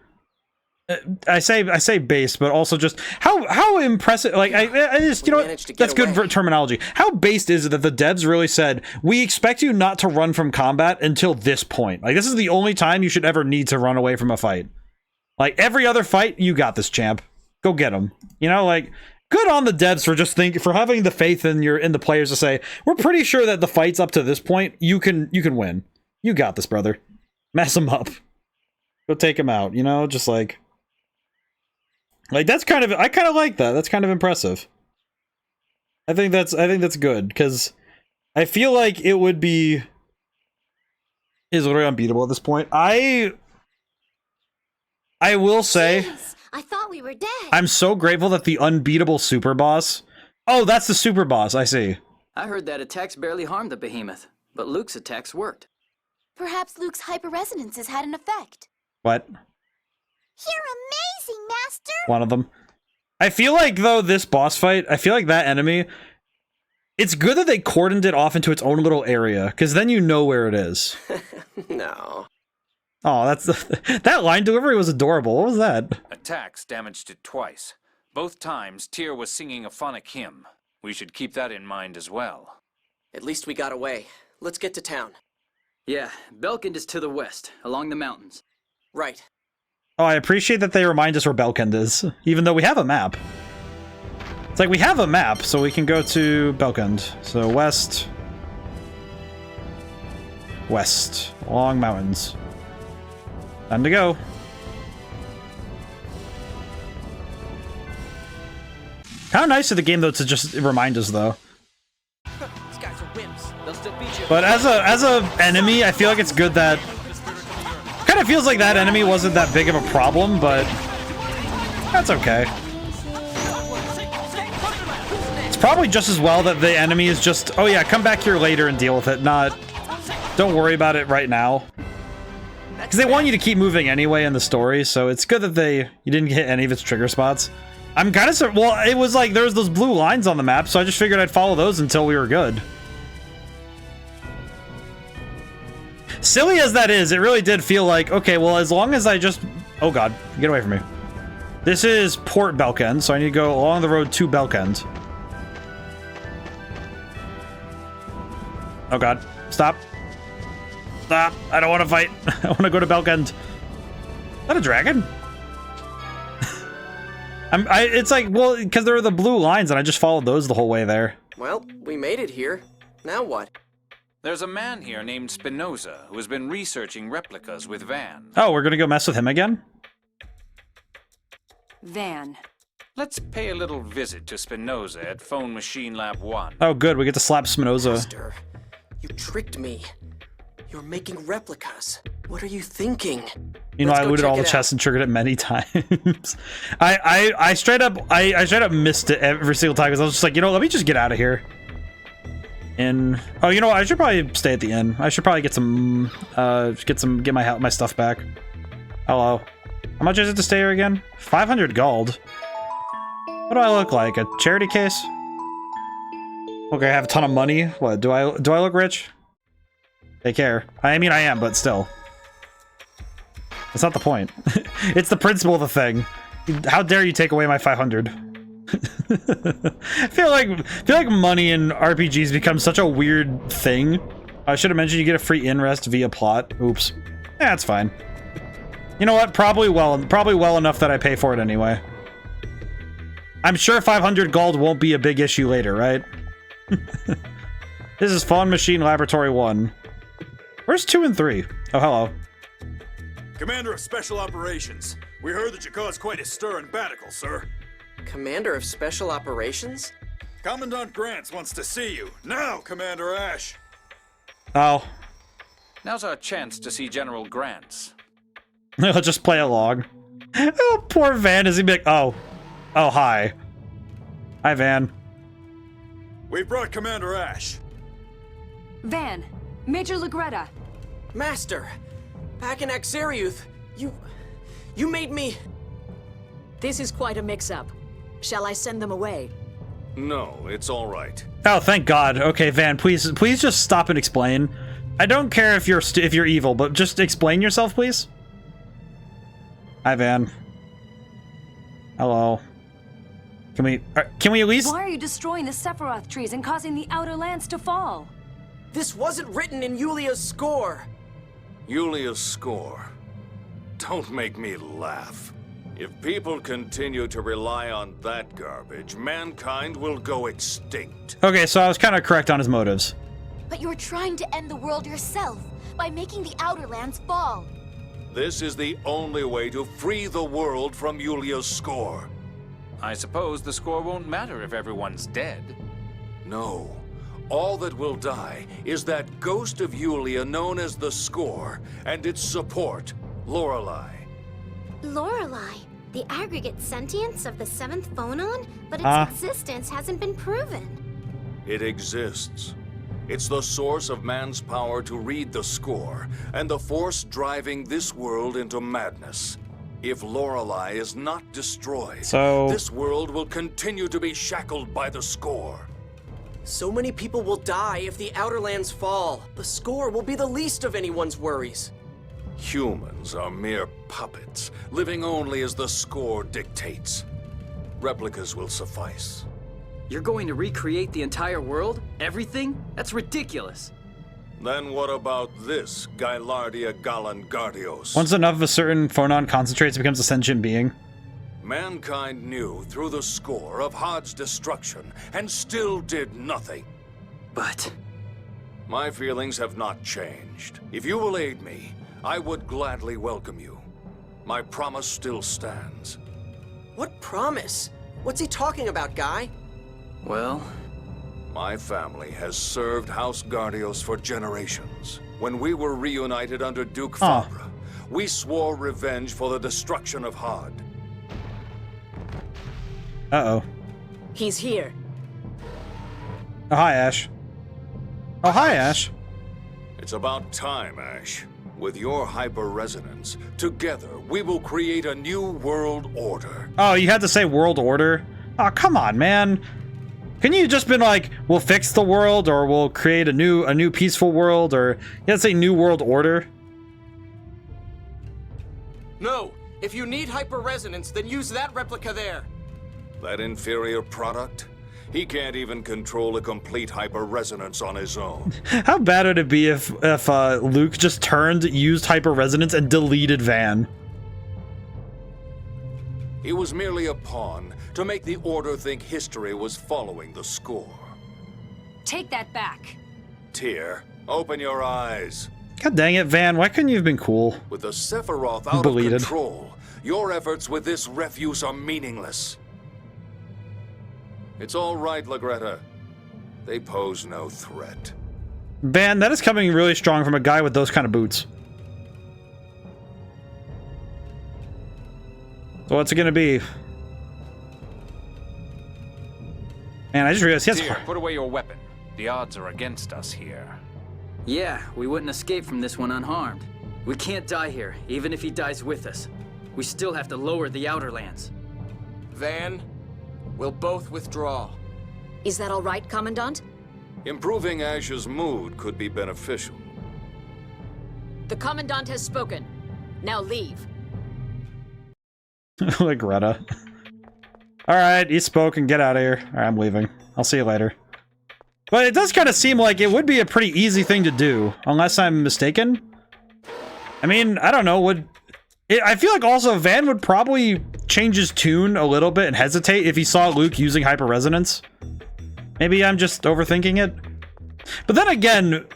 S1: I say based, but also just how impressive. Like, I just, you know what? That's good terminology. How based is it that the devs really said, we expect you not to run from combat until this point? Like, this is the only time you should ever need to run away from a fight. Like, every other fight, you got this, champ. Go get him. You know, like... Good on the devs for having the faith in the players to say, we're pretty sure that the fights up to this point, you can win. You got this, brother. Mess him up. Go take him out, you know, just like that's kind of, I kind of like that. That's kind of impressive. I think that's good, because I feel like it would be is literally unbeatable at this point. I will say,
S2: Jeez, I thought we were dead.
S1: I'm so grateful that the unbeatable super boss. Oh, that's the super boss. I see.
S4: I heard that attacks barely harmed the behemoth, but Luke's attacks worked.
S2: Perhaps Luke's hyper-resonances had an effect.
S1: What?
S2: You're amazing, Master!
S1: One of them. I feel like, though, this boss fight, I feel like that enemy, it's good that they cordoned it off into its own little area, because then you know where it is.
S6: No.
S1: Oh, that's that line delivery was adorable. What was that?
S5: Attacks damaged it twice. Both times, Tyr was singing a phonic hymn. We should keep that in mind as well.
S6: At least we got away. Let's get to town.
S4: Yeah, Belkend is to the west, along the mountains.
S6: Right.
S1: Oh, I appreciate that they remind us where Belkend is, even though we have a map. It's like we have a map, so we can go to Belkend. So west. West. Along mountains. Time to go. How nice of the game, though, to just remind us, though.
S6: These guys are wimps. They'll still beat you.
S1: But as a enemy, I feel like it's good that... Kind of feels like that enemy wasn't that big of a problem, but... That's okay. It's probably just as well that the enemy is just... Oh yeah, come back here later and deal with it, not... Don't worry about it right now. Because they want you to keep moving anyway in the story, so it's good that you didn't hit any of its trigger spots. I'm kind of... Well, it was like there was those blue lines on the map, so I just figured I'd follow those until we were good. Silly as that is, it really did feel like, okay, well, as long as I just... Oh god, get away from me. This is Port Belkend, so I need to go along the road to Belkend. Oh god, stop. Stop, I don't want to fight. I want to go to Belkend. Is that a dragon? It's like, well, because there were the blue lines and I just followed those the whole way there.
S6: Well, we made it here. Now what?
S5: There's a man here named Spinoza who has been researching replicas with Van.
S1: Oh, we're gonna go mess with him again?
S7: Van.
S5: Let's pay a little visit to Spinoza at Phone Machine Lab 1.
S1: Oh good, we get to slap Spinoza.
S6: Master, you tricked me. You're making replicas. What are you thinking?
S1: You know, I looted all the chests and triggered it many times. I straight up missed it every single time because I was just like, you know, let me just get out of here. inn. Oh, you know what? I should probably stay at the inn. I should probably get some, get my stuff back. Hello. How much is it to stay here again? 500 gold. What do I look like? A charity case? Okay, I have a ton of money. What, do I look rich? Take care. I mean, I am, but still. That's not the point. It's the principle of the thing. How dare you take away my 500? I feel like money in RPGs becomes such a weird thing. I should have mentioned you get a free in-rest via plot. Oops. Yeah, that's fine. You know what? Probably well enough that I pay for it anyway. I'm sure 500 gold won't be a big issue later, right? This is Fawn Machine Laboratory 1. Where's 2 and 3? Oh, hello.
S8: Commander of Special Operations, we heard that you caused quite a stir in Batical, sir.
S6: Commander of Special Operations?
S8: Commandant Grants wants to see you. Now, Commander Ash.
S1: Oh.
S5: Now's our chance to see General Grants.
S1: He'll just play along. Oh, poor Van. Is he big? Oh. Oh, hi. Hi, Van.
S8: We've brought Commander Ash.
S7: Van, Major Lagretta.
S6: Master, back in Axariuth, you made me...
S9: This is quite a mix-up. Shall I send them away?
S8: No, it's all right.
S1: Oh, thank God. Okay, Van, please just stop and explain. I don't care if you're evil, but just explain yourself, please. Hi, Van. Hello. Can we at least...
S7: Why are you destroying the Sephiroth trees and causing the Outer Lands to fall?
S6: This wasn't written in Yulia's score.
S8: Yulia's score. Don't make me laugh. If people continue to rely on that garbage, mankind will go extinct.
S1: Okay, so I was kind of correct on his motives.
S2: But you're trying to end the world yourself by making the Outer Lands fall.
S8: This is the only way to free the world from Yulia's score.
S5: I suppose the score won't matter if everyone's dead.
S8: No. All that will die is that ghost of Yulia known as the Score, and its support, Lorelei.
S2: Lorelei? The aggregate sentience of the 7th phonon? But its existence hasn't been proven.
S8: It exists. It's the source of man's power to read the Score, and the force driving this world into madness. If Lorelei is not destroyed, this world will continue to be shackled by the Score.
S6: So many people will die if the Outer Lands fall. The Score will be the least of anyone's worries.
S8: Humans are mere puppets, living only as the Score dictates. Replicas will suffice.
S4: You're going to recreate the entire world? Everything? That's ridiculous.
S8: Then what about this, Gylardia Galangardios?
S1: Once enough of a certain phonon concentrates, it becomes a sentient being.
S8: Mankind knew through the Score of Hod's destruction, and still did nothing.
S4: But...
S8: my feelings have not changed. If you will aid me, I would gladly welcome you. My promise still stands.
S6: What promise? What's he talking about, Guy?
S4: Well...
S8: my family has served House Gardios for generations. When we were reunited under Duke Fabra, we swore revenge for the destruction of Hod.
S1: Uh-oh.
S9: He's here.
S1: Oh, hi, Ash. Oh, hi, Ash.
S8: It's about time, Ash. With your hyper-resonance, together we will create a new world order.
S1: Oh, you had to say world order? Oh, come on, man. Couldn't you just been like, we'll fix the world, or we'll create a new peaceful world, or you had to say new world order?
S6: No. If you need hyper-resonance, then use that replica there.
S8: That inferior product? He can't even control a complete hyper-resonance on his own.
S1: How bad would it be if Luke just used hyper-resonance and deleted Van?
S8: He was merely a pawn to make the Order think history was following the Score.
S7: Take that back.
S8: Tyr, open your eyes.
S1: God dang it, Van. Why couldn't you have been cool?
S8: With the Sephiroth out of control, your efforts with this refuse are meaningless. It's all right, Lagretta. They pose no threat.
S1: Van, that is coming really strong from a guy with those kind of boots. So what's it gonna be? Man, I just realized he has...
S5: Tyr, put away your weapon. The odds are against us here.
S4: Yeah, we wouldn't escape from this one unharmed. We can't die here, even if he dies with us. We still have to lower the Outer Lands.
S6: Van, we'll both withdraw.
S9: Is that all right, Commandant?
S8: Improving Ash's mood could be beneficial.
S9: The Commandant has spoken. Now leave.
S1: Like Greta. Alright, you spoke and get out of here. Alright, I'm leaving. I'll see you later. But it does kind of seem like it would be a pretty easy thing to do, unless I'm mistaken. I mean, I don't know, I feel like also Van would probably change his tune a little bit and hesitate if he saw Luke using hyper-resonance. Maybe I'm just overthinking it. But then again,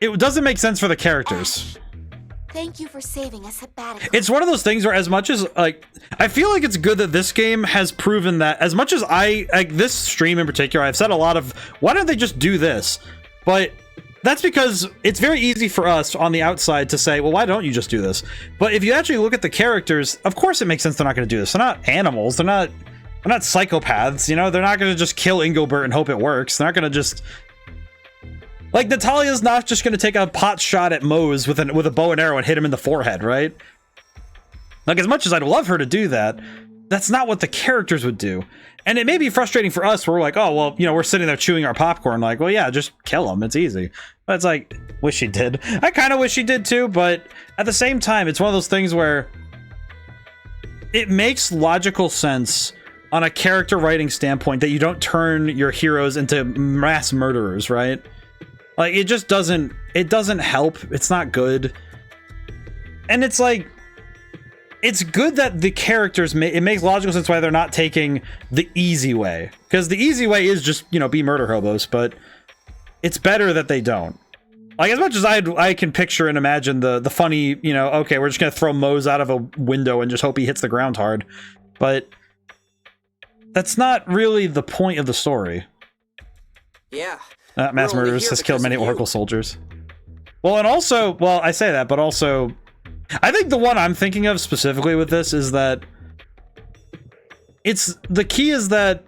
S1: it doesn't make sense for the characters.
S2: Thank you for saving us at Battlefield.
S1: It's one of those things where as much as, like, I feel like it's good that this game has proven that as much as this stream in particular, I've said a lot of, why don't they just do this? But that's because it's very easy for us on the outside to say, well, why don't you just do this? But if you actually look at the characters, of course it makes sense they're not going to do this. They're not animals. They're not psychopaths, you know? They're not going to just kill Ingobert and hope it works. They're not going to just... Like, Natalia's not just going to take a pot shot at Mose with a bow and arrow and hit him in the forehead, right? Like, as much as I'd love her to do that, that's not what the characters would do. And it may be frustrating for us where we're like, oh, well, you know, we're sitting there chewing our popcorn like, well, yeah, just kill him. It's easy. But it's like, wish she did. I kind of wish she did too, but at the same time, it's one of those things where it makes logical sense on a character writing standpoint that you don't turn your heroes into mass murderers, right? Like, it just doesn't help. It's not good. And it's like, it's good that the characters, it makes logical sense why they're not taking the easy way. Because the easy way is just, you know, be murder hobos, but it's better that they don't. Like, as much as I can picture and imagine the funny, you know, okay, we're just gonna throw Mose out of a window and just hope he hits the ground hard. But that's not really the point of the story.
S6: Yeah.
S1: Mass murders has killed many Oracle soldiers. Well, and also, well, I say that, but also, I think the one I'm thinking of specifically with this is that the key is that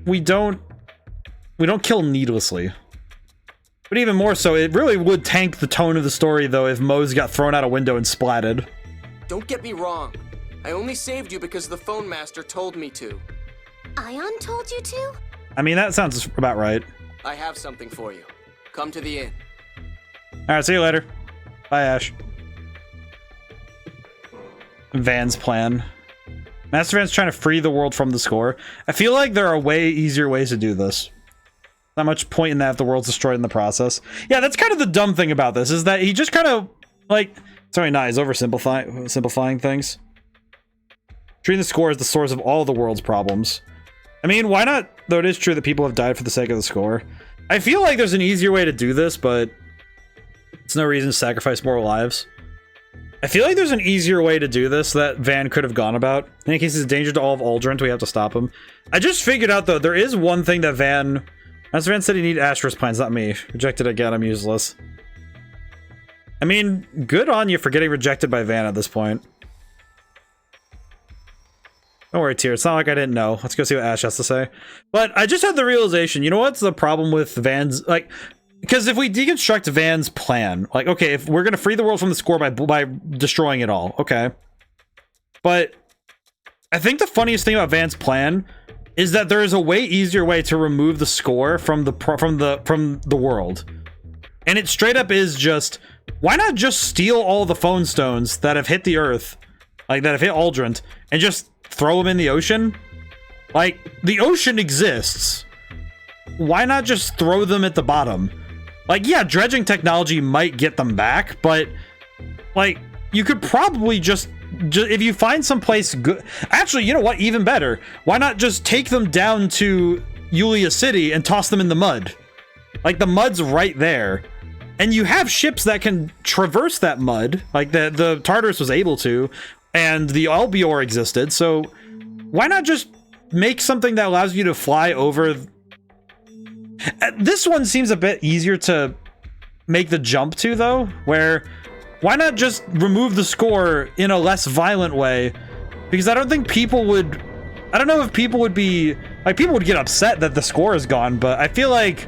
S1: we don't kill needlessly. But even more so, it really would tank the tone of the story, though, if Mose got thrown out a window and splatted.
S6: Don't get me wrong. I only saved you because the phone master told me to.
S2: Ion told you to?
S1: I mean, that sounds about right.
S6: I have something for you. Come to the inn.
S1: Alright, see you later. Bye, Ash. Van's plan. Master Van's trying to free the world from the score. I feel like there are way easier ways to do this. Not much point in that if the world's destroyed in the process. Yeah, that's kind of the dumb thing about this, is that he just kind of, like... Sorry, nah, he's oversimplifying things. Treating the score as the source of all the world's problems. I mean, why not? Though it is true that people have died for the sake of the score. I feel like there's an easier way to do this, but it's no reason to sacrifice more lives. I feel like there's an easier way to do this that Van could have gone about. In case he's a danger to all of Aldrint, we have to stop him. I just figured out, though, there is one thing that Master Van said he needed Asher's plans, not me. Rejected again, I'm useless. I mean, good on you for getting rejected by Van at this point. Don't worry, Tyr. It's not like I didn't know. Let's go see what Ash has to say. But I just had the realization, you know what's the problem with Van's, like, because if we deconstruct Van's plan, like, okay, if we're going to free the world from the score by destroying it all, okay. But I think the funniest thing about Van's plan is that there is a way easier way to remove the score from the world. And it straight up is just, why not just steal all the phone stones that have hit the Earth, like that have hit Aldrint, and just throw them in the ocean? Like, the ocean exists. Why not just throw them at the bottom? Like, yeah, dredging technology might get them back, but, like, you could probably just if you find some place good... Actually, you know what? Even better. Why not just take them down to Yulia City and toss them in the mud? Like, the mud's right there. And you have ships that can traverse that mud, like the Tartarus was able to, and the Albior existed, so why not just make something that allows you to fly over... This one seems a bit easier to make the jump to, though, where why not just remove the score in a less violent way? Because I don't think people would... I don't know if people would be... Like, people would get upset that the score is gone, but I feel like...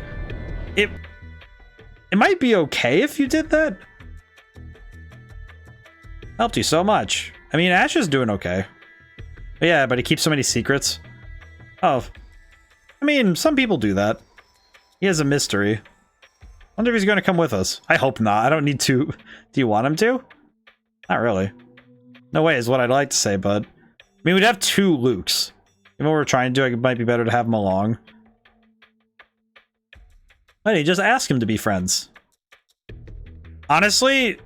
S1: it might be okay if you did that. Helped you so much. I mean, Ash is doing okay. But yeah, but he keeps so many secrets. Oh. I mean, some people do that. He has a mystery. Wonder if he's going to come with us. I hope not. I don't need to. Do you want him to? Not really. No way is what I'd like to say, but... I mean, we'd have 2 Lukes. Even what we're trying to do, it might be better to have him along. Hey, just ask him to be friends. Honestly,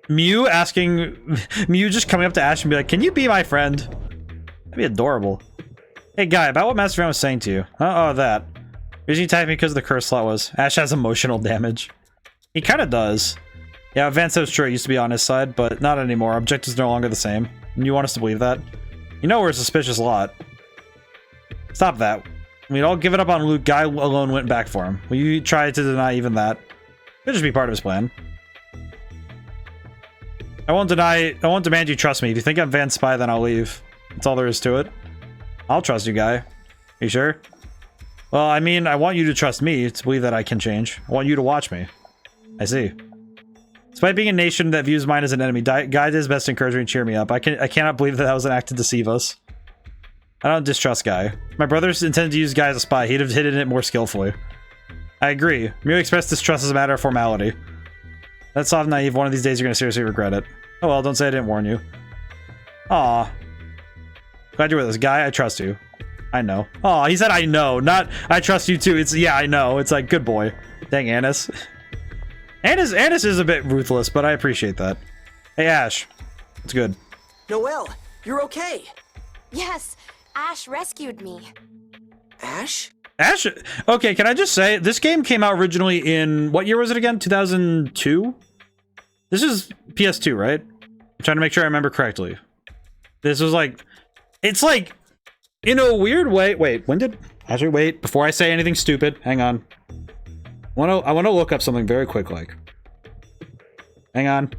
S1: Mew just coming up to Ash and be like, can you be my friend? That'd be adorable. Hey, guy, about what Master Van was saying to you. Oh, that. Usually type me because of the curse slot was. Ash has emotional damage. He kind of does. Yeah, Van said it was true. It used to be on his side, but not anymore. Objectives no longer the same. And you want us to believe that? You know we're a suspicious lot. Stop that. We'd all give it up on Luke. Guy alone went back for him. Will you try to deny even that? Could just be part of his plan. I won't demand you trust me. If you think I'm Van's spy, then I'll leave. That's all there is to it. I'll trust you, guy. You sure? Well, I mean, I want you to trust me to believe that I can change. I want you to watch me. I see. Despite being a nation that views mine as an enemy, Guy did his best to encourage me and cheer me up. I cannot believe that was an act to deceive us. I don't distrust Guy. My brothers intended to use Guy as a spy. He'd have hidden it more skillfully. I agree. Merely express distrust as a matter of formality. That's soft naive. One of these days you're going to seriously regret it. Oh well, don't say I didn't warn you. Aw. Glad you're with us. Guy, I trust you. I know. Oh, he said I know, not I trust you too. It's, yeah, I know. It's like, good boy. Dang, Annis. Annis is a bit ruthless, but I appreciate that. Hey, Ash. It's good.
S6: Noelle, you're okay.
S3: Yes, Ash rescued me.
S6: Ash?
S1: Ash? Okay, can I just say, this game came out originally in, what year was it again? 2002? This is PS2, right? I'm trying to make sure I remember correctly. This was like, it's like, in a weird way, wait, when did, actually wait, before I say anything stupid, hang on. I want to look up something very quick, like. Hang on.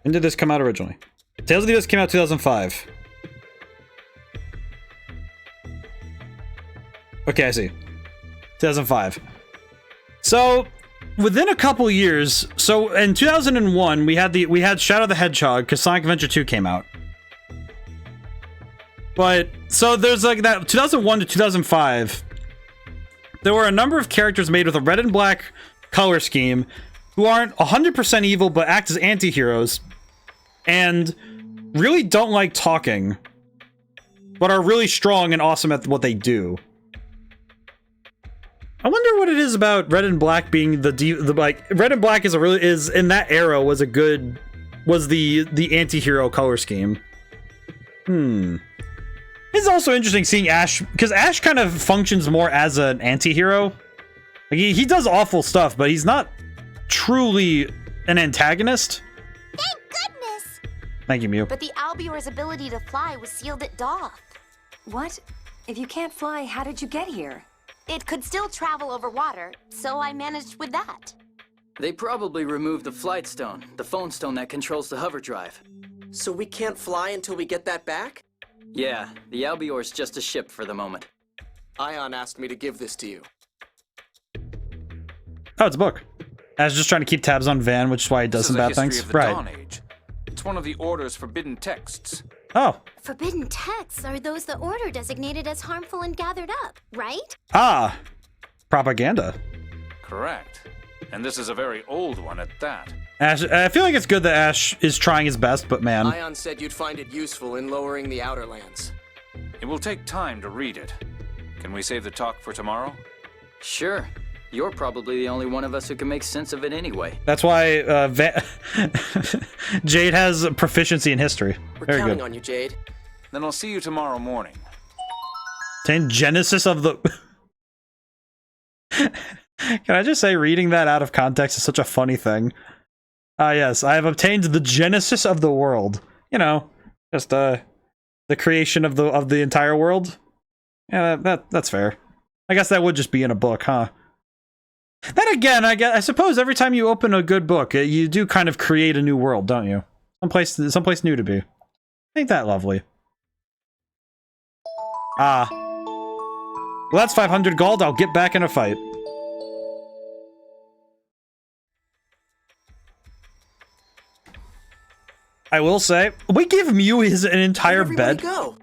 S1: When did this come out originally? Tales of the Abyss came out 2005. Okay, I see. 2005. So, within a couple years, so in 2001, we had Shadow the Hedgehog because Sonic Adventure 2 came out. But so there's like that 2001 to 2005. There were a number of characters made with a red and black color scheme who aren't 100% evil but act as anti-heroes and really don't like talking, but are really strong and awesome at what they do. I wonder what it is about red and black being the like red and black is in that era was the anti-hero color scheme. It's also interesting seeing Ash, because Ash kind of functions more as an anti-hero. Like he does awful stuff, but he's not truly an antagonist.
S2: Thank goodness!
S1: Thank you, Mew.
S2: But the Albior's ability to fly was sealed at Doth.
S7: What? If you can't fly, how did you get here?
S2: It could still travel over water, so I managed with that.
S4: They probably removed the flight stone, the phone stone that controls the hover drive.
S6: So we can't fly until we get that back?
S4: Yeah, the Albior's just a ship for the moment.
S6: Ion asked me to give this to you.
S1: Oh, it's a book. I was just trying to keep tabs on Van, which is why he does some bad things.
S5: Of the Dawn Age. It's one of the Order's forbidden texts.
S1: Oh.
S2: Forbidden texts are those the Order designated as harmful and gathered up, right?
S1: Ah, propaganda.
S5: Correct. And this is a very old one at that.
S1: Ash, I feel like it's good that Ash is trying his best, but man.
S6: Ion said you'd find it useful in lowering the Outer Lands.
S5: It will take time to read it. Can we save the talk for tomorrow?
S4: Sure. You're probably the only one of us who can make sense of it anyway.
S1: That's why Jade has proficiency in history.
S6: We're
S1: Very
S6: counting
S1: good.
S6: on you, Jade.
S5: Then I'll see you tomorrow morning.
S1: Obtain Genesis of the... Can I just say, reading that out of context is such a funny thing. Yes, I have obtained the Genesis of the world. You know, just the creation of the entire world. Yeah, that's fair. I guess that would just be in a book, huh? Then again, I suppose every time you open a good book, you do kind of create a new world, don't you? Someplace new to be. Ain't that lovely? Ah. Well, that's 500 gold. I'll get back in a fight. I will say, we give Mew an entire bed.
S6: Go?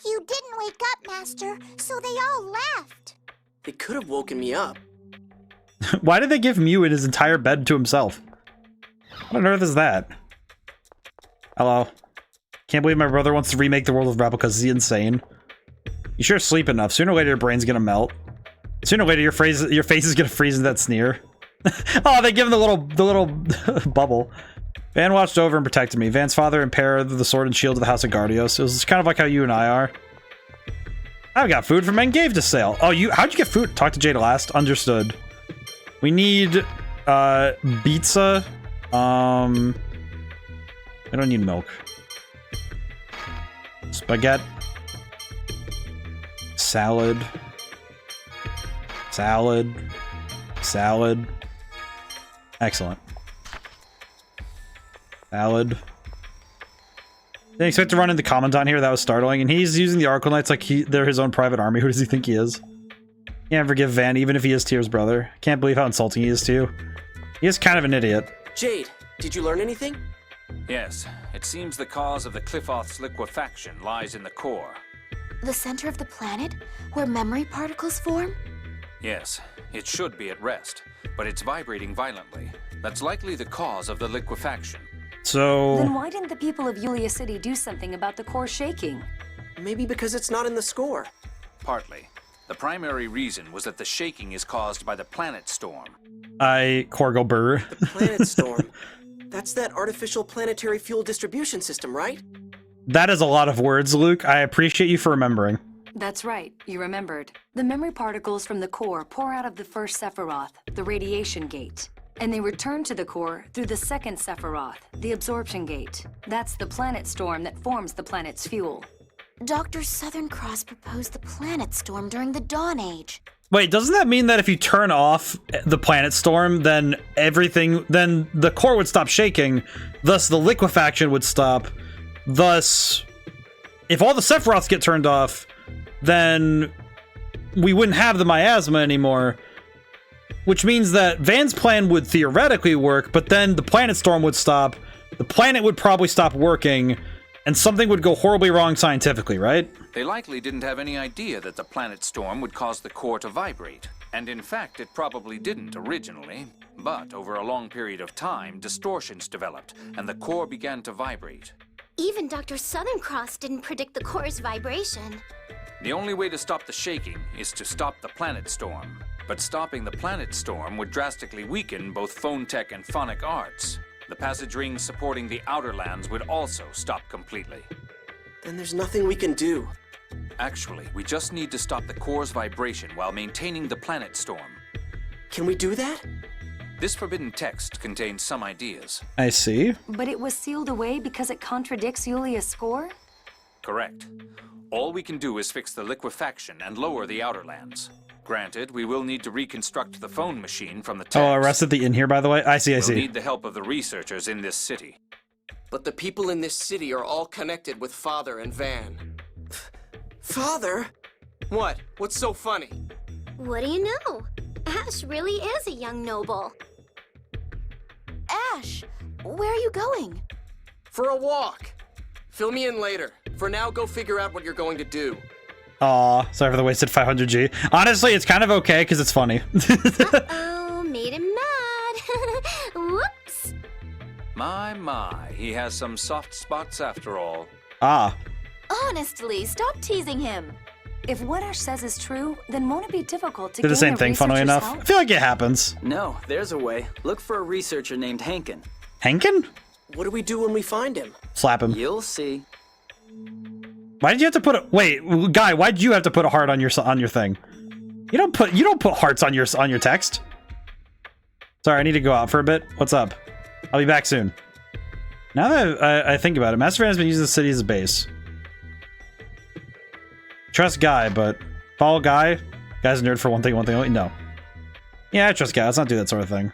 S2: You didn't wake up, Master, so they all left.
S6: They could have woken me up.
S1: Why did they give Mew his entire bed to himself? What on earth is that? Hello. Can't believe my brother wants to remake the world of replicas. Is he insane? You sure sleep enough. Sooner or later your brain's gonna melt. Sooner or later your face is gonna freeze in that sneer. Oh, they give him the little bubble. Van watched over and protected me. Van's father impaired the sword and shield of the House of Guardios. It was kind of like how you and I are. I've got food from Engave to sale. Oh, how'd you get food? Talk to Jade last. Understood. We need pizza. I don't need milk. Spaghetti. Salad. Excellent. Salad. Didn't expect to run into Commandant here. That was startling. And he's using the Oracle Knights like they're his own private army. Who does he think he is? Can't forgive Van, even if he is Tyr's brother. Can't believe how insulting he is to you. He is kind of an idiot.
S6: Jade, did you learn anything?
S5: Yes, it seems the cause of the Qliphauth's liquefaction lies in the core.
S2: The center of the planet, where memory particles form?
S5: Yes, it should be at rest, but it's vibrating violently. That's likely the cause of the liquefaction.
S1: So...
S7: Then why didn't the people of Yulia City do something about the core shaking?
S6: Maybe because it's not in the score.
S5: Partly. The primary reason was that the shaking is caused by the planet storm.
S1: Corgo Burr.
S6: The planet storm. That's that artificial planetary fuel distribution system, right?
S1: That is a lot of words, Luke. I appreciate you for remembering.
S7: That's right, you remembered. The memory particles from the core pour out of the first Sephiroth, the radiation gate. And they return to the core through the second Sephiroth, the absorption gate. That's the planet storm that forms the planet's fuel.
S2: Dr. Southern Cross proposed the planet storm during the Dawn Age.
S1: Wait, doesn't that mean that if you turn off the planet storm, then then the core would stop shaking, thus the liquefaction would stop, thus, if all the Sephiroths get turned off, then we wouldn't have the miasma anymore, which means that Van's plan would theoretically work, but then the planet storm would stop, the planet would probably stop working, and something would go horribly wrong scientifically, right?
S5: They likely didn't have any idea that the planet storm would cause the core to vibrate. And in fact, it probably didn't originally. But over a long period of time, distortions developed, and the core began to vibrate.
S2: Even Dr. Southern Cross didn't predict the core's vibration.
S5: The only way to stop the shaking is to stop the planet storm. But stopping the planet storm would drastically weaken both phone tech and phonic arts. The passage rings supporting the outer lands would also stop completely.
S6: Then there's nothing we can do.
S5: Actually, we just need to stop the core's vibration while maintaining the planet storm.
S6: Can we do that?
S5: This forbidden text contains some ideas.
S1: I see.
S7: But it was sealed away because it contradicts Yulia's score?
S5: Correct. All we can do is fix the liquefaction and lower the outer lands. Granted, we will need to reconstruct the phone machine from the text.
S1: Oh, arrested the inn here, by the way? I see.
S5: We'll need the help of the researchers in this city.
S6: But the people in this city are all connected with Father and Van. Father? What? What's so funny?
S2: What do you know? Ash really is a young noble. Ash, where are you going?
S6: For a walk. Fill me in later. For now, go figure out what you're going to do.
S1: Aw, sorry for the wasted 500G. Honestly, it's kind of okay because it's funny.
S2: Uh-oh, made him mad. Whoops.
S5: My, he has some soft spots after all.
S1: Ah.
S2: Honestly, stop teasing him.
S7: If what Ash says is true, then won't it be difficult to
S1: do the
S7: gain
S1: same
S7: a
S1: thing, funnily
S7: researcher's
S1: enough.
S7: help?
S1: I feel like it happens.
S4: No, there's a way. Look for a researcher named Hankin.
S1: Hankin?
S6: What do we do when we find him?
S1: Slap him.
S4: You'll see.
S1: Why did you have to put a wait, guy? Why did you have to put a heart on your thing? You don't put hearts on your text. Sorry, I need to go out for a bit. What's up? I'll be back soon. Now that I think about it, Master Van has been using the city as a base. Trust Guy, but follow Guy. Guy's a nerd for one thing only. No. Yeah, I trust Guy. Let's not do that sort of thing.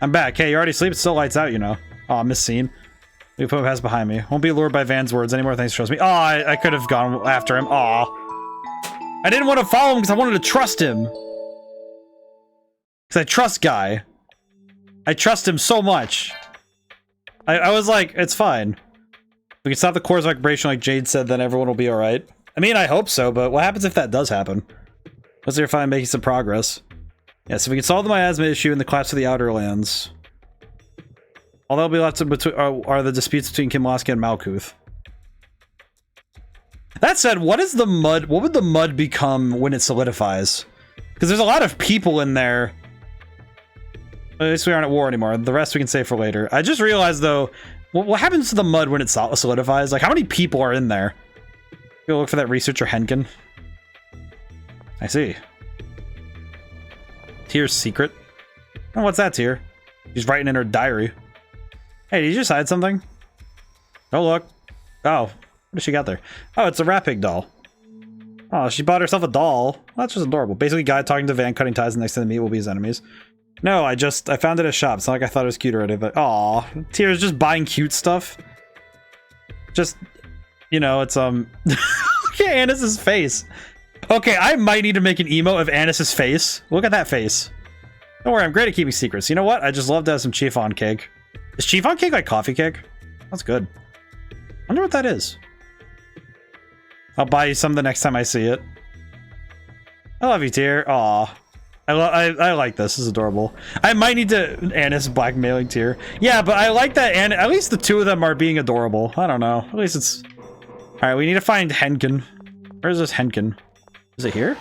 S1: I'm back. Hey, you already sleep? It still lights out, you know. Oh, I missed scene. We put pass behind me. Won't be lured by Van's words anymore. Thanks for trusting me. Oh, I could have gone after him. Aw. I didn't want to follow him because I wanted to trust him. Because I trust Guy. I trust him so much. I was like, it's fine. We can stop the core's vibration like Jade said, then everyone will be alright. I mean, I hope so, but what happens if that does happen? Let's see if I'm making some progress. Yeah, so we can solve the miasma issue and the collapse of the Outer Lands. All that'll be left are the disputes between Kimlaska and Malkuth. That said, what is the mud? What would the mud become when it solidifies? Because there's a lot of people in there. At least we aren't at war anymore. The rest we can save for later. I just realized, though, what happens to the mud when it solidifies? Like, how many people are in there? Go look for that researcher Henkin. I see. Tyr's secret. Oh, what's that, Tyr? She's writing in her diary. Hey, did you just hide something? Oh, look. Oh, what does she got there? Oh, it's a rat pig doll. Oh, she bought herself a doll. Well, that's just adorable. Basically, Guy talking to Van, cutting ties, and next to the meat will be his enemies. No, I found it at a shop. It's not like I thought it was cute already, but aw, Tyr's just buying cute stuff. Just, you know, it's look at Annis's face. Okay, I might need to make an emo of Annis's face. Look at that face. Don't worry, I'm great at keeping secrets. You know what? I just love to have some chiffon cake. Is chiffon cake like coffee cake? That's good. I wonder what that is. I'll buy you some the next time I see it. I love you, Tyr. Aw. I like this. This is adorable. I might need to Annis blackmailing Tyr. Yeah, but I like that, and at least the two of them are being adorable. I don't know. At least it's... Alright, we need to find Henkin. Where is this Henkin? Is it here?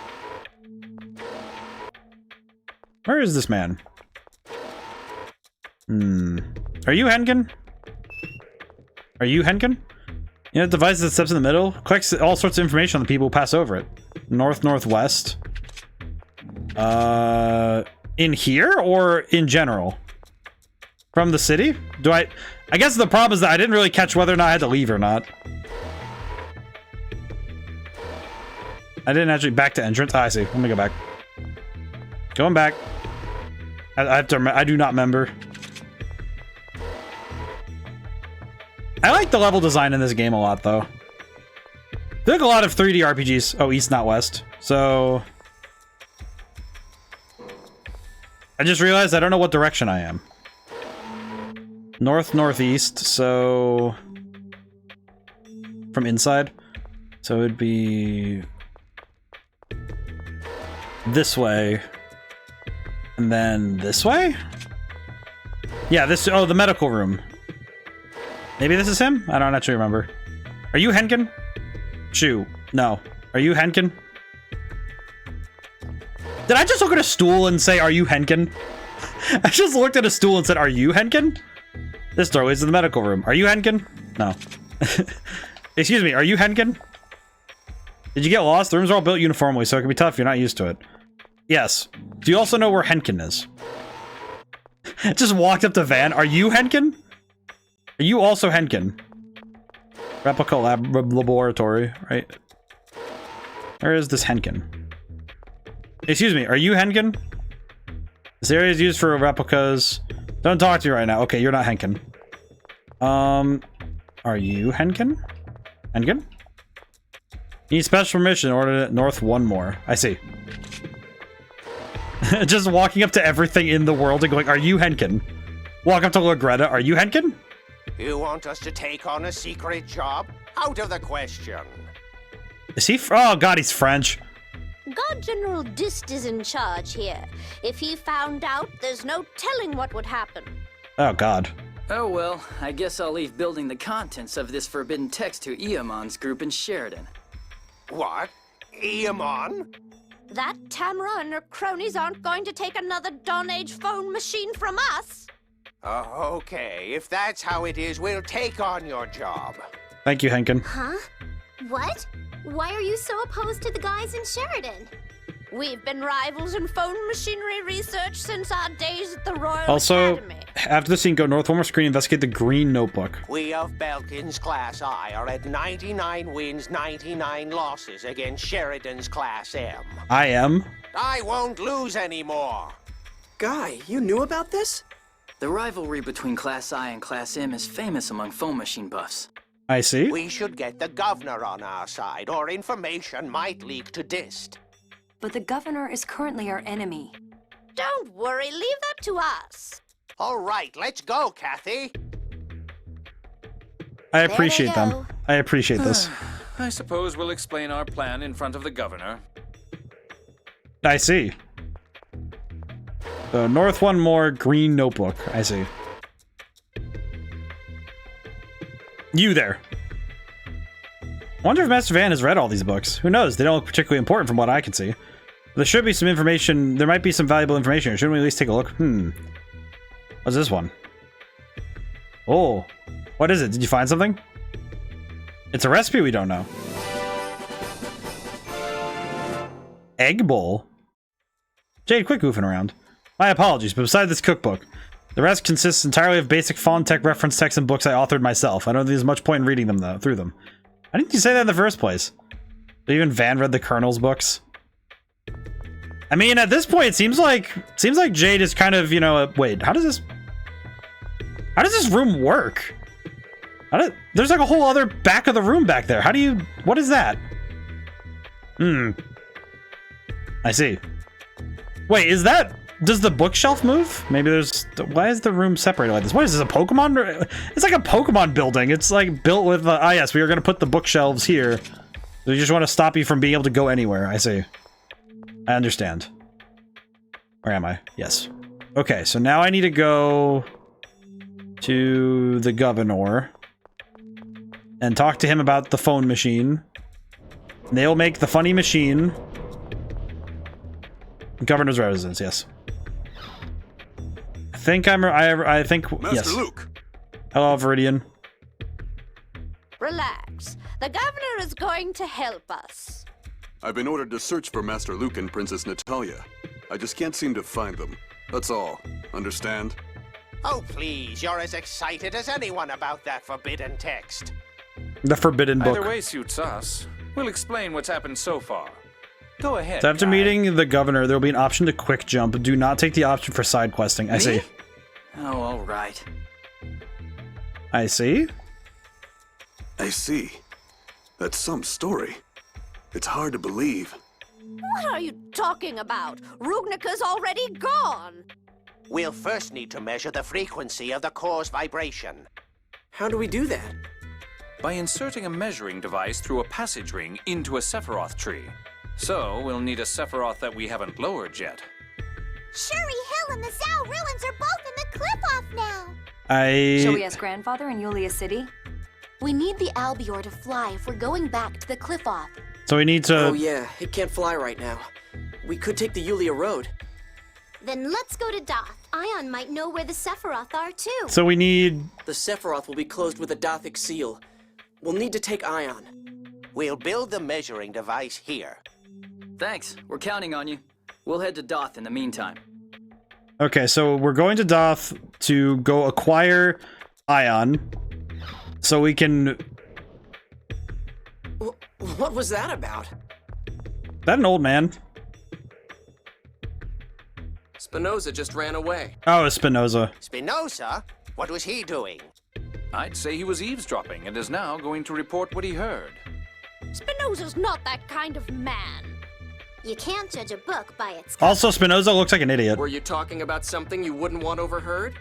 S1: Where is this man? Are you Henkin? Are you Henkin? You know, device that steps in the middle collects all sorts of information on the people who pass over it. Northwest. In here or in general? From the city? I guess the problem is that I didn't really catch whether or not I had to leave or not. I didn't actually back to entrance. I see. Let me go back. Going back. I have to. I do not remember. I like the level design in this game a lot, though. There are a lot of 3D RPGs. Oh, east, not west. So I just realized I don't know what direction I am. Northeast. So from inside. So it'd be this way. And then this way? Yeah, this... Oh, the medical room. Maybe this is him? I don't actually remember. Are you Henkin? Shoo. No. Are you Henkin? Did I just look at a stool and say, are you Henkin? I just looked at a stool and said, are you Henkin? This door leads to the medical room. Are you Henkin? No. Excuse me, are you Henkin? Did you get lost? The rooms are all built uniformly, so it can be tough if you're not used to it. Yes. Do you also know where Henkin is? Just walked up to Van. Are you Henkin? Are you also Henkin? Replica laboratory, right? Where is this Henkin? Excuse me, are you Henkin? This area is used for replicas. Don't talk to me right now. Okay, you're not Henkin. Are you Henkin? Henkin? You need special permission in order to north one more. I see. Just walking up to everything in the world and going, are you Henkin? Walk up to Lagretta, are you Henkin?
S15: You want us to take on a secret job? Out of the question.
S1: Is he? Oh god, he's French.
S16: God General Dist is in charge here. If he found out, there's no telling what would happen.
S1: Oh god.
S4: Oh well, I guess I'll leave building the contents of this forbidden text to Eamon's group in Sheridan.
S15: What? Eamon?
S16: That Tamara and her cronies aren't going to take another Dawn Age phone machine from us.
S15: Okay, if that's how it is, we'll take on your job.
S1: Thank you, Henkin.
S2: Huh? What? Why are you so opposed to the guys in Sheridan?
S16: We've been rivals in phone machinery research since our days at the Royal
S1: Also,
S16: Academy.
S1: after the scene, go north one more screen, investigate the green notebook.
S15: We of Belkin's Class I are at 99 wins, 99 losses against Sheridan's Class M.
S1: I am.
S15: I won't lose anymore.
S6: Guy, you knew about this?
S4: The rivalry between Class I and Class M is famous among phone machine buffs.
S1: I see.
S15: We should get the governor on our side, or information might leak to Dist.
S7: But the governor is currently our enemy.
S16: Don't worry, leave that to us.
S15: All right, let's go, Kathy.
S1: I appreciate them. I appreciate this.
S5: I suppose we'll explain our plan in front of the governor.
S1: I see. So North one more green notebook. I see. You there. I wonder if Master Van has read all these books. Who knows? They don't look particularly important from what I can see. There should be some information. There might be some valuable information here. Shouldn't we at least take a look? What's this one? Oh. What is it? Did you find something? It's a recipe we don't know. Egg bowl? Jade, quit goofing around. My apologies, but besides this cookbook, the rest consists entirely of basic Fawn Tech reference texts and books I authored myself. I don't think there's much point in reading them, though, through them. Why didn't you say that in the first place? Even Van read the Colonel's books. I mean, at this point, it seems like Jade is kind of, you know, wait, how does this room work? There's like a whole other back of the room back there. What is that? I see. Wait, does the bookshelf move? Maybe why is the room separated like this? What is this, a Pokemon? It's like a Pokemon building. It's like built with, yes, we are going to put the bookshelves here. They just want to stop you from being able to go anywhere. I see. I understand. Where am I? Yes. Okay, so now I need to go to the governor and talk to him about the phone machine. They'll make the funny machine. Governor's residence, yes. I think
S17: Master
S1: yes.
S17: Luke.
S1: Hello, Viridian.
S16: Relax. The governor is going to help us.
S17: I've been ordered to search for Master Luke and Princess Natalia. I just can't seem to find them. That's all. Understand?
S15: Oh, please, you're as excited as anyone about that forbidden text.
S1: The forbidden book.
S5: Either way suits us. We'll explain what's happened so far. Go ahead.
S1: So after meeting the governor, there will be an option to quick jump. Do not take the option for side questing. I see.
S4: Oh, all right.
S1: I see.
S17: I see. That's some story. It's hard to believe.
S16: What are you talking about? Rugnika's already gone.
S15: We'll first need to measure the frequency of the core's vibration.
S6: How do we do that?
S5: By inserting a measuring device through a passage ring into a Sephiroth tree. So, we'll need a Sephiroth that we haven't lowered yet.
S2: Shuri Hill and the Zao ruins are both in the cliff-off now.
S7: Shall we ask Grandfather in Yulia City?
S2: We need the Albior to fly if we're going back to the cliff-off.
S1: So we need to...
S6: Oh yeah, it can't fly right now. We could take the Yulia Road.
S2: Then let's go to Doth. Ion might know where the Sephiroth are too.
S1: So we need...
S6: The Sephiroth will be closed with a Dothic seal. We'll need to take Ion.
S15: We'll build the measuring device here.
S4: Thanks. We're counting on you. We'll head to Doth in the meantime.
S1: Okay, so we're going to Doth to go acquire Ion. So we can...
S6: What was that about?
S1: Is that an old man?
S6: Spinoza just ran away.
S1: Oh, it's Spinoza.
S15: Spinoza? What was he doing?
S5: I'd say he was eavesdropping and is now going to report what he heard.
S16: Spinoza's not that kind of man.
S2: You can't judge a book by its cover.
S1: Also, Spinoza looks like an idiot.
S6: Were you talking about something you wouldn't want overheard?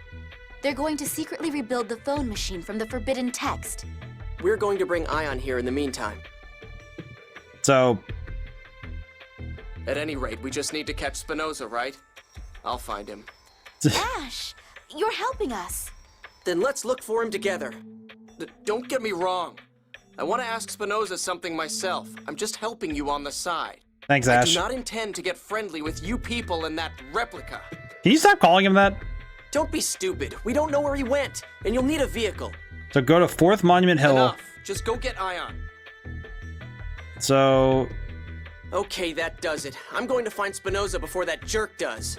S2: They're going to secretly rebuild the phone machine from the forbidden text.
S6: We're going to bring Ion here in the meantime.
S1: So...
S6: At any rate, we just need to catch Spinoza, right? I'll find him.
S2: Ash, you're helping us.
S6: Then let's look for him together. Don't get me wrong. I want to ask Spinoza something myself. I'm just helping you on the side.
S1: Thanks, Ash.
S6: I do not intend to get friendly with you people and that replica.
S1: Can you stop calling him that?
S6: Don't be stupid. We don't know where he went, and you'll need a vehicle.
S1: So go to 4th Monument Hill.
S6: Enough. Just go get Ion.
S1: So...
S6: Okay, that does it. I'm going to find Spinoza before that jerk does.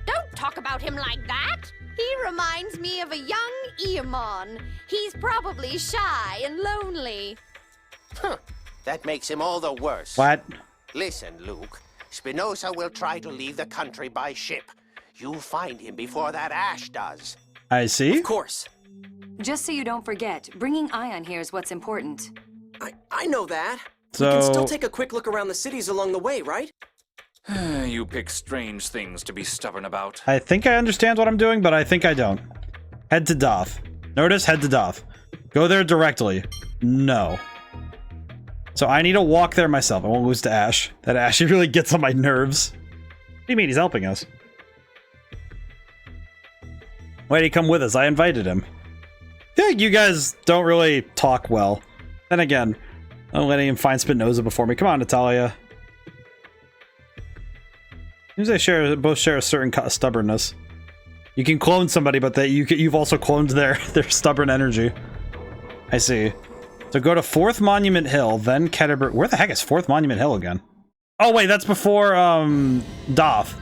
S16: Don't talk about him like that. He reminds me of a young Eamon. He's probably shy and lonely.
S15: Huh. That makes him all the worse.
S1: What?
S15: Listen, Luke. Spinoza will try to leave the country by ship. You'll find him before that Ash does.
S1: I see.
S6: Of course.
S7: Just so you don't forget, bringing Ion here is what's important.
S6: I know that.
S1: So...
S6: We can still take a quick look around the cities along the way, right?
S5: You pick strange things to be stubborn about.
S1: I think I understand what I'm doing, but I think I don't. Head to Doth. Notice, head to Doth. Go there directly. No. So I need to walk there myself. I won't lose to Ash. That Ash really gets on my nerves. What do you mean? He's helping us. Why did he come with us? I invited him. I feel like you guys don't really talk well. Then again, I'm letting him find Spinoza before me. Come on, Natalia. Seems they both share a certain stubbornness. You can clone somebody, but you've also cloned their stubborn energy. I see. So go to 4th Monument Hill, then Ketterberg. Where the heck is 4th Monument Hill again? Oh wait, that's before Doth.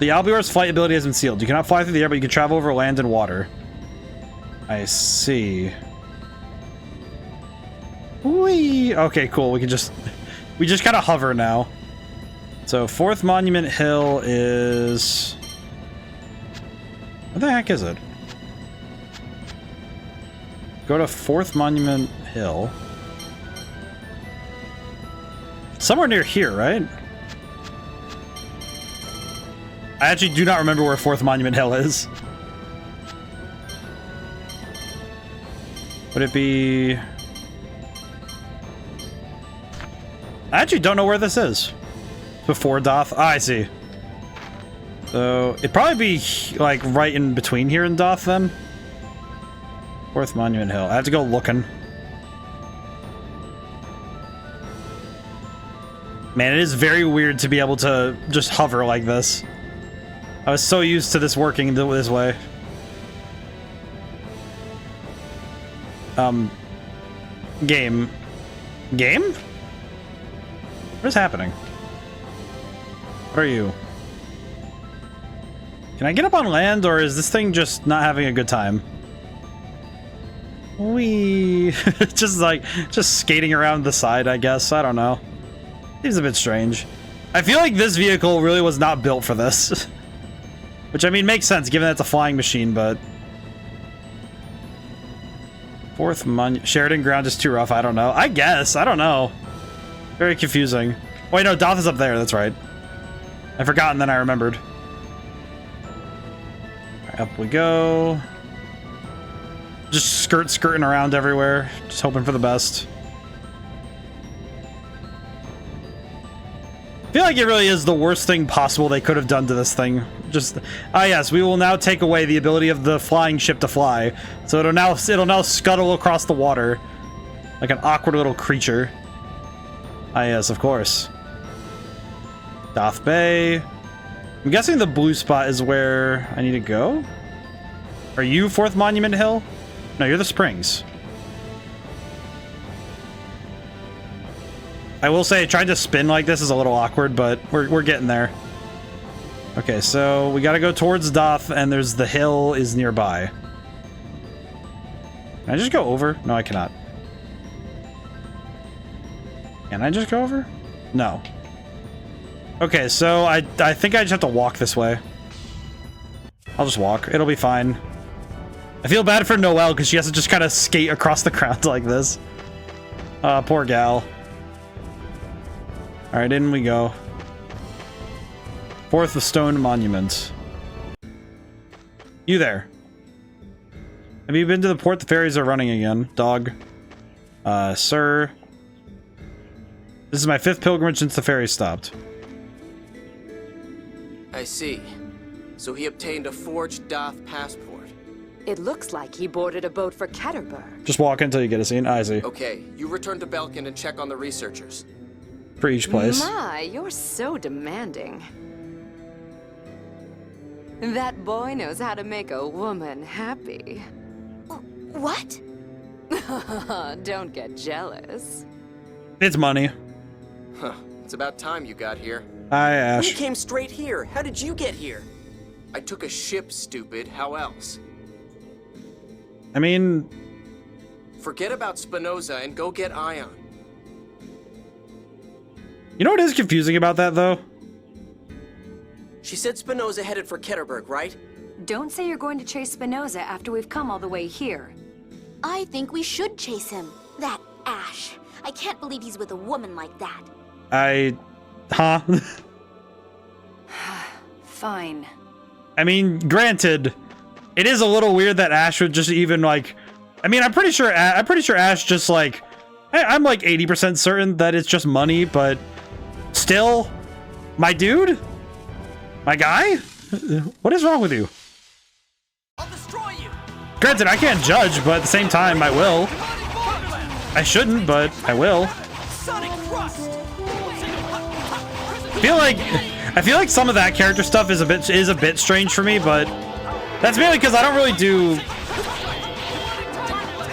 S1: The Albior's flight ability has been sealed. You cannot fly through the air, but you can travel over land and water. I see. Whee! Okay, cool. We just kind of hover now. So 4th Monument Hill is... Where the heck is it? Go to 4th Monument Hill. Somewhere near here, right? I actually do not remember where 4th Monument Hill is. Would it be... I actually don't know where this is. Before Doth? Ah, I see. So, it'd probably be, like, right in between here and Doth, then. 4th Monument Hill. I have to go looking. Man, it is very weird to be able to just hover like this. I was so used to this working this way. Game. Game? What is happening? What are you? Can I get up on land, or is this thing just not having a good time? Wee. just skating around the side, I guess. I don't know. Seems a bit strange. I feel like this vehicle really was not built for this. Which, I mean, makes sense, given that it's a flying machine, but... 4th Monument... Sheridan Ground is too rough, I don't know. I guess, I don't know. Very confusing. Wait, no, Doth is up there, that's right. I'd forgotten, then I remembered. Right, up we go. Just skirting around everywhere. Just hoping for the best. I feel like it really is the worst thing possible they could have done to this thing. Just, yes, we will now take away the ability of the flying ship to fly. So it'll now scuttle across the water. Like an awkward little creature. Ah, yes, of course. Doth Bay. I'm guessing the blue spot is where I need to go? Are you 4th Monument Hill? No, you're the Springs. I will say, trying to spin like this is a little awkward, but we're getting there. Okay, so we gotta go towards Doth, and there's the hill is nearby. Can I just go over? No, I cannot. Can I just go over? No. Okay, so I think I just have to walk this way. I'll just walk. It'll be fine. I feel bad for Noelle, because she has to just kind of skate across the ground like this. Poor gal. Alright, in we go. 4th Stone Monument. You there. Have you been to the port? The ferries are running again. Dog. Sir. This is my 5th pilgrimage since the ferry stopped.
S6: I see. So he obtained a forged Doth passport.
S9: It looks like he boarded a boat for Ketterberg.
S1: Just walk until you get a scene. I see.
S6: Okay, you return to Belkin and check on the researchers.
S1: For each place.
S7: My, you're so demanding. That boy knows how to make a woman happy.
S2: What?
S7: Don't get jealous.
S1: It's money.
S6: Huh. It's about time you got here.
S1: Hi, Ash.
S6: We came straight here. How did you get here? I took a ship, stupid. How else?
S1: I mean...
S6: Forget about Spinoza and go get Ion.
S1: You know what is confusing about that, though?
S6: She said Spinoza headed for Ketterberg, right?
S7: Don't say you're going to chase Spinoza after we've come all the way here.
S2: I think we should chase him. That Ash. I can't believe he's with a woman like that.
S1: Huh?
S7: Fine.
S1: I mean, granted, it is a little weird that Ash would just even like. I mean, I'm pretty sure Ash just like. I'm like 80% certain that it's just money, but still, my dude, my guy, what is wrong with you?
S6: I'll destroy you.
S1: Granted, I can't judge, but at the same time, I will. I shouldn't, but I will. I feel like some of that character stuff is a bit strange for me, but that's mainly because I don't really do.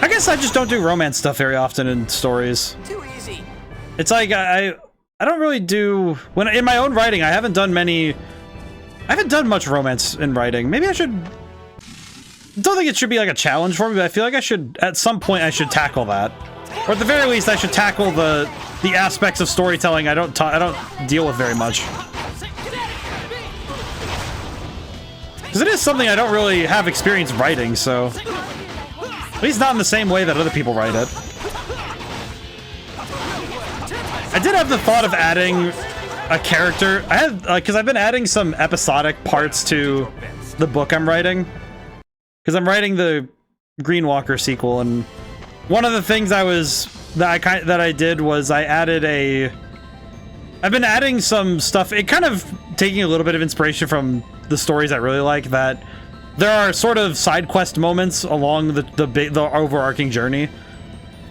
S1: I guess I just don't do romance stuff very often in stories.
S6: Too easy.
S1: It's like I don't really do when in my own writing. I haven't done much romance in writing. Maybe I should. Don't think it should be like a challenge for me, but I feel like I should at some point I should tackle that, or at the very least I should tackle the aspects of storytelling I don't deal with very much. Because it is something I don't really have experience writing, so. At least not in the same way that other people write it. I did have the thought of adding a character. I had, because I've been adding some episodic parts to the book I'm writing. Because I'm writing the Green Walker sequel, and one of the things that I did was I added I've been adding some stuff. It kind of taking a little bit of inspiration from the stories I really like. That there are sort of side quest moments along the overarching journey,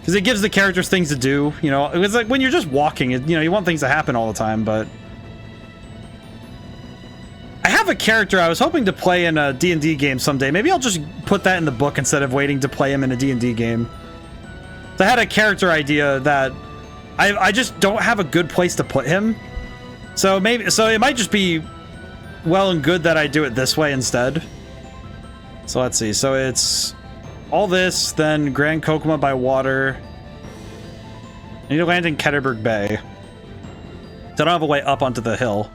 S1: because it gives the characters things to do. You know, it's like when you're just walking, you want things to happen all the time. But I have a character I was hoping to play in a D&D game someday. Maybe I'll just put that in the book instead of waiting to play him in a D&D game. So I had a character idea that I just don't have a good place to put him. So it might just be well and good that I do it this way instead. So let's see. So it's all this, then Grand Kokomo by water. I need to land in Ketterberg Bay. So I don't have a way up onto the hill.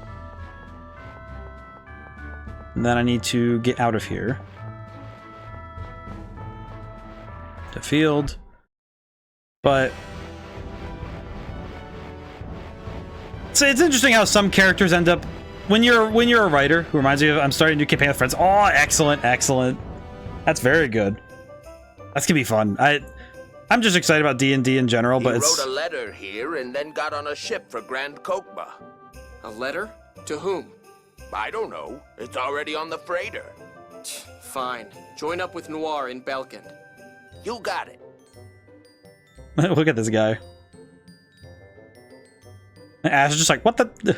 S1: And then I need to get out of here. The field. But so it's interesting how some characters end up when you're a writer who reminds me of I'm starting a new campaign with friends. Oh, excellent. That's very good. That's gonna be fun. I'm just excited about D&D in general, but
S12: He wrote a letter here and then got on a ship for Grand Kokma.
S6: A letter? To whom?
S12: I don't know. It's already on the freighter.
S6: Fine. Join up with Noir in Belkand.
S12: You got it.
S1: Look at this guy. Ash is just like, what the?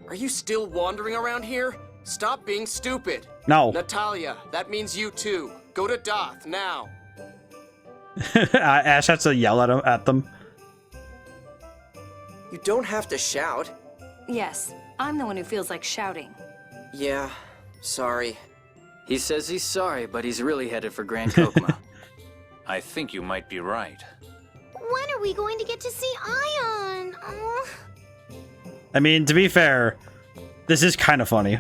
S6: Are you still wandering around here? Stop being stupid.
S1: No.
S6: Natalia, that means you too. Go to Doth now.
S1: Ash has to yell at them.
S6: You don't have to shout.
S7: Yes, I'm the one who feels like shouting.
S6: Yeah, sorry.
S4: He says he's sorry, but he's really headed for Grand Kokma.
S5: I think you might be right.
S2: When are we going to get to see Ion? Oh.
S1: I mean, to be fair, this is kind of funny.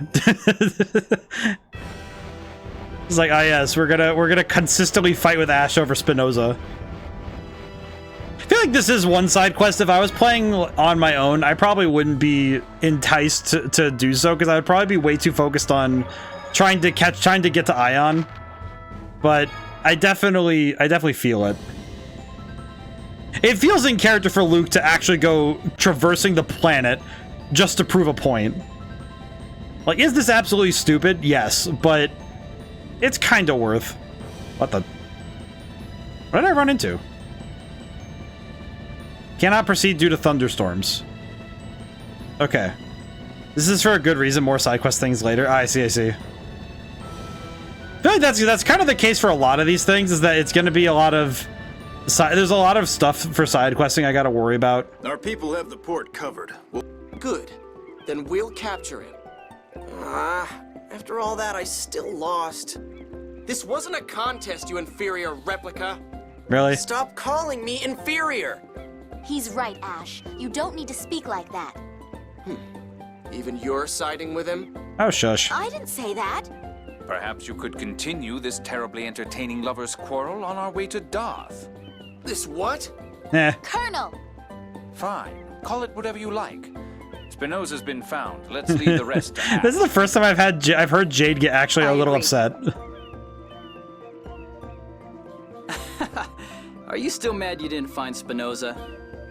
S1: It's like, ah, yes, we're gonna consistently fight with Ash over Spinoza. I feel like this is one side quest. If I was playing on my own, I probably wouldn't be enticed to do so, because I would probably be way too focused on trying to get to Ion. But I definitely feel it. It feels in character for Luke to actually go traversing the planet just to prove a point. Like, is this absolutely stupid? Yes, but it's kind of worth. What did I run into? Cannot proceed due to thunderstorms. Okay. This is for a good reason. More side quest things later. I see. I feel like that's kind of the case for a lot of these things, is that it's going to be a lot of... There's a lot of stuff for side questing I got to worry about.
S17: Our people have the port covered.
S6: Good. Then we'll capture him. After all that, I still lost. This wasn't a contest, you inferior replica.
S1: Really?
S6: Stop calling me inferior.
S2: He's right, Ash. You don't need to speak like that.
S6: Even you're siding with him?
S1: Oh, shush.
S2: I didn't say that.
S5: Perhaps you could continue this terribly entertaining lovers' quarrel on our way to Darth.
S6: This what?
S2: Colonel!
S5: Fine. Call it whatever you like. Spinoza's been found. Let's leave the rest to Ash.
S1: This is the first time I've heard Jade get actually a little upset.
S4: Are you still mad you didn't find Spinoza?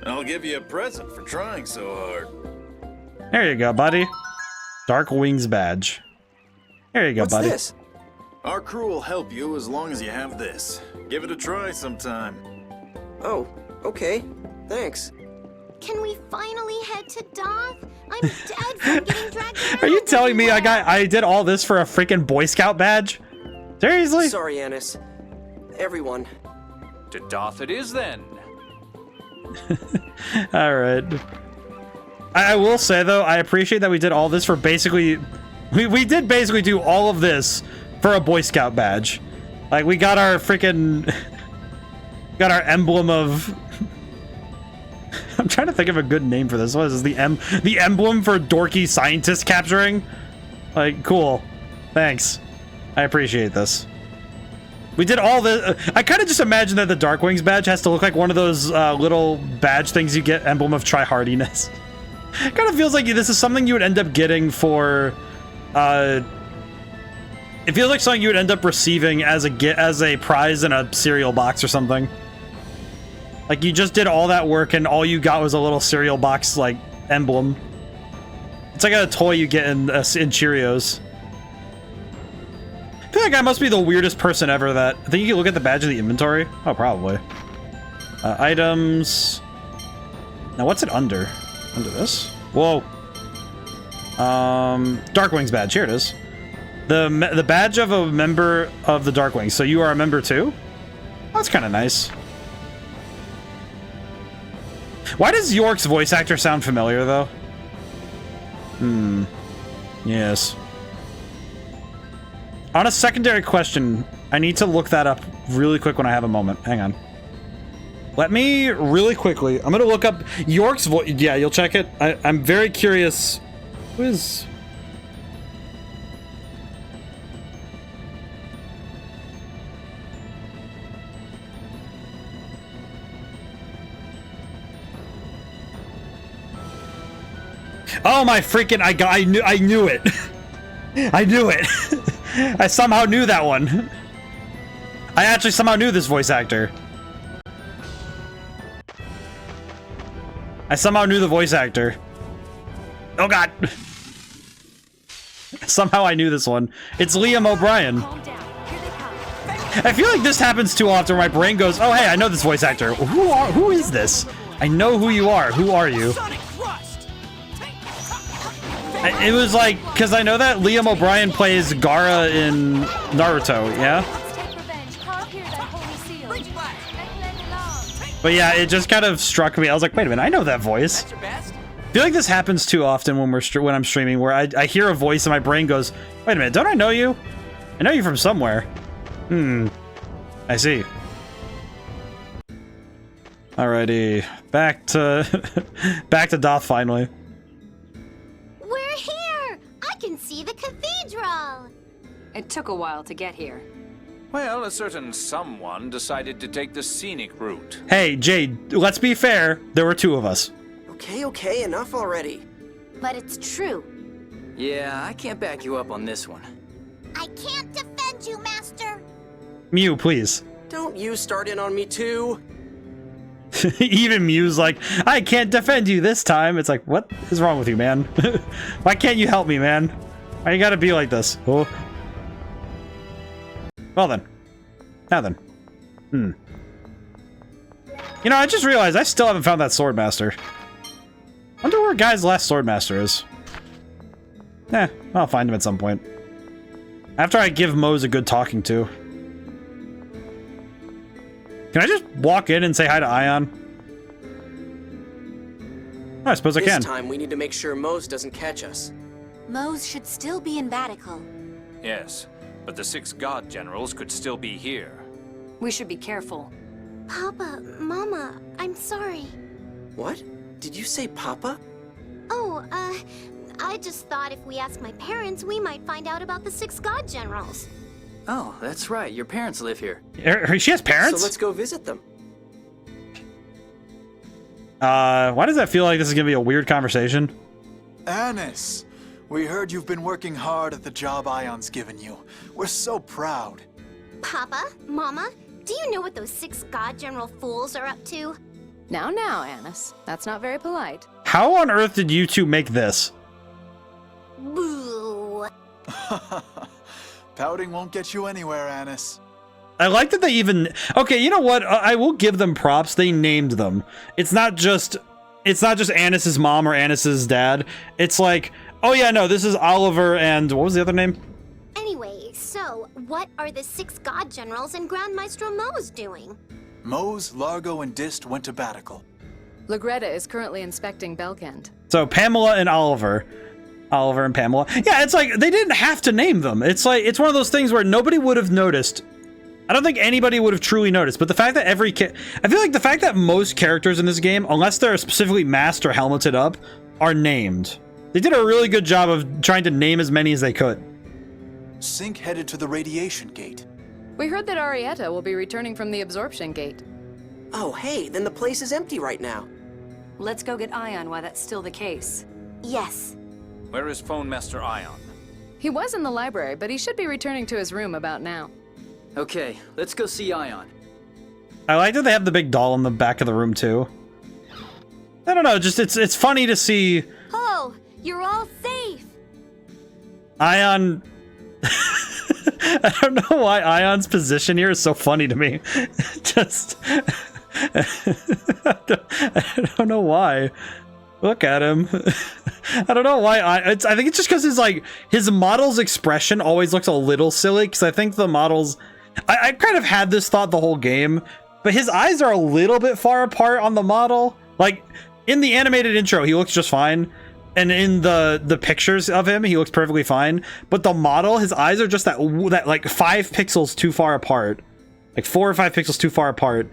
S18: I'll give you a present for trying so hard.
S1: There you go, buddy. Dark Wings badge. There you go, buddy.
S18: What's this? Our crew will help you as long as you have this. Give it a try sometime.
S6: Oh, okay. Thanks.
S2: Can we finally head to Darth? I'm dead from getting dragged around.
S1: Are you telling me I did all this for a freaking Boy Scout badge? Seriously?
S6: Sorry, Annis. Everyone.
S5: To Darth it is then.
S1: All right. I will say though, I appreciate that we did all this for basically. We did basically do all of this for a Boy Scout badge. Like we got our freaking. Got our emblem of. I'm trying to think of a good name for this. What is this? The emblem for dorky scientist capturing? Like, cool. Thanks. I appreciate this. We did all the... I kind of just imagine that the Dark Wings badge has to look like one of those little badge things you get, emblem of tryhardiness. It kind of feels like this is something you would end up getting for... it feels like something you would end up receiving as a prize in a cereal box or something. Like, you just did all that work and all you got was a little cereal box, like, emblem. It's like a toy you get in Cheerios. I feel like I must be the weirdest person ever that... I think you can look at the badge in the inventory. Oh, probably. Items... Now, what's it under? Under this? Whoa. Dark Wings badge. Here it is. The badge of a member of the Dark Wings. So you are a member too? That's kind of nice. Why does York's voice actor sound familiar, though? Yes. On a secondary question, I need to look that up really quick when I have a moment. Hang on. Let me really quickly. I'm going to look up York's voice. Yeah, you'll check it. I'm very curious. Who is... Oh my freaking! I knew it. I knew it. I somehow knew that one. I actually somehow knew this voice actor. I somehow knew the voice actor. Oh god. Somehow I knew this one. It's Liam O'Brien. I feel like this happens too often where my brain goes, oh hey, I know this voice actor. Who is this? I know who you are. Who are you? It was like, because I know that Liam O'Brien plays Gaara in Naruto, yeah? But yeah, it just kind of struck me. I was like, wait a minute, I know that voice. I feel like this happens too often when I'm streaming, where I hear a voice and my brain goes, wait a minute, don't I know you? I know you from somewhere. I see. Alrighty, back to Doth finally.
S2: We're here! I can see the cathedral!
S7: It took a while to get here.
S5: Well, a certain someone decided to take the scenic route.
S1: Hey, Jade, let's be fair. There were two of us.
S6: Okay, enough already.
S2: But it's true.
S4: Yeah, I can't back you up on this one.
S2: I can't defend you, Master!
S1: Mew, please.
S6: Don't you start in on me too?
S1: Even Mew's like, I can't defend you this time. It's like, what is wrong with you, man? Why can't you help me, man? Why you gotta be like this? Oh. Well then. Now then. You know, I just realized I still haven't found that Swordmaster. Wonder where Guy's last Swordmaster is. I'll find him at some point. After I give Mose a good talking to. Can I just walk in and say hi to Ion? I suppose I can.
S6: This time we need to make sure Mose doesn't catch us.
S2: Mose should still be in Vatical.
S5: Yes, but the 6 god generals could still be here.
S7: We should be careful.
S2: Papa, Mama, I'm sorry.
S6: What? Did you say Papa?
S2: Oh, I just thought if we asked my parents, we might find out about the 6 god generals.
S4: Oh, that's right. Your parents live here.
S1: She has parents?
S6: So let's go visit them.
S1: Why does that feel like this is gonna be a weird conversation?
S11: Anis, we heard you've been working hard at the job Ion's given you. We're so proud.
S2: Papa, Mama, do you know what those 6 god general fools are up to?
S19: Now, Anis. That's not very polite.
S1: How on earth did you two make this?
S2: Boo.
S11: Pouting won't get you anywhere, Anis.
S1: I like that they even... Okay, you know what? I will give them props. They named them. It's not just Anis's mom or Anis's dad. It's like, oh yeah, no, this is Oliver and... What was the other name?
S2: Anyway, so what are the 6 god generals and Grand Maestro Mo's doing?
S11: Mose, Largo, and Dist went to Batical.
S19: Lagretta is currently inspecting Belkend.
S1: So Pamela and Oliver. Oliver and Pamela. Yeah, it's like, they didn't have to name them. It's like, it's one of those things where nobody would have noticed. I don't think anybody would have truly noticed, but the fact that I feel like the fact that most characters in this game, unless they're specifically masked or helmeted up, are named. They did a really good job of trying to name as many as they could.
S11: Sync headed to the radiation gate.
S19: We heard that Arietta will be returning from the absorption gate.
S6: Oh, hey, then the place is empty right now.
S7: Let's go get Ion while that's still the case.
S2: Yes.
S5: Where is Phone Master Ion?
S19: He was in the library, but he should be returning to his room about now.
S4: Okay, let's go see Ion.
S1: I like that they have the big doll in the back of the room too. I don't know, just it's funny to see
S2: Oh, you're all safe.
S1: Ion. I don't know why Ion's position here is so funny to me. Just I don't know why. Look at him. I don't know why. I think it's just because his model's expression always looks a little silly. Because I think the models, I kind of had this thought the whole game, but his eyes are a little bit far apart on the model. Like in the animated intro, he looks just fine, and in the pictures of him, he looks perfectly fine. But the model, his eyes are just that like 5 pixels too far apart, like 4 or 5 pixels too far apart,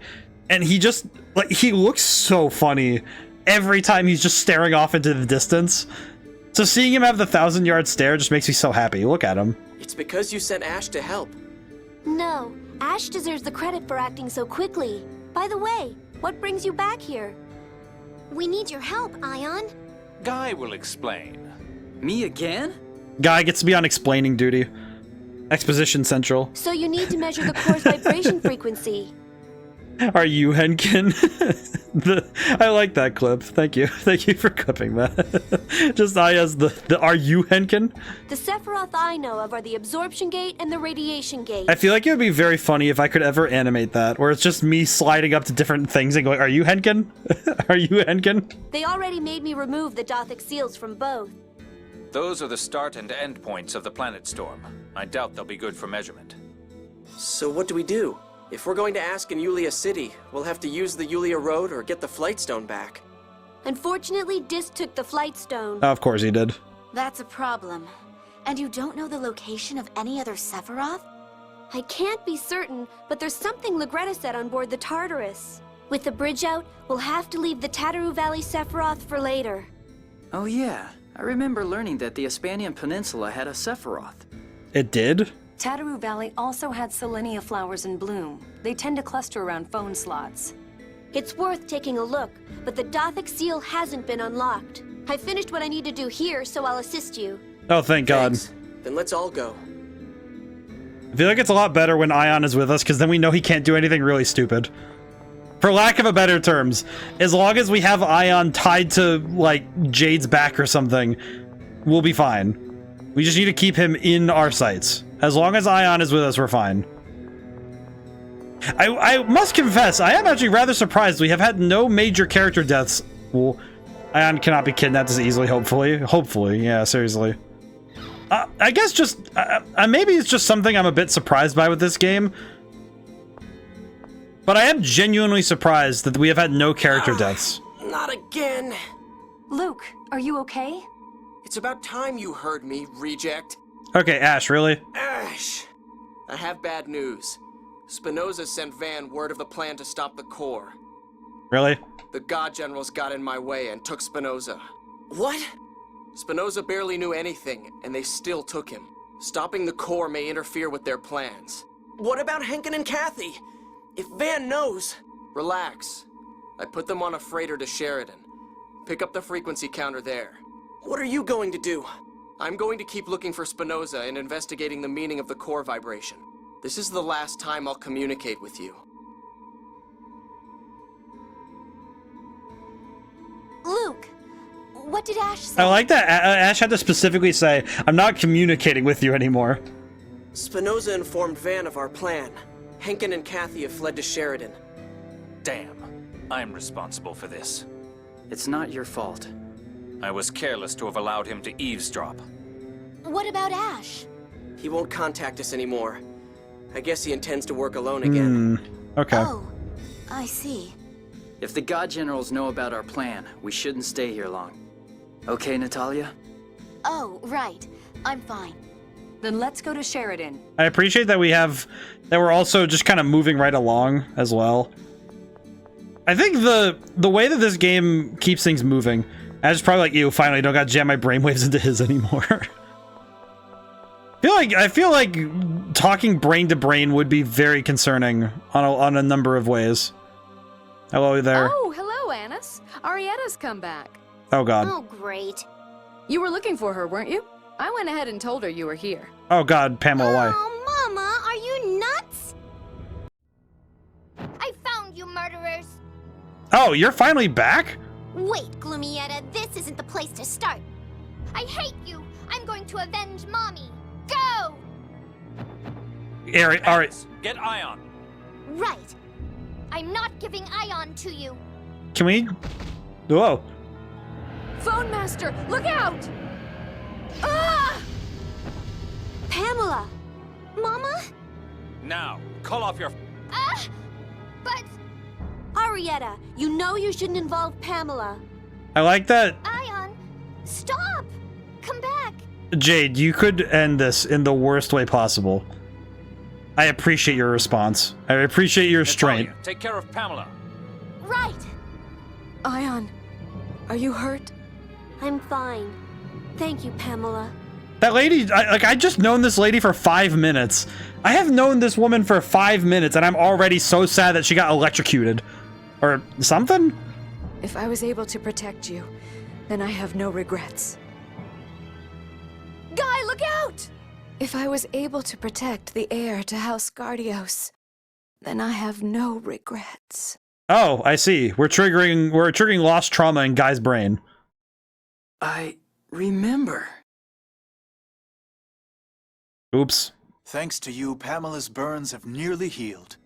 S1: and he just he looks so funny every time he's just staring off into the distance. So seeing him have the 1,000-yard stare just makes me so happy. Look at him.
S6: It's because you sent Ash to help.
S3: No, Ash deserves the credit for acting so quickly. By the way, what brings you back here?
S2: We need your help, Ion.
S5: Guy will explain.
S4: Me again?
S1: Guy gets to be on explaining duty. Exposition Central.
S3: So you need to measure the core's vibration frequency.
S1: Are you Henkin? I like that clip. Thank you. Thank you for clipping that. Just I as the are you Henkin?
S3: The Sephiroth I know of are the absorption gate and the radiation gate.
S1: I feel like it would be very funny if I could ever animate that, where it's just me sliding up to different things and going, are you Henkin? Are you Henkin?
S3: They already made me remove the Dothic seals from both.
S5: Those are the start and end points of the planet storm. I doubt they'll be good for measurement.
S6: So what do we do? If we're going to ask in Yulia City, we'll have to use the Yulia Road or get the Flight Stone back.
S3: Unfortunately, Dist took the Flight Stone.
S1: Of course he did.
S2: That's a problem. And you don't know the location of any other Sephiroth?
S3: I can't be certain, but there's something Lagretta said on board the Tartarus. With the bridge out, we'll have to leave the Tataru Valley Sephiroth for later.
S4: Oh yeah, I remember learning that the Hispanian Peninsula had a Sephiroth.
S1: It did?
S7: Tataru Valley also had Selenia flowers in bloom. They tend to cluster around phone slots.
S3: It's worth taking a look, but the Dothic seal hasn't been unlocked. I finished what I need to do here, so I'll assist you.
S1: Oh, thank God.
S6: Then let's all go.
S1: I feel like it's a lot better when Ion is with us, because then we know he can't do anything really stupid. For lack of a better terms, as long as we have Ion tied to, like, Jade's back or something, we'll be fine. We just need to keep him in our sights. As long as Ion is with us, we're fine. I must confess, I am actually rather surprised we have had no major character deaths. Well, Ion cannot be kidnapped as easily, hopefully. Hopefully, yeah, seriously. I guess just... maybe it's just something I'm a bit surprised by with this game. But I am genuinely surprised that we have had no character deaths.
S6: Not again.
S7: Luke, are you okay?
S6: It's about time you heard me, reject.
S1: Okay, Ash, really?
S6: Ash! I have bad news. Spinoza sent Van word of the plan to stop the core.
S1: Really?
S6: The God Generals got in my way and took Spinoza. What? Spinoza barely knew anything, and they still took him. Stopping the core may interfere with their plans. What about Henkin and Kathy? If Van knows... Relax. I put them on a freighter to Sheridan. Pick up the frequency counter there. What are you going to do? I'm going to keep looking for Spinoza and investigating the meaning of the core vibration. This is the last time I'll communicate with you.
S2: Luke, what did Ash say?
S1: I like that Ash had to specifically say, I'm not communicating with you anymore.
S6: Spinoza informed Van of our plan. Henkin and Kathy have fled to Sheridan.
S5: Damn. I'm responsible for this.
S4: It's not your fault.
S5: I was careless to have allowed him to eavesdrop.
S2: What about Ash?
S6: He won't contact us anymore. I guess he intends to work alone again.
S1: Okay.
S2: Oh, I see.
S4: If the God Generals know about our plan, we shouldn't stay here long. Okay, Natalia?
S2: Oh, right. I'm fine.
S7: Then let's go to Sheridan.
S1: I appreciate that we're also just kind of moving right along as well. I think the way that this game keeps things moving, I just probably like you, finally don't got to jam my brainwaves into his anymore. I feel like talking brain to brain would be very concerning on a number of ways. Hello there.
S19: Oh, hello, Annis. Arietta's come back.
S1: Oh God.
S2: Oh, great.
S19: You were looking for her, weren't you? I went ahead and told her you were here.
S1: Oh God, Pamela, why?
S2: Oh, Mama, are you nuts?
S16: I found you, murderers.
S1: Oh, you're finally back?
S2: Wait, Gloomietta, this isn't the place to start.
S16: I hate you. I'm going to avenge Mommy. Go!
S1: Alright.
S5: Get Ion.
S2: Right.
S16: I'm not giving Ion to you.
S1: Can we? Whoa.
S19: Phone Master, look out!
S2: Ah! Pamela! Mama?
S5: Now, call off your...
S16: But...
S2: Arietta, you know you shouldn't involve Pamela.
S1: I like that.
S16: Ion, stop! Come back!
S1: Jade, you could end this in the worst way possible. I appreciate your response. I appreciate your restraint.
S5: Natalia, take care of Pamela.
S2: Right.
S3: Ion, are you hurt?
S2: I'm fine. Thank you, Pamela.
S1: That lady, I just known this lady for 5 minutes. I have known this woman for 5 minutes, and I'm already so sad that she got electrocuted. Or something?
S3: If I was able to protect you, then I have no regrets.
S19: Guy, look out!
S3: If I was able to protect the heir to House Gardios, then I have no regrets.
S1: Oh, I see. We're triggering lost trauma in Guy's brain.
S4: I remember.
S1: Oops.
S11: Thanks to you, Pamela's burns have nearly healed.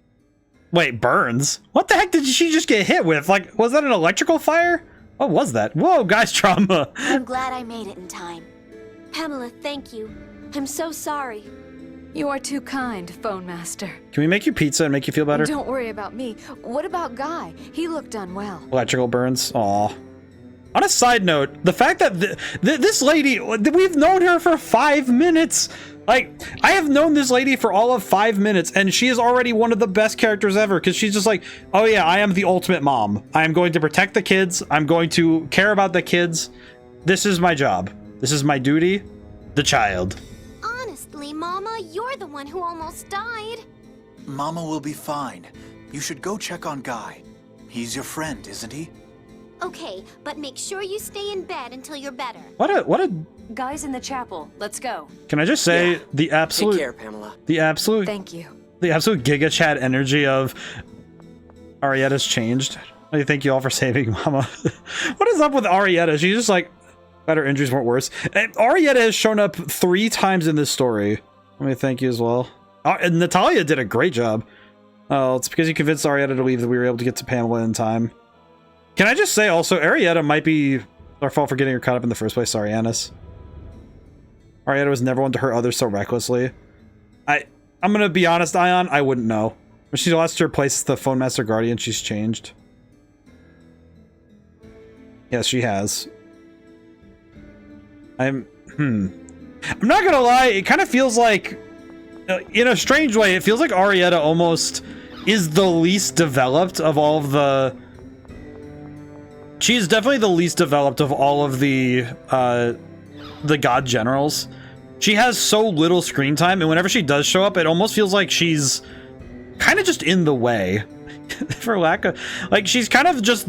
S1: Wait, burns? What the heck did she just get hit with? Like, was that an electrical fire? What was that? Whoa, Guy's trauma.
S2: I'm glad I made it in time. Pamela, thank you. I'm so sorry.
S3: You are too kind, Phone Master.
S1: Can we make you pizza and make you feel better?
S3: Don't worry about me. What about Guy? He looked unwell.
S1: Electrical burns. Aw. On a side note, the fact that this lady, we've known her for 5 minutes. Like, I have known this lady for all of 5 minutes, and she is already one of the best characters ever, because she's just like, oh yeah, I am the ultimate mom. I am going to protect the kids. I'm going to care about the kids. This is my job. This is my duty. The child.
S2: Honestly, Mama, you're the one who almost died.
S11: Mama will be fine. You should go check on Guy. He's your friend, isn't he?
S2: Okay, but make sure you stay in bed until you're better.
S1: What a
S7: Guy's in the chapel. Let's go.
S1: Can I just say the absolute
S6: Take care, Pamela.
S1: The absolute
S3: Thank you.
S1: The absolute Giga Chat energy of Arietta's changed. I thank you all for saving Mama. What is up with Arietta? She's just like, better injuries weren't worse. And Arietta has shown up 3 times in this story. Let me thank you as well. And Natalia did a great job. Oh, it's because you convinced Arietta to leave that we were able to get to Pamela in time. Can I just say also, Arietta might be our fault for getting her caught up in the first place. Sorry, Annis. Arietta was never one to hurt others so recklessly. I'm gonna be honest, Ion, I wouldn't know. When she lost her place as the Phone Master Guardian, she's changed. Yes, she has. I'm not gonna lie, it kind of feels like, in a strange way, it feels like Arietta almost is the least developed of all of the... She's definitely the least developed of all of the the God Generals. She has so little screen time, and whenever she does show up, it almost feels like she's kind of just in the way, for lack of, like, she's kind of just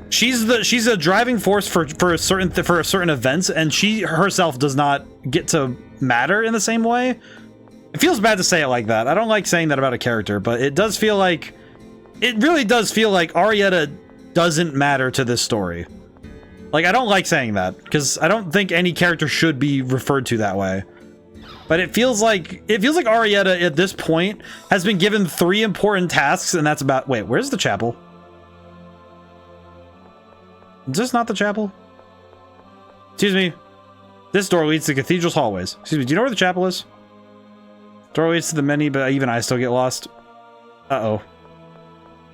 S1: she's a driving force for certain events, and she herself does not get to matter in the same way. It feels bad to say it like that. I don't like saying that about a character, but it does feel like, it really does feel like Arietta doesn't matter to this story. Like, I don't like saying that, because I don't think any character should be referred to that way. But it feels like Arietta at this point has been given 3 important tasks, and that's about... Wait, where's the chapel? Is this not the chapel? Excuse me. This door leads to the cathedral's hallways. Excuse me, do you know where the chapel is? Door leads to the many, but even I still get lost. Uh-oh.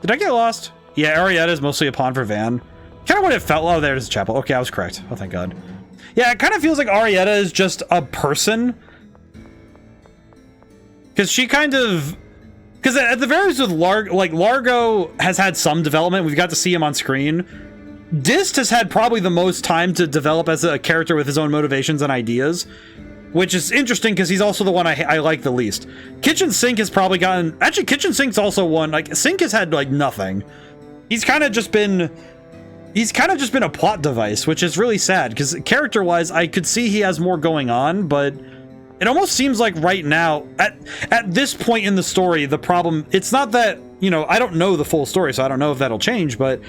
S1: Did I get lost? Yeah, Arietta is mostly a pawn for Van. Kind of what it felt. Oh, there's the chapel. Okay, I was correct. Oh, thank God. Yeah, it kind of feels like Arietta is just a person. Because she kind of... Because at the very least with Largo has had some development. We've got to see him on screen. Dist has had probably the most time to develop as a character with his own motivations and ideas. Which is interesting because he's also the one I like the least. Kitchen Sink has probably gotten... Actually, Kitchen Sink's also one... Like, Sink has had, like, nothing. He's kind of just been a plot device, which is really sad, because character-wise, I could see he has more going on, but it almost seems like right now, at this point in the story, the problem... It's not that, you know, I don't know the full story, so I don't know if that'll change, but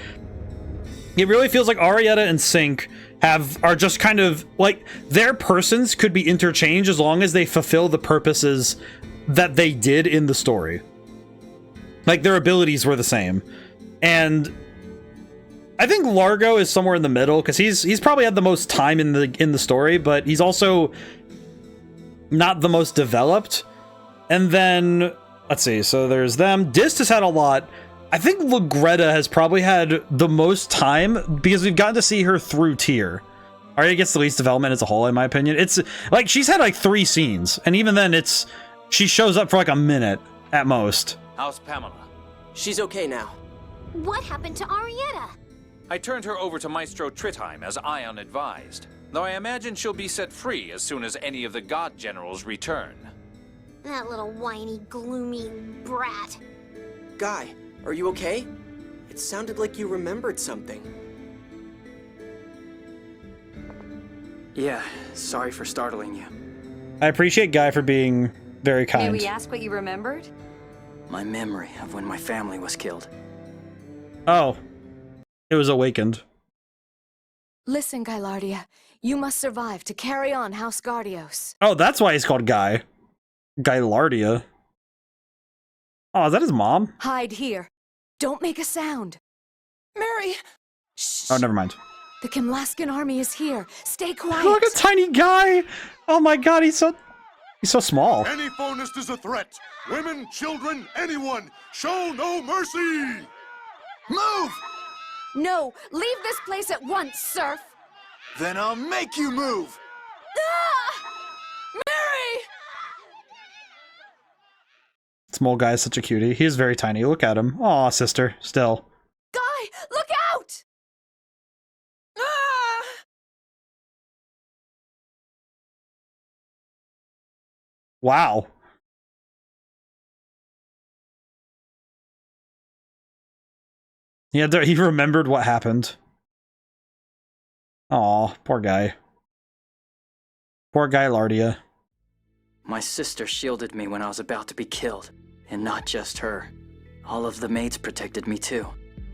S1: it really feels like Arietta and Sink are just kind of like, their persons could be interchanged as long as they fulfill the purposes that they did in the story. Like, their abilities were the same. And I think Largo is somewhere in the middle, because he's probably had the most time in the story, but he's also not the most developed. And then, let's see, so there's them. Dist has had a lot. I think Lagretta has probably had the most time, because we've gotten to see her through tier. Arya gets the least development as a whole, in my opinion. It's like, she's had like 3 scenes, and even then she shows up for like a minute at most.
S5: How's Pamela?
S6: She's okay now.
S2: What happened to Arietta?
S5: I turned her over to Maestro Trittheim as Ion advised, though I imagine she'll be set free as soon as any of the God Generals return.
S2: That little whiny, gloomy brat.
S6: Guy, are you okay? It sounded like you remembered something.
S4: Yeah, sorry for startling you.
S1: I appreciate Guy for being very kind.
S7: May we ask what you remembered?
S4: My memory of when my family was killed.
S1: Oh. It was awakened.
S19: Listen, Gylardia. You must survive to carry on House Gardios.
S1: Oh, that's why he's called Guy. Gylardia. Oh, is that his mom?
S19: Hide here. Don't make a sound. Mary! Shh.
S1: Oh, never mind.
S19: The Kimlaskan army is here. Stay quiet.
S1: Look at tiny Guy! Oh my God, he's so small.
S10: Any bonus is a threat. Women, children, anyone. Show no mercy!
S11: Move!
S16: No, leave this place at once, Serf.
S11: Then I'll make you move!
S16: Ah! Mary!
S1: Small Guy is such a cutie. He is very tiny. Look at him. Aw, sister. Still.
S16: Guy, look out! Ah!
S1: Wow. Yeah, he remembered what happened. Aw, poor Guy. Poor Gylardia.
S4: My sister shielded me when I was about to be killed. And not just her. All of the maids protected me too.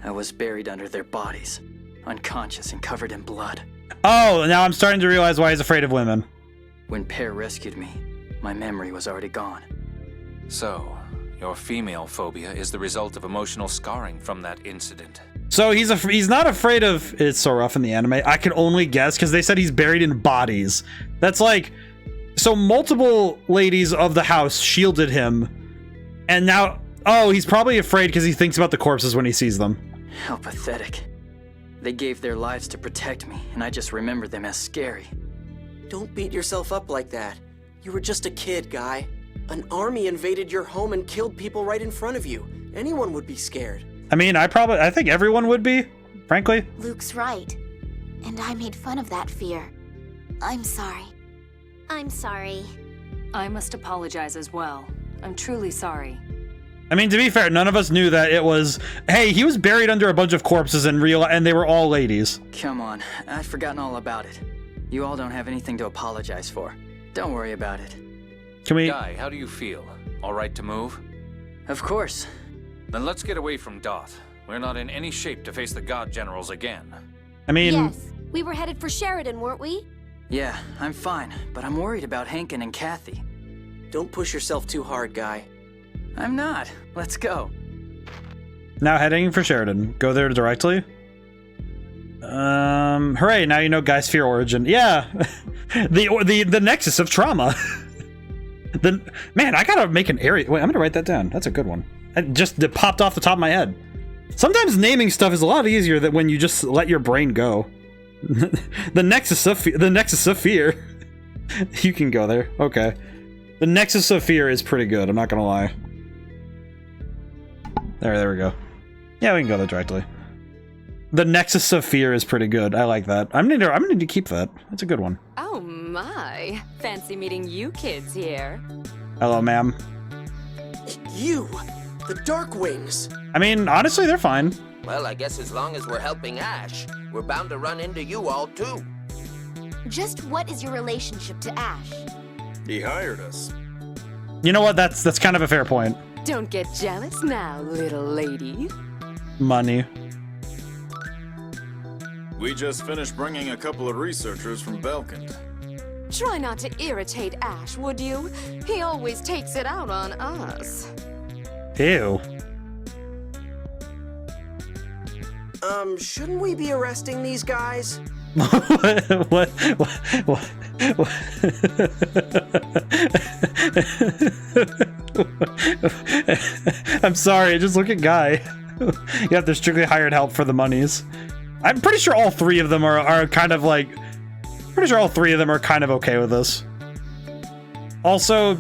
S4: I was buried under their bodies. Unconscious and covered in blood.
S1: Oh, now I'm starting to realize why he's afraid of women.
S4: When Pear rescued me, my memory was already gone.
S5: So, your female phobia is the result of emotional scarring from that incident.
S1: So he's not afraid of... It's so rough in the anime. I can only guess, because they said he's buried in bodies. That's like... So multiple ladies of the house shielded him. And now... Oh, he's probably afraid because he thinks about the corpses when he sees them.
S4: How pathetic. They gave their lives to protect me, and I just remember them as scary.
S6: Don't beat yourself up like that. You were just a kid, Guy. An army invaded your home and killed people right in front of you. Anyone would be scared.
S1: I mean, I think everyone would be, frankly.
S2: Luke's right. And I made fun of that fear. I'm sorry. I'm sorry.
S7: I must apologize as well. I'm truly sorry.
S1: I mean, to be fair, none of us knew that it was, hey, he was buried under a bunch of corpses and they were all ladies.
S4: Come on, I've forgotten all about it. You all don't have anything to apologize for. Don't worry about it.
S1: Can we...
S5: Guy, how do you feel? All right to move?
S4: Of course.
S5: Then let's get away from Doth. We're not in any shape to face the God Generals again.
S1: I mean...
S2: Yes, we were headed for Sheridan, weren't we?
S4: Yeah, I'm fine, but I'm worried about Hankin and Kathy.
S6: Don't push yourself too hard, Guy.
S4: I'm not. Let's go.
S1: Now heading for Sheridan. Go there directly. Hooray, now you know Guy's fear origin. Yeah. the nexus of trauma. Man, I gotta make an area. Wait, I'm gonna write that down. That's a good one. It popped off the top of my head. Sometimes naming stuff is a lot easier than when you just let your brain go. the nexus of fear. You can go there. Okay. The nexus of fear is pretty good, I'm not gonna lie. There we go. Yeah, we can go there directly. The nexus of fear is pretty good. I like that. I'm gonna need to keep that. That's a good one.
S20: Oh my. Fancy meeting you kids here.
S1: Hello, ma'am.
S6: You! The Darkwings!
S1: I mean, honestly, they're fine.
S15: Well, I guess as long as we're helping Ash, we're bound to run into you all too.
S2: Just what is your relationship to Ash?
S18: He hired us.
S1: You know what? That's kind of a fair point.
S20: Don't get jealous now, little lady.
S1: Money.
S18: We just finished bringing a couple of researchers from Belkant.
S20: Try not to irritate Ash, would you? He always takes it out on us.
S1: Ew.
S6: Shouldn't we be arresting these guys?
S1: what? I'm sorry, just look at Guy. You have to strictly hired help for the monies. I'm pretty sure all three of them are kind of like... Pretty sure all three of them are kind of okay with this. Also,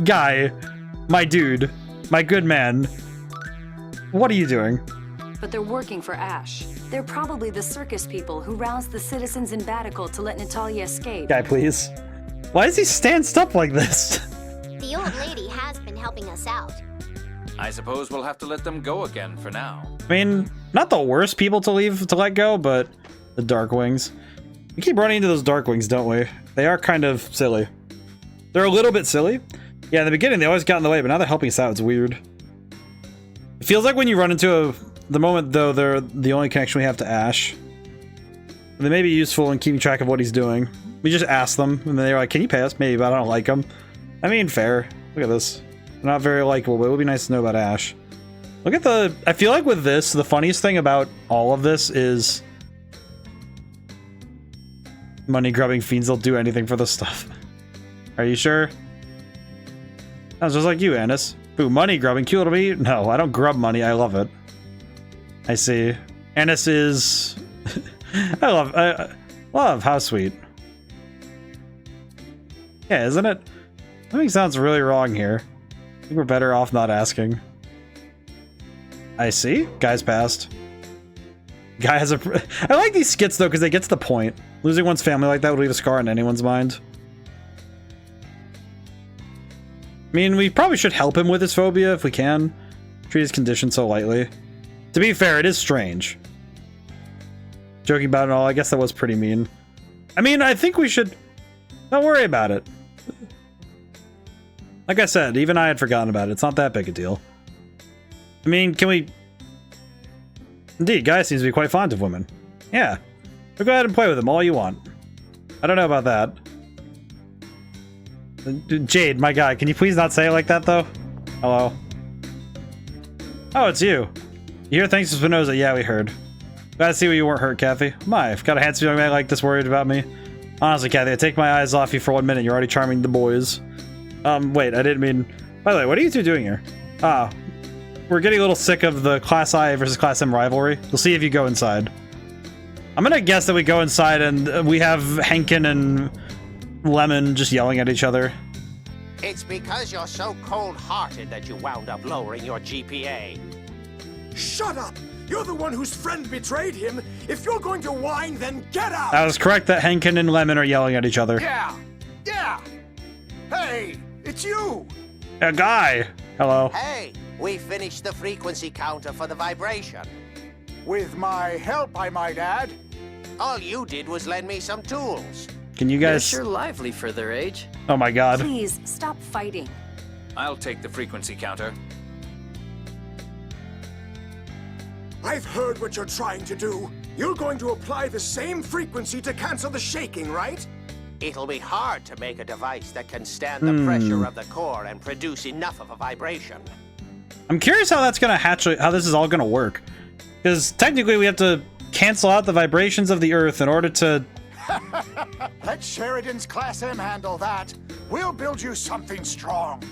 S1: Guy, my dude, my good man, what are you doing?
S7: But they're working for Ash. They're probably the circus people who roused the citizens in Batical to let Natalia escape.
S1: Guy, please. Why does he stand up like this?
S2: The old lady has been helping us out.
S5: I suppose we'll have to let them go again for now.
S1: I mean, not the worst people to let go, but the Darkwings. We keep running into those Darkwings, don't we? They are kind of silly. They're a little bit silly. Yeah, in the beginning they always got in the way, but now they're helping us out. It's weird. It feels like when you run into the moment, though, they're the only connection we have to Ash. They may be useful in keeping track of what he's doing. We just ask them, and then they're like, can you pay us? Maybe, but I don't like them. I mean, fair. Look at this. They're not very likable, but it would be nice to know about Ash. Look at the... I feel like with this, the funniest thing about all of this is... money-grubbing fiends will do anything for the stuff. Are you sure? Sounds just like you, Annis. Ooh, money-grubbing, cute to me? No, I don't grub money, I love it. I see. Annis is... I love, how sweet. Yeah, isn't it? Something sounds really wrong here. I think we're better off not asking. I see. Guy's passed. Guy has a... I like these skits, though, because they get to the point. Losing one's family like that would leave a scar in anyone's mind. I mean, we probably should help him with his phobia if we can. Treat his condition so lightly. To be fair, it is strange. Joking about it all, I guess that was pretty mean. I mean, I think we should... Don't worry about it. Like I said, even I had forgotten about it. It's not that big a deal. I mean, can we... Indeed, Guy seems to be quite fond of women. Yeah. So go ahead and play with them all you want. I don't know about that. Jade, my guy, can you please not say it like that, though? Hello? Oh, it's you. You hear thanks to Spinoza? Yeah, we heard. Glad to see you weren't hurt, Kathy. My, I've got a handsome young man like this worried about me. Honestly, Kathy, I take my eyes off you for 1 minute. You're already charming the boys. Wait, I didn't mean... By the way, what are you two doing here? We're getting a little sick of the Class I versus Class M rivalry. We'll see if you go inside. I'm gonna guess that we go inside and we have Henkin and Lemon just yelling at each other.
S15: It's because you're so cold-hearted that you wound up lowering your GPA.
S6: Shut up! You're the one whose friend betrayed him. If you're going to whine, then get out!
S1: That is correct that Henkin and Lemon are yelling at each other.
S11: Yeah! Yeah! Hey, it's you!
S1: A guy! Hello.
S15: Hey, we finished the frequency counter for the vibration.
S11: With my help, I might add.
S15: All you did was lend me some tools.
S1: Can you guys...
S4: They're sure lively for their age.
S1: Oh my god.
S7: Please, stop fighting.
S5: I'll take the frequency counter.
S6: I've heard what you're trying to do. You're going to apply the same frequency to cancel the shaking, right?
S15: It'll be hard to make a device that can stand the pressure of the core and produce enough of a vibration.
S1: I'm curious how that's gonna how this is all gonna work. Because technically we have to cancel out the vibrations of the Earth in order to...
S11: Let Sheridan's Class M handle that. We'll build you something strong.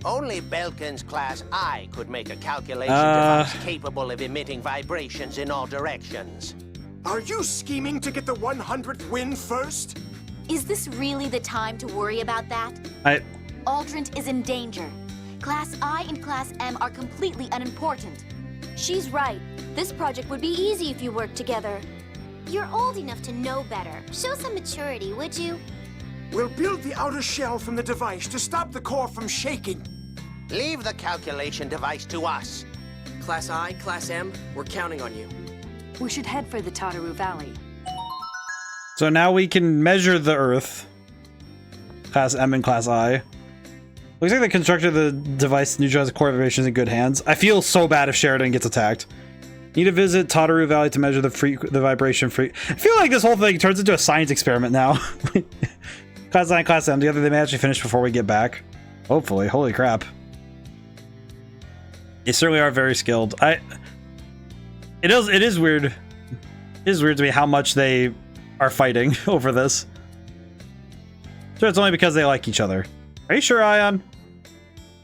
S15: Only Belkin's Class I could make a calculation device capable of emitting vibrations in all directions.
S6: Are you scheming to get the 100th win first?
S2: Is this really the time to worry about that? Aldrint is in danger. Class I and Class M are completely unimportant.
S3: She's right. This project would be easy if you worked together.
S2: You're old enough to know better. Show some maturity, would you?
S6: We'll build the outer shell from the device to stop the core from shaking.
S15: Leave the calculation device to us.
S6: Class I, Class M, we're counting on you.
S7: We should head for the Tataru Valley.
S1: So now we can measure the Earth. Class M and Class I. Looks like the constructor of the device neutralizes core vibrations in good hands. I feel so bad if Sheridan gets attacked. Need to visit Tataru Valley to measure the vibration I feel like this whole thing turns into a science experiment now. Class I and Class M together, they may actually finish before we get back. Hopefully. Holy crap. They certainly are very skilled. It is weird. It is weird to me how much they are fighting over this. Sure, it's only because they like each other. Are you sure, Ion?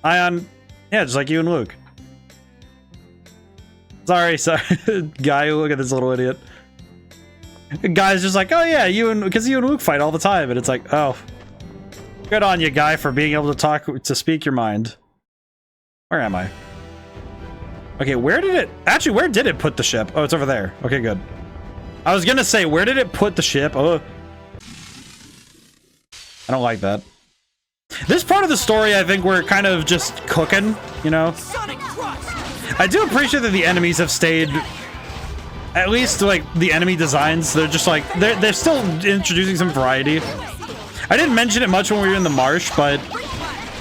S1: Ion, yeah, just like you and Luke. Sorry. Guy, look at this little idiot. The guy's just like, oh yeah, because you and Luke fight all the time, and it's like, oh, good on you, Guy, for being able to speak your mind. Where am I? Okay, where did it put the ship? Oh, it's over there. Okay, good. I was gonna say, where did it put the ship? Oh, I don't like that. This part of the story, I think we're kind of just cooking, you know? I do appreciate that the enemies have stayed, at least like the enemy designs, they're just like, they're still introducing some variety. I didn't mention it much when we were in the marsh, but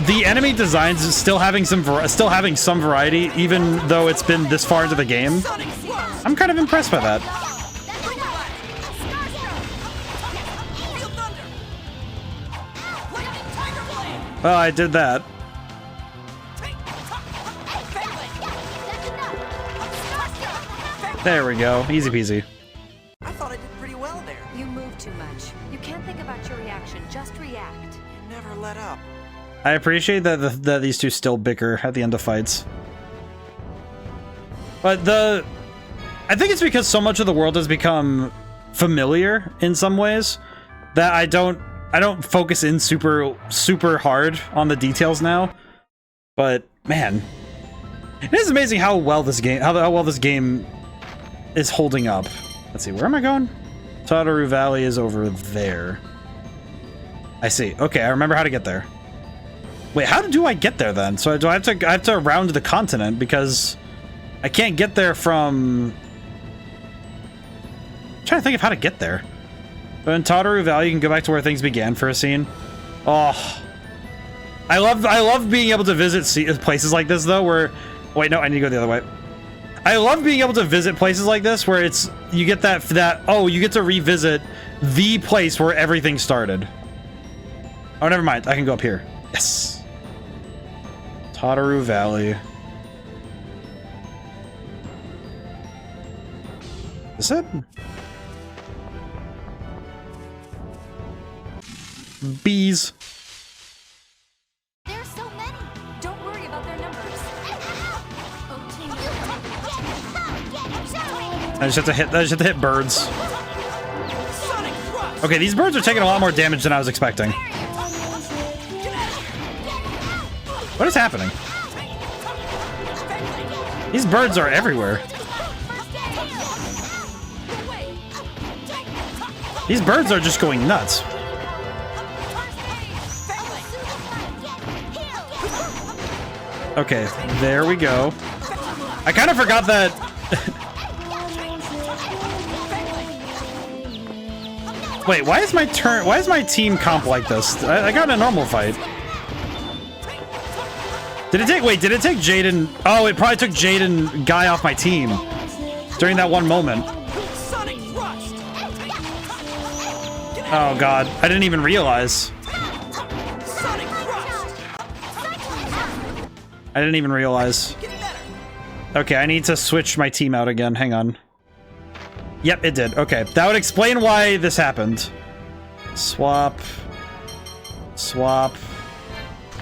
S1: the enemy designs is still having some variety, even though it's been this far into the game. I'm kind of impressed by that. Well, I did that. There we go. Easy peasy.
S6: I thought I did pretty well there.
S7: You move too much. You can't think about your reaction, just react.
S6: You never let up.
S1: I appreciate that these two still bicker at the end of fights. But I think it's because so much of the world has become familiar in some ways that I don't focus in super hard on the details now. But man, it is amazing how well this game is holding up. Let's see, where am I going? Tataru Valley is over there. I see. Okay, I remember how to get there. Wait, how do I get there then? So I have to round the continent because I can't get there from... I'm trying to think of how to get there. But in Tataru Valley, you can go back to where things began for a scene. Oh, I love being able to visit places like this though, where... Wait, no, I need to go the other way. I love being able to visit places like this where you get oh, you get to revisit the place where everything started. Oh, never mind. I can go up here. Yes. Tataru Valley. Is it? Bees.
S2: There's so many.
S7: Don't worry about their numbers.
S1: I just have to hit birds. Okay, these birds are taking a lot more damage than I was expecting. What is happening? These birds are everywhere. These birds are just going nuts. Okay, there we go. I kind of forgot that. Wait, why is my turn? Why is my team comp like this? I got in a normal fight. Did it take? Wait, did it take Jaden? Oh, it probably took Jaden guy off my team during that one moment. Oh god, I didn't even realize. I didn't even realize. Okay, I need to switch my team out again. Hang on. Yep, it did. Okay, that would explain why this happened. Swap. Swap.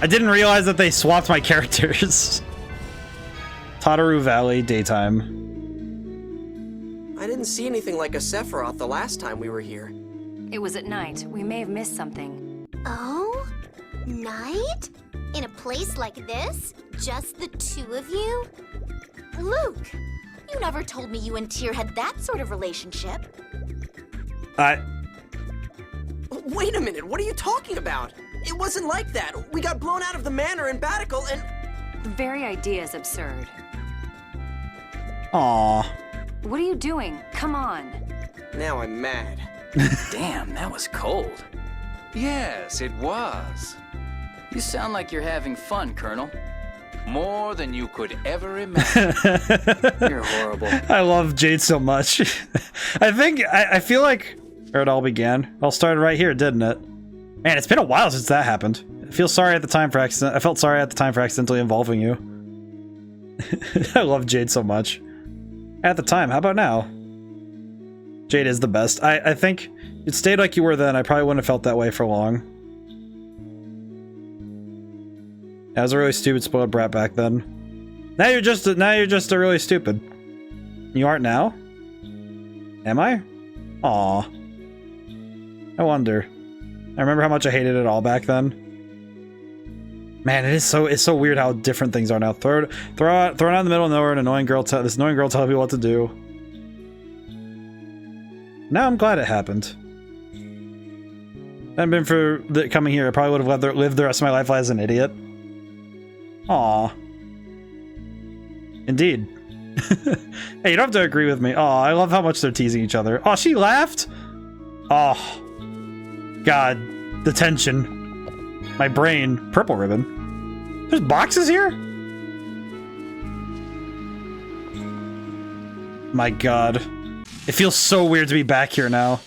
S1: I didn't realize that they swapped my characters. Tataru Valley, daytime.
S6: I didn't see anything like a Sephiroth the last time we were here.
S7: It was at night. We may have missed something.
S2: Oh? Night? In a place like this? Just the two of you? Luke, you never told me you and Tyr had that sort of relationship.
S6: Wait a minute, what are you talking about? It wasn't like that. We got blown out of the manor in Batical and...
S7: The very idea is absurd.
S1: Aww.
S7: What are you doing? Come on.
S6: Now I'm mad.
S4: Damn, that was cold.
S5: Yes, it was.
S4: You sound like you're having fun, Colonel. More than you could ever imagine. You're horrible.
S1: I love Jade so much. I feel like where it all began. It all started right here, didn't it? Man, it's been a while since that happened. I felt sorry at the time for accidentally involving you. I love Jade so much. At the time, how about now? Jade is the best. I think if it stayed like you were then, I probably wouldn't have felt that way for long. I was a really stupid spoiled brat back then. Now you're just a really stupid. You aren't now? Am I? Aw. I wonder. I remember how much I hated it all back then. Man, it's so weird how different things are now. Thrown out in the middle of nowhere, this annoying girl telling me what to do. Now I'm glad it happened. If it hadn't been for coming here, I probably would have lived the rest of my life as an idiot. Aw. Indeed. Hey, you don't have to agree with me. Aw, I love how much they're teasing each other. Aw, she laughed? Oh. God. The tension. My brain. Purple ribbon. There's boxes here? My god. It feels so weird to be back here now.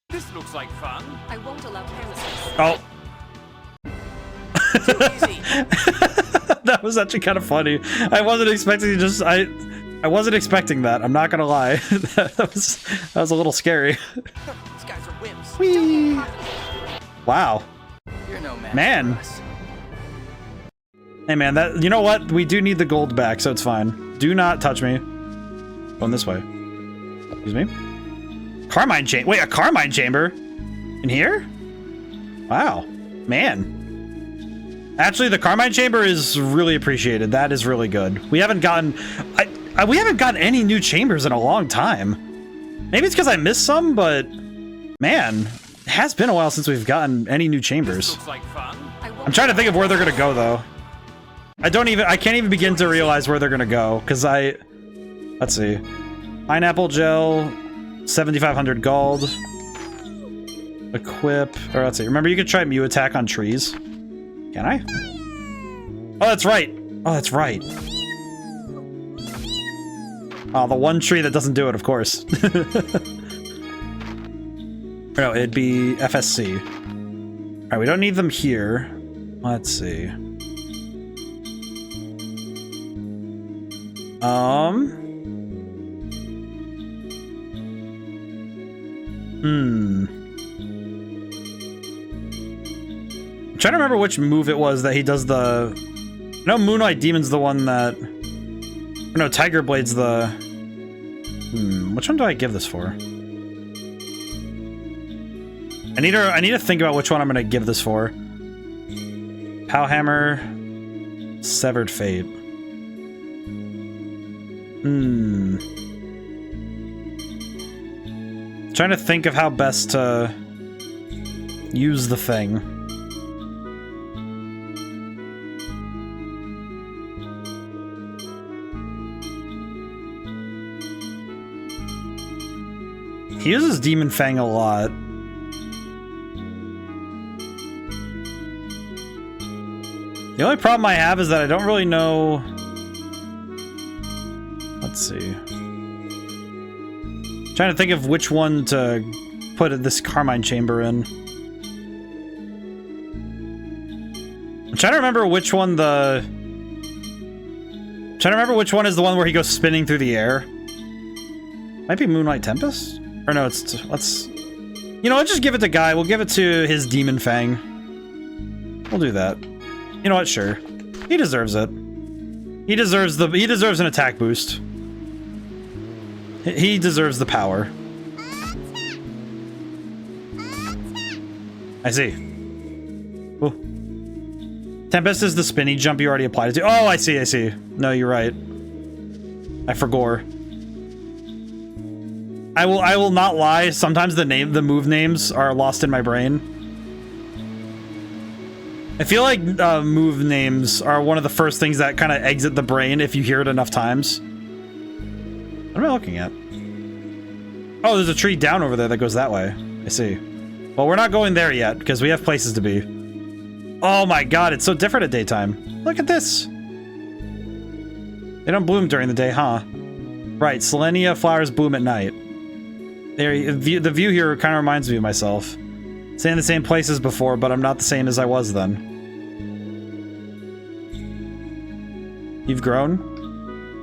S5: This looks like fun.
S20: I won't allow carelessness.
S1: Oh. That was actually kind of funny. I wasn't expecting I wasn't expecting that. I'm not gonna lie. that was a little scary.
S6: These guys are wimps.
S1: Whee! Wow.
S4: You're no
S1: man. Hey man, you know what? We do need the gold back, so it's fine. Do not touch me. Going this way. Excuse me. Carmine chamber. Wait, a Carmine chamber? In here? Wow. Man. Actually, the Carmine chamber is really appreciated. That is really good. We haven't gotten we haven't gotten any new chambers in a long time. Maybe it's because I missed some, but man, it has been a while since we've gotten any new chambers. I'm trying to think of where they're gonna go though. I can't even begin to realize where they're gonna go because let's see. Pineapple gel, 7,500 gold. Equip, or let's see. Remember, you could try Mew attack on trees. Can I? Oh, that's right. Oh, that's right. Oh, the one tree that doesn't do it, of course. No, it'd be FSC. All right, we don't need them here. Let's see. I'm trying to remember which move it was that he does the... No, Moonlight Demon's the one that... No, Tiger Blade's the... Which one do I give this for? I need to think about which one I'm gonna give this for. Powhammer... Severed Fate. Trying to think of how best to use the thing. He uses Demon Fang a lot. The only problem I have is that I don't really know... Let's see. Trying to think of which one to put this Carmine Chamber in. I'm trying to remember which one the... I'm trying to remember which one is the one where he goes spinning through the air. Might be Moonlight Tempest? Or no, it's... Let's... You know, let's just give it to Guy. We'll give it to his Demon Fang. We'll do that. You know what? Sure. He deserves it. He deserves an attack boost. He deserves the power. I see. Ooh. Tempest is the spinny jump you already applied it to. Oh, I see, I see. No, you're right. I forgot. I will not lie. Sometimes the move names are lost in my brain. I feel like move names are one of the first things that kind of exit the brain if you hear it enough times. What am I looking at? Oh, there's a tree down over there that goes that way. I see. Well, we're not going there yet because we have places to be. Oh my god, it's so different at daytime. Look at this. They don't bloom during the day, huh? Right, Selenia flowers bloom at night. The view here kind of reminds me of myself. Staying in the same place as before, but I'm not the same as I was then. You've grown?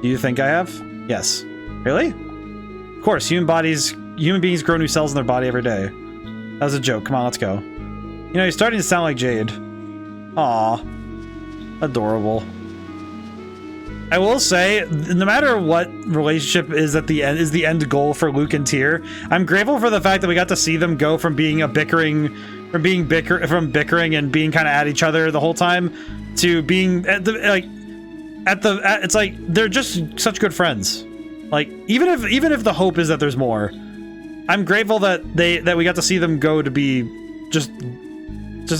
S1: Do you think I have? Yes. Really? Of course, human beings grow new cells in their body every day. That was a joke. Come on, let's go. You know, you're starting to sound like Jade. Aw. Adorable. I will say, no matter what relationship is at the end is the end goal for Luke and Tyr, I'm grateful for the fact that we got to see them go from being bickering and being kind of at each other the whole time to being it's like they're just such good friends. Like even if the hope is that there's more, I'm grateful that we got to see them go to be just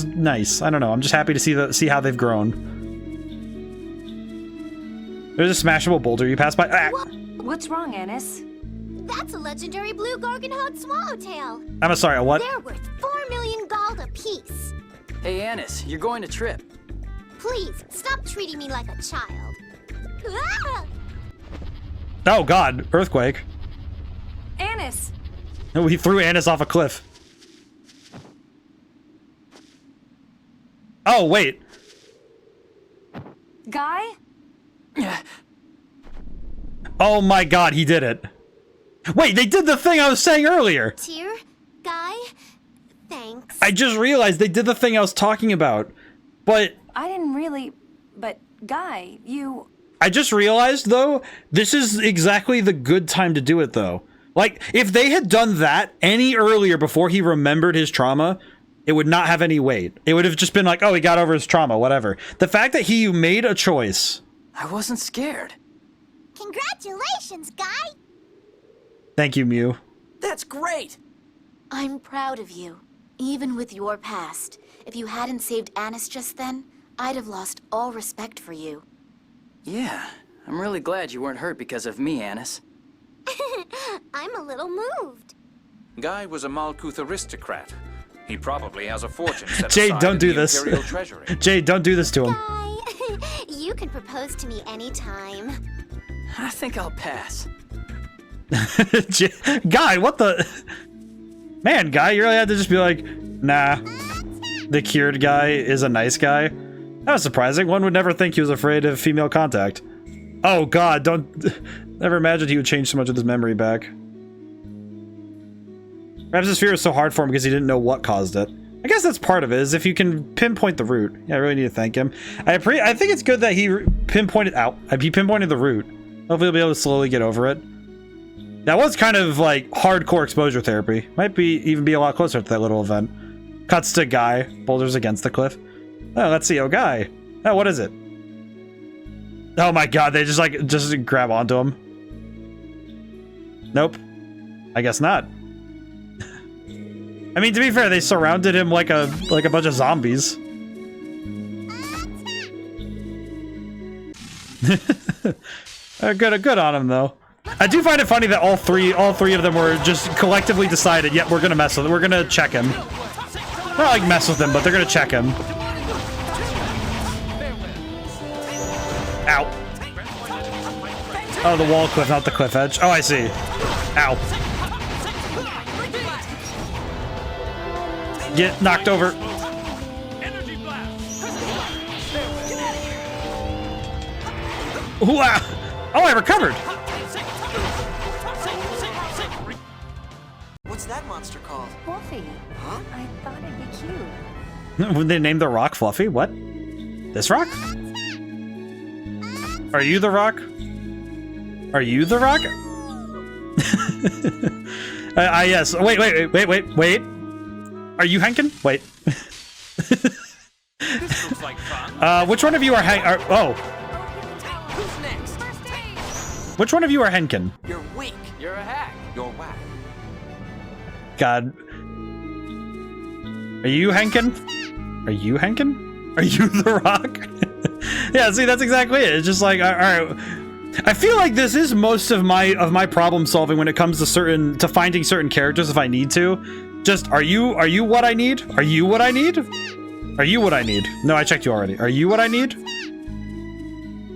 S1: nice. I don't know. I'm just happy to see how they've grown. There's a smashable boulder you pass by. Ah!
S3: What's wrong, Annis?
S2: That's a legendary blue Gorgonhode swallowtail.
S1: I'm sorry, a what?
S2: They're worth 4 million gold apiece.
S4: Hey, Annis, you're going to trip.
S2: Please, stop treating me like a child. Ah!
S1: Oh god, earthquake.
S3: Annis!
S1: No, he threw Annis off a cliff. Oh, wait.
S3: Guy?
S1: Oh my god, he did it. Wait, they did the thing I was saying earlier.
S2: Tyr? Guy? Thanks.
S1: I just realized they did the thing I was talking about. But
S3: I didn't really... But, Guy, you...
S1: I just realized, though, this is exactly the good time to do it, though. Like, if they had done that any earlier before he remembered his trauma, it would not have any weight. It would have just been like, oh, he got over his trauma, whatever. The fact that he made a choice...
S4: I wasn't scared.
S2: Congratulations, Guy!
S1: Thank you, Mew.
S12: That's great!
S2: I'm proud of you, even with your past. If you hadn't saved Annis just then, I'd have lost all respect for you.
S4: Yeah, I'm really glad you weren't hurt because of me, Annis.
S2: I'm a little moved.
S5: Guy was a Malkuth aristocrat. He probably has a fortune set
S1: Jade,
S5: aside
S1: don't
S5: in
S1: do
S5: the
S1: this.
S5: Imperial Treasury.
S1: Jade, don't do this to him.
S2: You can propose to me anytime.
S4: I think I'll pass.
S1: Guy, what the... Man, Guy, you really had to just be like, nah. The cured guy is a nice guy. That was surprising. One would never think he was afraid of female contact. Oh god, never imagined he would change so much with his memory back. Perhaps his fear was so hard for him because he didn't know what caused it. I guess that's part of it, is if you can pinpoint the root. Yeah, I really need to thank him. I think it's good that he pinpointed the root. Hopefully he'll be able to slowly get over it. That was kind of like hardcore exposure therapy. Might even be a lot closer to that little event. Cuts to Guy, boulders against the cliff. Oh, let's see. Oh, Guy. Oh, what is it? Oh my god, they just grab onto him. Nope. I guess not. I mean, to be fair, they surrounded him like a bunch of zombies. Good on him though. I do find it funny that all three of them were just collectively decided, yep, we're gonna mess with him. We're gonna check him. Not like mess with him, but they're gonna check him. Ow. Oh, the wall cliff, not the cliff edge. Oh, I see. Ow. Get knocked over. Ooh, ah. Oh, I recovered.
S6: What's that monster called?
S3: Fluffy.
S6: Huh?
S3: I thought it'd be cute.
S1: When they named the rock Fluffy? What? This rock? Are you the rock? Are you the rock? Yes. Wait. Are you Henkin? Wait.
S5: This looks like fun.
S1: Which one of you are oh.
S6: Who's next?
S1: Which one of you are Henkin?
S6: You're weak.
S5: You're a hack. You're whack.
S1: God. Are you Henkin? Are you Henkin? Are you the rock? Yeah, see, that's exactly it. It's just like, all right. I feel like this is most of my problem solving when it comes to finding certain characters if I need to. Just, are you what I need? Are you what I need? Are you what I need? No, I checked you already. Are you what I need?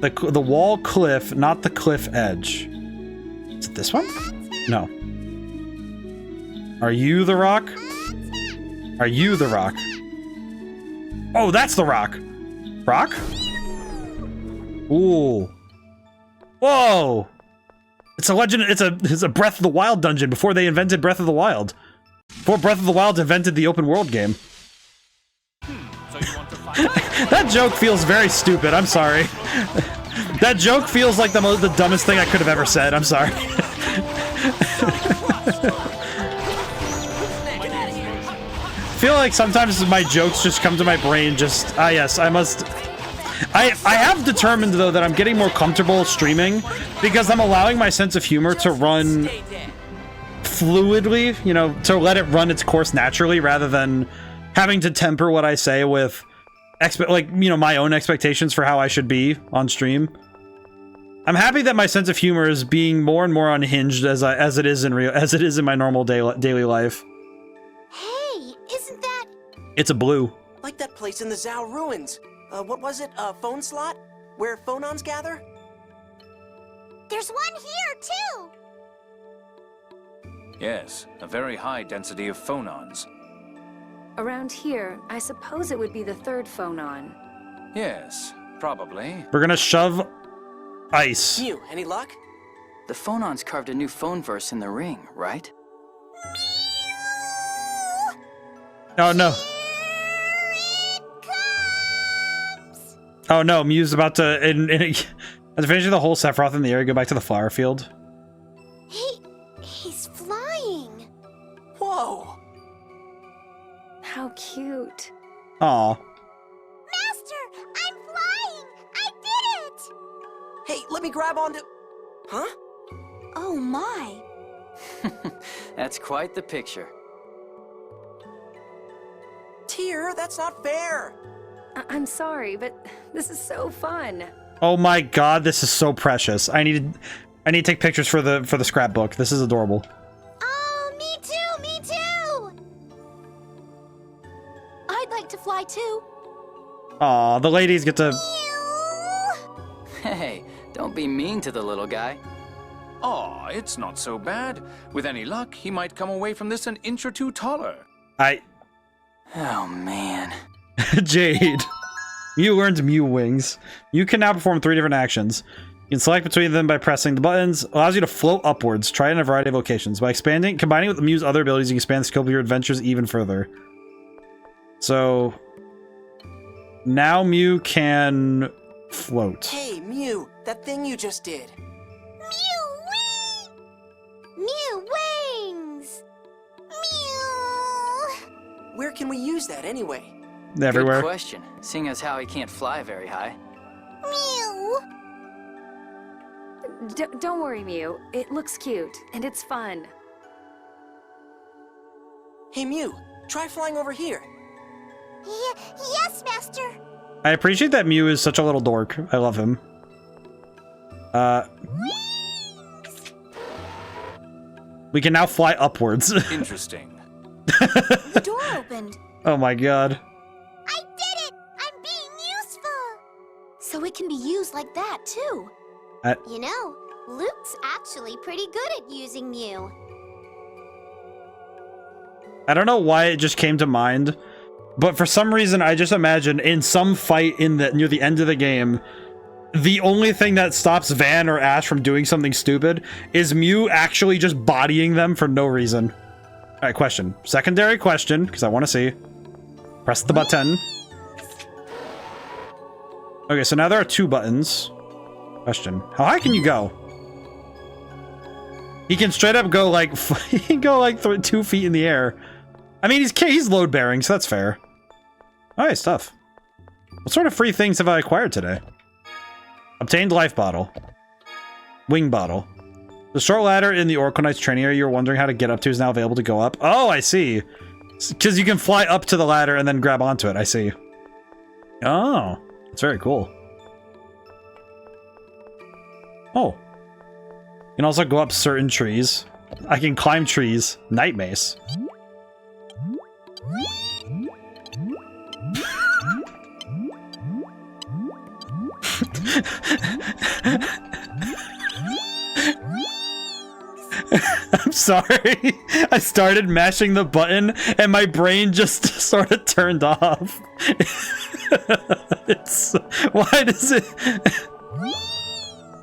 S1: The wall cliff, not the cliff edge. Is it this one? No. Are you the rock? Are you the rock? Oh, that's the rock. Rock? Ooh. Whoa. It's a legend. It's a Breath of the Wild dungeon before they invented Breath of the Wild. Before Breath of the Wild invented the open world game.
S5: So you want to fight?
S1: That joke feels very stupid. I'm sorry. That joke feels like the dumbest thing I could have ever said. I'm sorry. I feel like sometimes my jokes just come to my brain just, yes, I must... I have determined, though, that I'm getting more comfortable streaming because I'm allowing my sense of humor to run fluidly, you know, to let it run its course naturally rather than having to temper what I say with, my own expectations for how I should be on stream. I'm happy that my sense of humor is being more and more unhinged as it is in my normal daily life.
S2: Hey, isn't that...
S1: It's a blue.
S6: Like that place in the Zhao ruins. What was it? Phone slot? Where phonons gather?
S2: There's one here, too!
S5: Yes, a very high density of phonons.
S7: Around here, I suppose it would be the third phonon.
S5: Yes, probably.
S1: We're gonna shove ice.
S6: Mew, any luck?
S4: The phonons carved a new phone verse in the ring, right?
S1: Oh no. Oh no, Mew's about to after finishing the whole Sephiroth in the area, go back to the flower field.
S2: He's flying.
S6: Whoa.
S7: How cute.
S1: Aw.
S2: Master, I'm flying! I did it!
S6: Hey, let me grab onto... Huh?
S2: Oh my.
S4: That's quite the picture.
S6: Tyr, that's not fair.
S7: I'm sorry, but this is so fun.
S1: Oh my god, this is so precious. I need to take pictures for the scrapbook. This is adorable.
S2: Oh, me too! I'd like to fly too.
S1: Aw, the ladies get to...
S4: Hey, don't be mean to the little guy.
S5: Aw, it's not so bad. With any luck, he might come away from this an inch or two taller.
S4: Oh, man.
S1: Jade. Mew learns Mew Wings. You can now perform 3 different actions. You can select between them by pressing the buttons. Allows you to float upwards. Try it in a variety of locations. By combining with the Mew's other abilities, you can expand the scope of your adventures even further. So... now Mew can... float.
S6: Hey, Mew, that thing you just did.
S2: Mew wings! Mew!
S6: Where can we use that anyway?
S1: Everywhere.
S4: Good question, seeing as how he can't fly very high.
S2: Mew!
S7: Don't worry, Mew. It looks cute, and it's fun.
S6: Hey, Mew, try flying over here.
S2: Yes, Master.
S1: I appreciate that Mew is such a little dork. I love him. We can now fly upwards.
S5: Interesting.
S2: The door opened.
S1: Oh my god.
S2: I did it! I'm being useful! So it can be used like that, too. You know, Luke's actually pretty good at using Mew.
S1: I don't know why it just came to mind, but for some reason I just imagine in some fight near the end of the game, the only thing that stops Van or Ash from doing something stupid is Mew actually just bodying them for no reason. Alright, question. Secondary question, because I want to see. Press the button. Okay, so now there are 2 buttons. Question. How high can you go? He can straight up go like, he can go like 2 feet in the air. I mean, he's load bearing, so that's fair. Alright, stuff. What sort of free things have I acquired today? Obtained life bottle. Wing bottle. The short ladder in the Oracle Knight's training area you're wondering how to get up to is now available to go up. Oh, I see. Because you can fly up to the ladder and then grab onto it. I see. Oh, that's very cool. Oh. You can also go up certain trees. I can climb trees. Night mace. I'm sorry. I started mashing the button and my brain just sort of turned off. Why does it...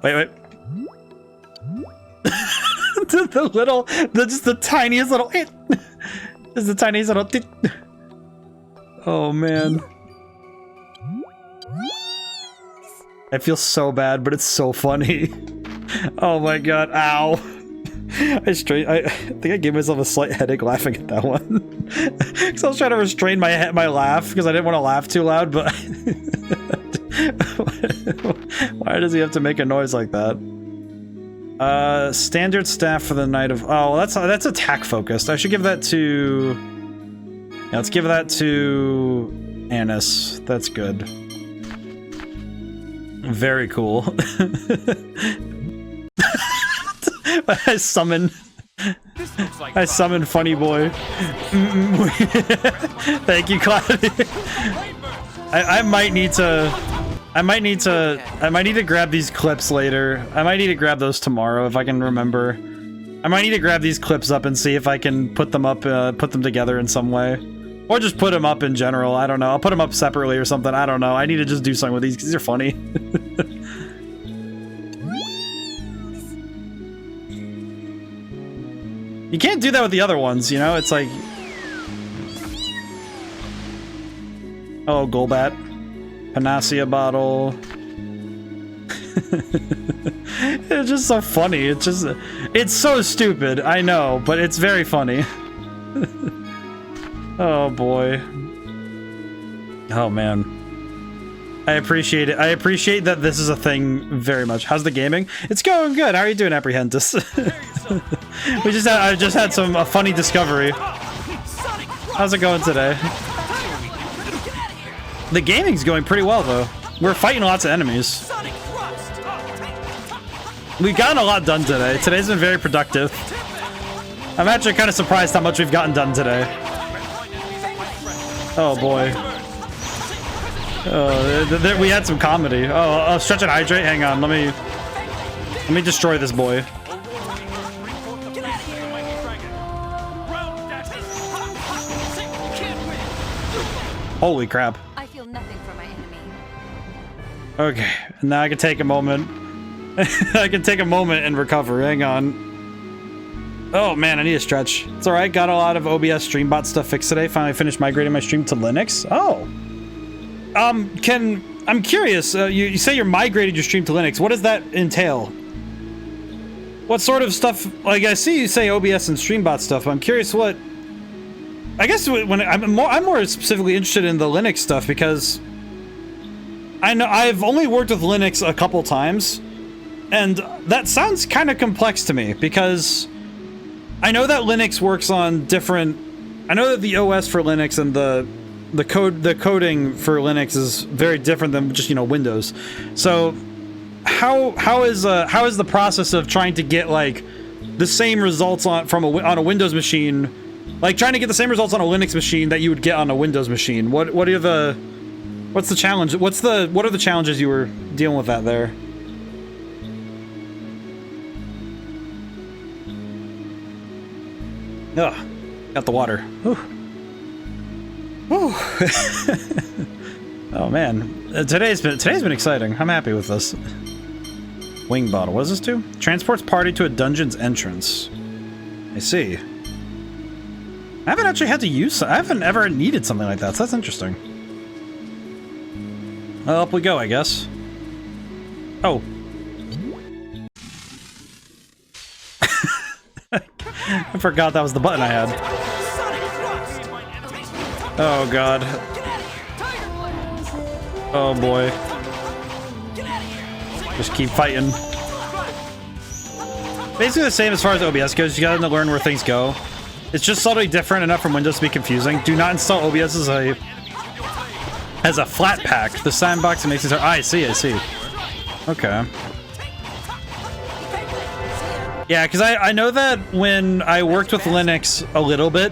S1: Wait. Just the tiniest little... Just the tiniest little... Oh, man. I feel so bad, but it's so funny. Oh my god, ow. I think I gave myself a slight headache laughing at that one. Because I was trying to restrain my laugh, because I didn't want to laugh too loud, but... Why does he have to make a noise like that? Standard staff for the Knight of... Oh, that's attack focused. I should give that to... Yeah, let's give that to... Annis. That's good. Very cool. I summon funny boy. Thank you, Cloudy. I might need to grab these clips later. I might need to grab those tomorrow if I can remember. I might need to grab these clips up and see if I can put them up, put them together in some way. Or just put them up in general. I don't know. I'll put them up separately or something. I don't know. I need to just do something with these because they're funny. You can't do that with the other ones, you know? It's like... Oh, Golbat. Panacea bottle. It's just so funny. It's so stupid. I know, but it's very funny. Oh boy. Oh man. I appreciate it. I appreciate that this is a thing very much. How's the gaming? It's going good. How are you doing, Apprehentus? I just had a funny discovery. How's it going today? The gaming's going pretty well though. We're fighting lots of enemies. We've gotten a lot done today. Today's been very productive. I'm actually kind of surprised how much we've gotten done today. Oh boy. Oh, we had some comedy. Oh, stretch and hydrate. Hang on, let me destroy this boy. Holy crap.
S7: I feel nothing for my enemy.
S1: Okay, now I can take a moment. I can take a moment and recover. Hang on. Oh man, I need a stretch. It's alright, got a lot of OBS StreamBot stuff fixed today. Finally finished migrating my stream to Linux. Oh. I'm curious, you say you're migrated your stream to Linux. What does that entail? What sort of stuff? Like, I see you say OBS and StreamBot stuff, but I'm curious what... I guess when I'm more specifically interested in the Linux stuff because I know I've only worked with Linux a couple times, and that sounds kind of complex to me because I know that Linux works on different... I know that the OS for Linux and the coding for Linux is very different than just, you know, Windows. So how is the process of trying to get like the same results on a Windows machine, like trying to get the same results on a Linux machine that you would get on a Windows machine? What's the challenge? What are the challenges you were dealing with that there? Ugh, got the water. Whew. Whew. Oh man, today's been exciting. I'm happy with this. Wing bottle. What does this do? Transports party to a dungeon's entrance. I see. I haven't actually had to use. I haven't ever needed something like that. So that's interesting. Well, up we go, I guess. Oh. I forgot that was the button I had. Oh god. Oh boy. Just keep fighting. Basically the same as far as OBS goes. You gotta learn where things go. It's just subtly different enough from Windows to be confusing. Do not install OBS as a flat pack. The sandbox makes it hard. I see. Okay. Yeah, because I know that when I worked with Linux a little bit,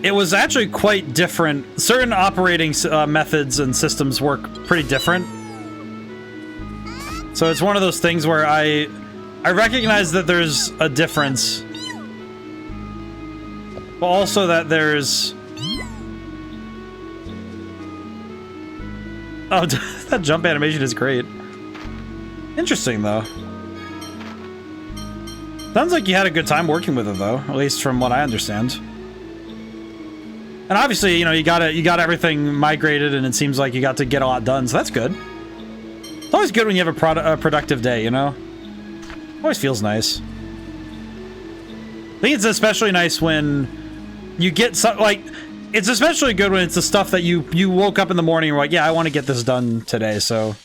S1: it was actually quite different. Certain operating methods and systems work pretty different. So it's one of those things where I recognize that there's a difference, but also that there's... Oh, that jump animation is great. Interesting, though. Sounds like you had a good time working with it, though, at least from what I understand. And obviously, you know, you got everything migrated, and it seems like you got to get a lot done, so that's good. It's always good when you have a productive day, you know? Always feels nice. I think it's especially nice when you get some, like, it's especially good when it's the stuff that you woke up in the morning and were like, yeah, I want to get this done today, so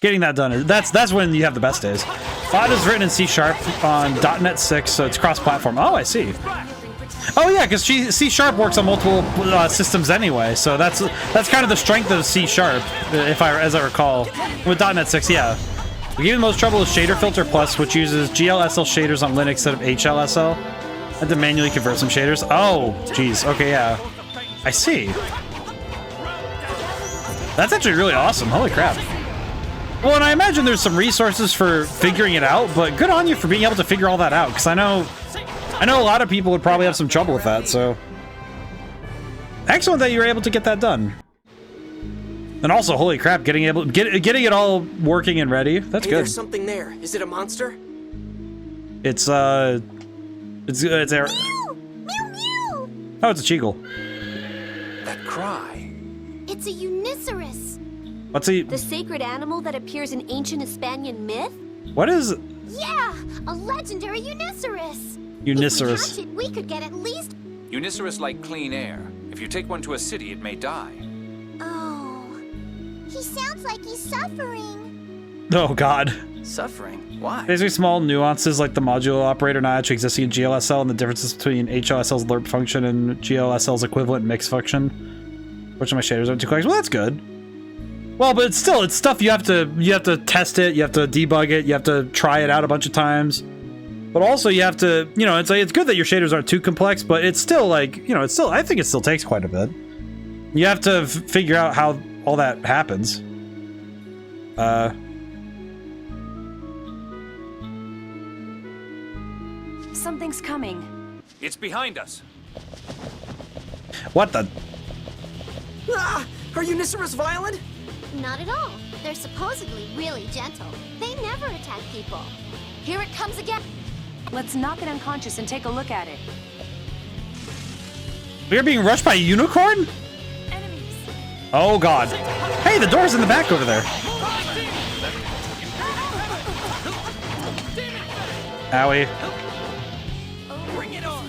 S1: getting that done, that's when you have the best days. Bot is written in C# on .NET 6, so it's cross-platform. Oh, I see. Oh yeah, because C# works on multiple systems anyway, so that's kind of the strength of C#, as I recall. With .NET 6, yeah. We gave the most trouble with Shader Filter Plus, which uses GLSL shaders on Linux instead of HLSL. I had to manually convert some shaders. Oh, jeez. Okay, yeah. I see. That's actually really awesome. Holy crap. Well, and I imagine there's some resources for figuring it out, but good on you for being able to figure all that out, because I know a lot of people would probably have some trouble with that, so... Excellent that you were able to get that done. And also, holy crap, getting it all working and ready. That's good.
S6: There's something there. Is it a monster?
S1: It's air. Oh, it's a Cheagle.
S6: That cry.
S2: It's a Uniceros.
S1: What's he?
S2: The sacred animal that appears in ancient Hispanian myth?
S1: What is?
S2: Yeah, a legendary Uniceros.
S1: Uniceros.
S2: If we catch it, we could get at least...
S5: Uniceros like clean air. If you take one to a city, it may die.
S2: Oh, he sounds like he's suffering.
S1: Oh god.
S4: Suffering? Why?
S1: Basically small nuances like the modulo operator not actually existing in GLSL and the differences between HLSL's lerp function and GLSL's equivalent mix function. Which of my shaders aren't too complex. Well, that's good. Well, but it's stuff you have to test it, you have to debug it, you have to try it out a bunch of times. But also you have to, you know, it's good that your shaders aren't too complex, but it's still like, you know, I think it still takes quite a bit. You have to figure out how all that happens.
S7: Something's coming.
S5: It's behind us.
S1: What the?
S6: Ah! Are Uniceros violent?
S2: Not at all. They're supposedly really gentle. They never attack people. Here it comes again.
S7: Let's knock it unconscious and take a look at it.
S1: We're being rushed by a unicorn?
S2: Enemies.
S1: Oh god. Hey, the door's in the back over there. Owie.
S2: Bring it on.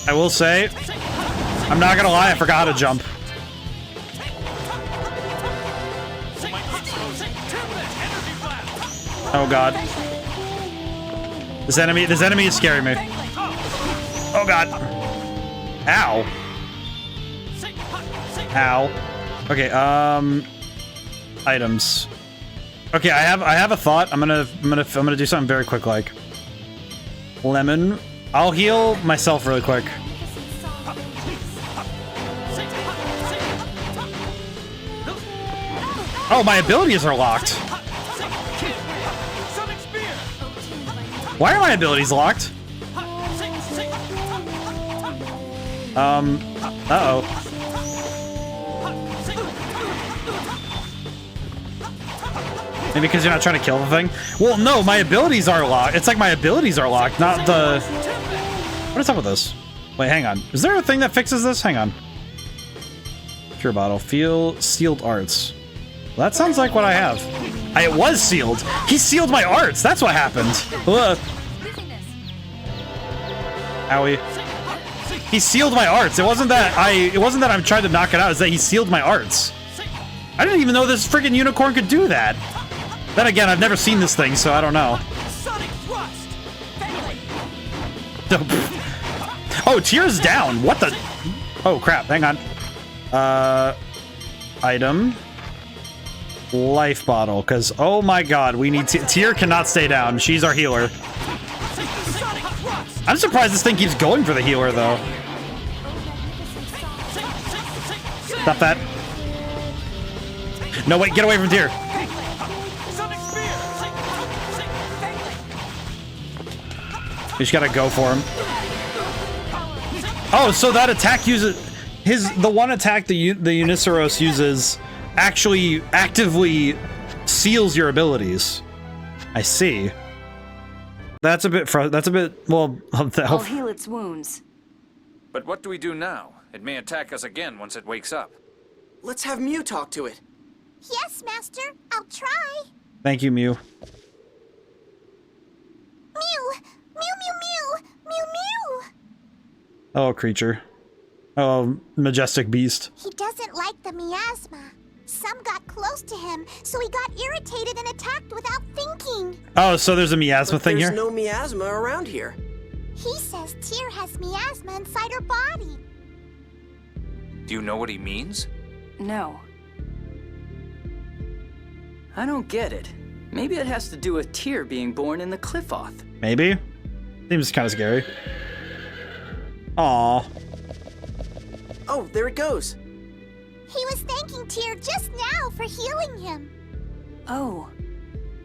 S1: I will say, I'm not gonna lie, I forgot how to jump. Oh god. This enemy is scaring me. Oh god. Ow. Ow. Okay, items. Okay, I have a thought. I'm gonna do something very quick like. Lemon. I'll heal myself really quick. Oh, my abilities are locked. Why are my abilities locked? Uh-oh. Maybe because you're not trying to kill the thing? Well, no, my abilities are locked. It's like my abilities are locked, not the... What is up with this? Wait, hang on. Is there a thing that fixes this? Hang on. Cure bottle. Feel sealed arts. Well, that sounds like what I have. It was sealed. He sealed my arts. That's what happened. Ugh. Owie. He sealed my arts. It wasn't that I'm trying to knock it out. It's that he sealed my arts. I didn't even know this friggin' unicorn could do that. Then again, I've never seen this thing, so I don't know. Oh, tears down. What the? Oh crap! Hang on. Item. Life bottle, because oh my god, we need Tyr cannot stay down. She's our healer. I'm surprised this thing keeps going for the healer though. Stop that. No, wait, get away from Tyr. You just gotta go for him. Oh, so that attack uses the one attack the Uniceros uses actually actively seals your abilities. I see. That's a bit well.
S7: I'll heal its wounds.
S5: But what do we do now? It may attack us again once it wakes up.
S6: Let's have Mew talk to it.
S2: Yes, Master. I'll try.
S1: Thank you, Mew.
S2: Mew! Mew, mew, mew! Mew, mew!
S1: Oh, creature. Oh, majestic beast.
S2: He doesn't like the miasma. Some got close to him, so he got irritated and attacked without thinking.
S1: Oh, so there's a miasma thing here?
S6: There's no miasma around here.
S2: He says Tyr has miasma inside her body.
S5: Do you know what he means?
S7: No.
S4: I don't get it. Maybe it has to do with Tyr being born in the Cliffoth.
S1: Maybe. Seems kind of scary. Aww.
S6: Oh, there it goes.
S2: He was thanking Tyr just now for healing him.
S3: Oh.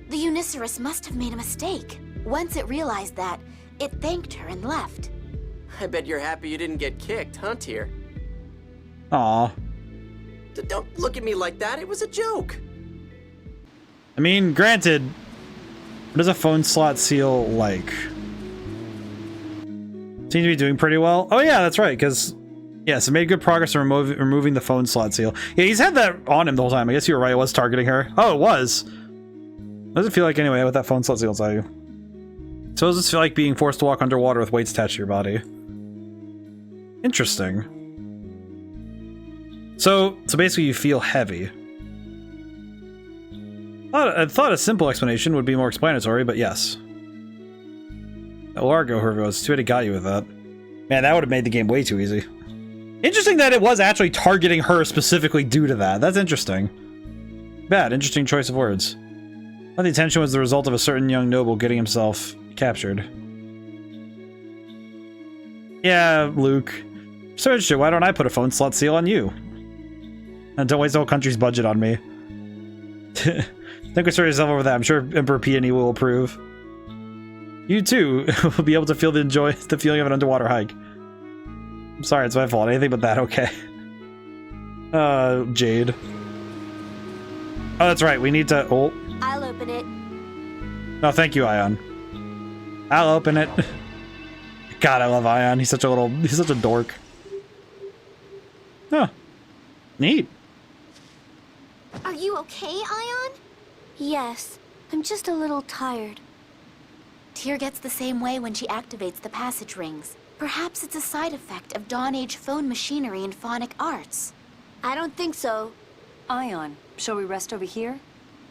S3: The Uniceros must have made a mistake. Once it realized that, it thanked her and left.
S6: I bet you're happy you didn't get kicked, huh, Tyr?
S1: Aww.
S6: Don't look at me like that. It was a joke.
S1: I mean, granted, what is a phone slot seal like? Seems to be doing pretty well. Oh yeah, that's right, because yes, it made good progress in removing the phone slot seal. Yeah, he's had that on him the whole time. I guess you were right, it was targeting her. Oh, it was. What does it feel like anyway with that phone slot seal inside you? So does this feel like being forced to walk underwater with weights attached to your body? Interesting. So basically you feel heavy. I thought a simple explanation would be more explanatory, but yes. Largo, whoever it was, too bad he got you with that. Man, that would have made the game way too easy. Interesting that it was actually targeting her specifically due to that. That's interesting. Bad, interesting choice of words. But the attention was the result of a certain young noble getting himself captured. Yeah, Luke. So interesting, why don't I put a phone slot seal on you? And don't waste the whole country's budget on me. Don't concern yourself over that. I'm sure Emperor Peony will approve. You too will be able to feel the feeling of an underwater hike. I'm sorry, it's my fault. Anything but that, okay. Jade. Oh, that's right. We need to. Oh.
S3: I'll open it.
S1: No, thank you, Ion. I'll open it. God, I love Ion. He's such a dork. Huh. Neat.
S2: Are you okay, Ion?
S3: Yes. I'm just a little tired.
S2: Tyr gets the same way when she activates the passage rings. Perhaps it's a side effect of Dawn Age phone machinery and phonic arts.
S3: I don't think so.
S7: Ion, shall we rest over here?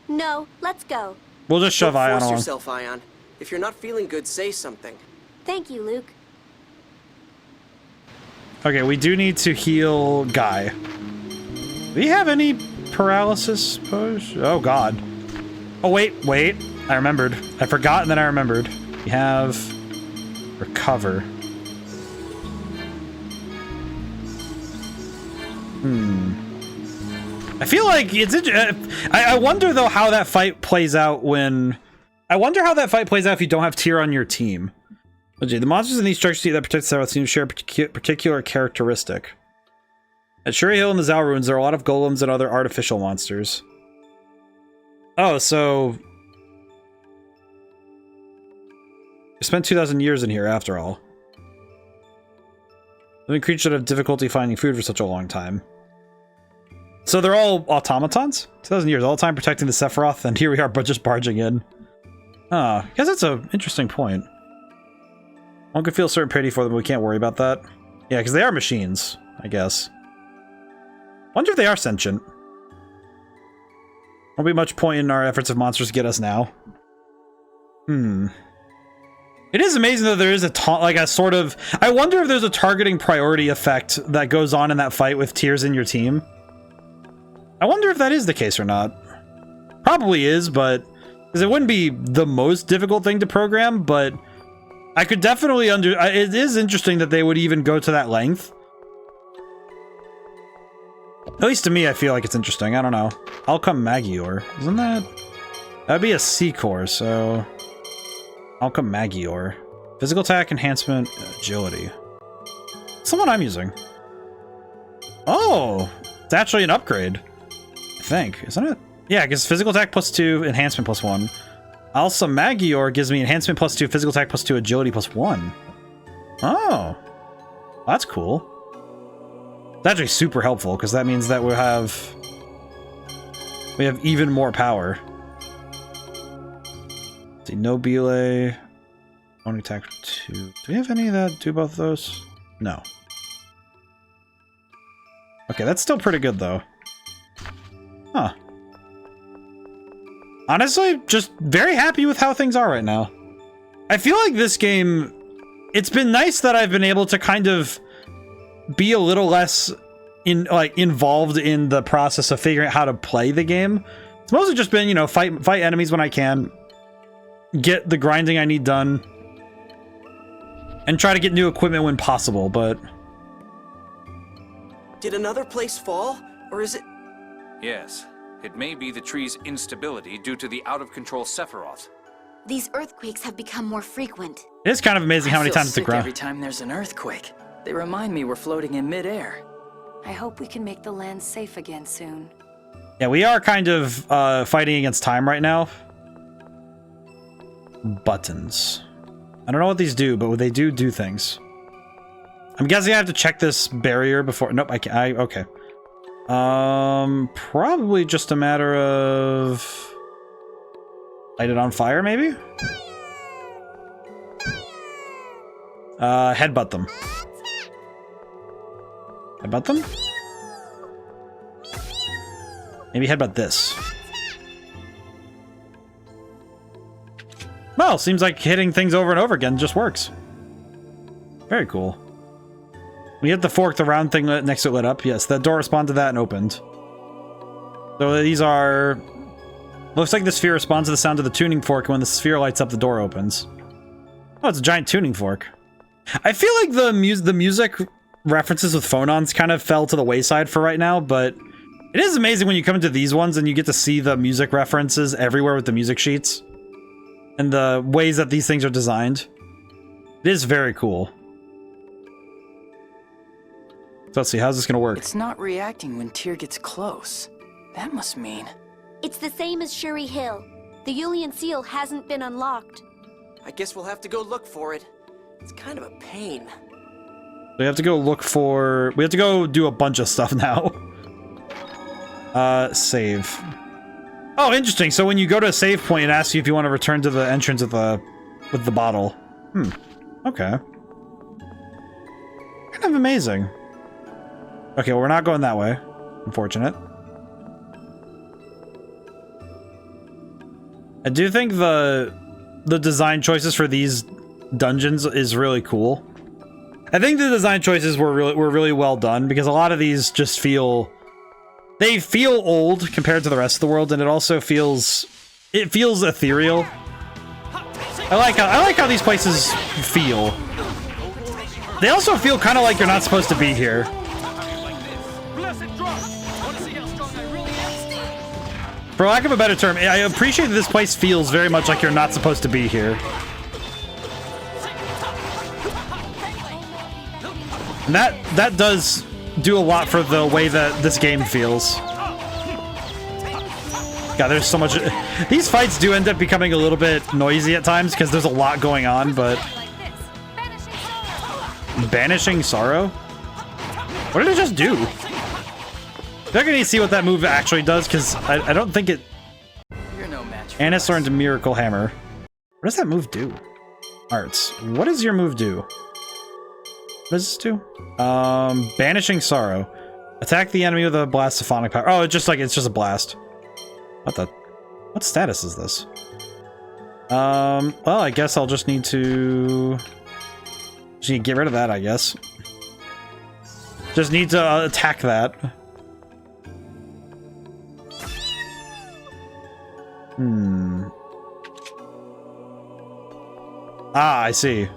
S3: No, let's go.
S1: We'll just shove Ion
S6: Don't force
S1: along.
S6: yourself, Ion. If you're not feeling good, say something.
S3: Thank you, Luke.
S1: Okay, we do need to heal Guy. Do we have any paralysis potion? Oh, God. Oh, wait. I remembered. I forgot and then I remembered. We have recover. I feel like it's... I wonder, though, how that fight plays out when... I wonder how that fight plays out if you don't have Tyr on your team. Okay, the monsters in these structures that protect Sephiroth seem to share a particular characteristic. At Shuri Hill and the Zal Ruins, there are a lot of golems and other artificial monsters. Oh, so... We spent 2,000 years in here, after all. Living creatures that have difficulty finding food for such a long time. So they're all automatons? 2,000 years, all the time protecting the Sephiroth, and here we are just barging in. Ah, I guess that's an interesting point. One could feel certain pity for them, but we can't worry about that. Yeah, because they are machines, I guess. Wonder if they are sentient. Won't be much point in our efforts if monsters get us now. It is amazing that there is a sort of... I wonder if there's a targeting priority effect that goes on in that fight with Tears in your team. I wonder if that is the case or not. Probably is, but... Because it wouldn't be the most difficult thing to program, but... I could definitely it is interesting that they would even go to that length. At least to me, I feel like it's interesting. I don't know. I'll come Magior. Isn't that... That'd be a C core, so... I'll come Magior. Physical attack, enhancement, agility. It's the one I'm using. Oh! It's actually an upgrade. I think, isn't it? Yeah, because physical attack +2, enhancement +1. Also, Magior gives me enhancement +2, physical attack +2, agility +1. Oh. That's cool. It's actually super helpful, because that means that we have even more power. Let's see, Nobile. One attack 2. Do we have any that do both of those? No. Okay, that's still pretty good, though. Huh. Honestly, just very happy with how things are right now. I feel like this game... It's been nice that I've been able to kind of be a little less involved in the process of figuring out how to play the game. It's mostly just been, you know, fight enemies when I can, get the grinding I need done, and try to get new equipment when possible, but...
S6: Did another place fall? Or is it...
S5: Yes. It may be the tree's instability due to the out-of-control Sephiroth.
S2: These earthquakes have become more frequent.
S1: It is kind of amazing how many times the ground...
S4: every time there's an earthquake. They remind me we're floating in midair.
S7: I hope we can make the land safe again soon.
S1: Yeah, we are kind of fighting against time right now. Buttons. I don't know what these do, but they do things. I'm guessing I have to check this barrier before... Nope, I can't. Okay. Probably just a matter of... Light it on fire, maybe? Headbutt them. Headbutt them? Maybe headbutt this. Well, seems like hitting things over and over again just works. Very cool. We hit the fork, the round thing next to it lit up. Yes, that door responded to that and opened. So these are... Looks like the sphere responds to the sound of the tuning fork, and when the sphere lights up, the door opens. Oh, it's a giant tuning fork. I feel like the music references with phonons kind of fell to the wayside for right now, but it is amazing when you come into these ones and you get to see the music references everywhere with the music sheets. And the ways that these things are designed. It is very cool. So let's see, how's this gonna work?
S4: It's not reacting when Tyr gets close. That must mean...
S3: It's the same as Shuri Hill. The Yulian seal hasn't been unlocked.
S6: I guess we'll have to go look for it. It's kind of a pain.
S1: We have to go look for... We have to go do a bunch of stuff now. Save. Oh, interesting. So when you go to a save point, it asks you if you want to return to the entrance of with the bottle. Okay. Kind of amazing. Okay, well, we're not going that way. Unfortunate. I do think the design choices for these dungeons is really cool. I think the design choices were really well done, because a lot of these just feel old compared to the rest of the world, and it also feels ethereal. I like how these places feel. They also feel kind of like you're not supposed to be here. For lack of a better term, I appreciate that this place feels very much like you're not supposed to be here. And that does do a lot for the way that this game feels. God, there's so much... These fights do end up becoming a little bit noisy at times because there's a lot going on, but... Banishing Sorrow? What did it just do? I'm gonna need to see what that move actually does, because I don't think it...
S4: You're no match for
S1: Annis learned Miracle Hammer. What does that move do? Arts. What does your move do? What does this do? Banishing Sorrow. Attack the enemy with a blast of Symphonic Power. Oh, it's just a blast. What status is this? Well, I guess I'll just need to get rid of that, I guess. Just need to attack that. Ah, I see.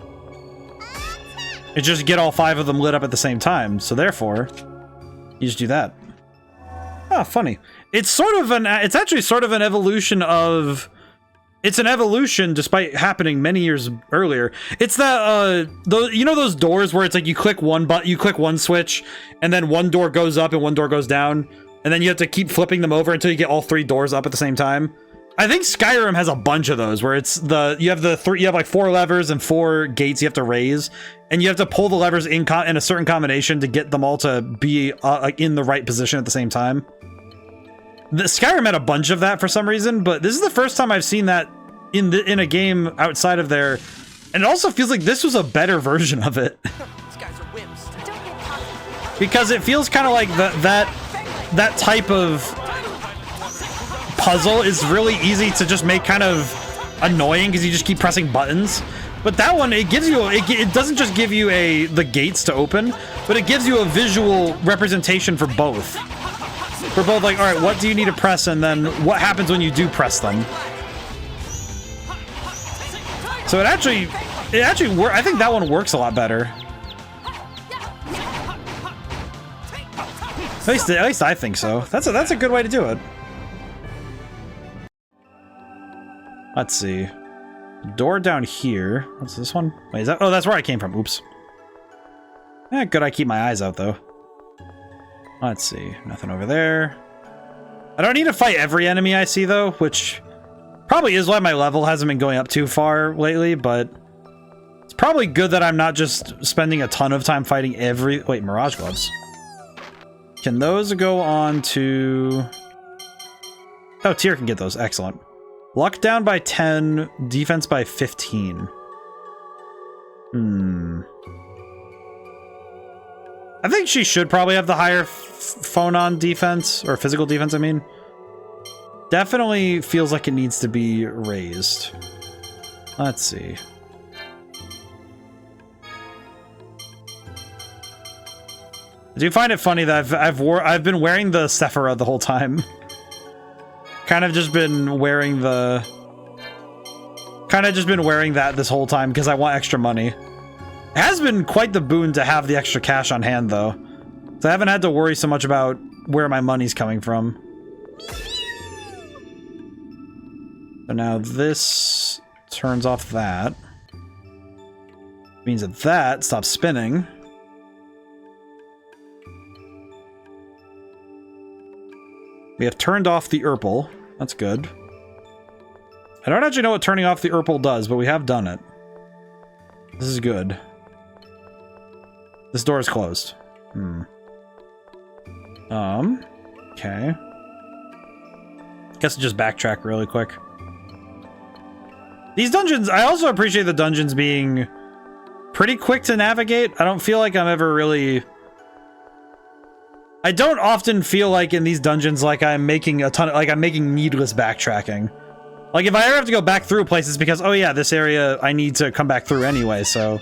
S1: It just get all 5 of them lit up at the same time, so therefore, you just do that. Ah, funny. It's actually sort of an evolution of... It's an evolution despite happening many years earlier. It's that, you know those doors where it's like you click one switch, and then one door goes up and one door goes down, and then you have to keep flipping them over until you get all 3 doors up at the same time? I think Skyrim has a bunch of those where it's you have like 4 levers and 4 gates you have to raise, and you have to pull the levers in a certain combination to get them all to be in the right position at the same time. The Skyrim had a bunch of that for some reason, but this is the first time I've seen that in a game outside of there, and it also feels like this was a better version of it. Because it feels kind of like that type of puzzle is really easy to just make kind of annoying because you just keep pressing buttons. But that one, it gives you it doesn't just give you the gates to open, but it gives you a visual representation for both. For both, like, all right, what do you need to press, and then what happens when you do press them. So it actually I think that one works a lot better. At least I think so. That's a good way to do it. Let's see. Door down here. What's this one? Wait, is that? Oh, that's where I came from. Oops. Good I keep my eyes out, though. Let's see. Nothing over there. I don't need to fight every enemy I see, though, which probably is why my level hasn't been going up too far lately, but it's probably good that I'm not just spending a ton of time fighting every... Wait, Mirage Gloves. Can those go on to... Oh, Tyr can get those. Excellent. Luck down by 10, defense by 15. I think she should probably have the higher phone on defense, or physical defense, I mean. Definitely feels like it needs to be raised. Let's see. I do find it funny that I've been wearing the Sephira the whole time. Kind of just been wearing that this whole time because I want extra money. It has been quite the boon to have the extra cash on hand, though. So I haven't had to worry so much about where my money's coming from. So now this turns off that. Means that stops spinning. We have turned off the Urple. That's good. I don't actually know what turning off the Urple does, but we have done it. This is good. This door is closed. Okay. Guess I'll just backtrack really quick. These dungeons, I also appreciate the dungeons being pretty quick to navigate. I don't feel like I'm ever really... I don't often feel like in these dungeons like I'm making needless backtracking. Like, if I ever have to go back through places because, oh yeah, this area I need to come back through anyway, so...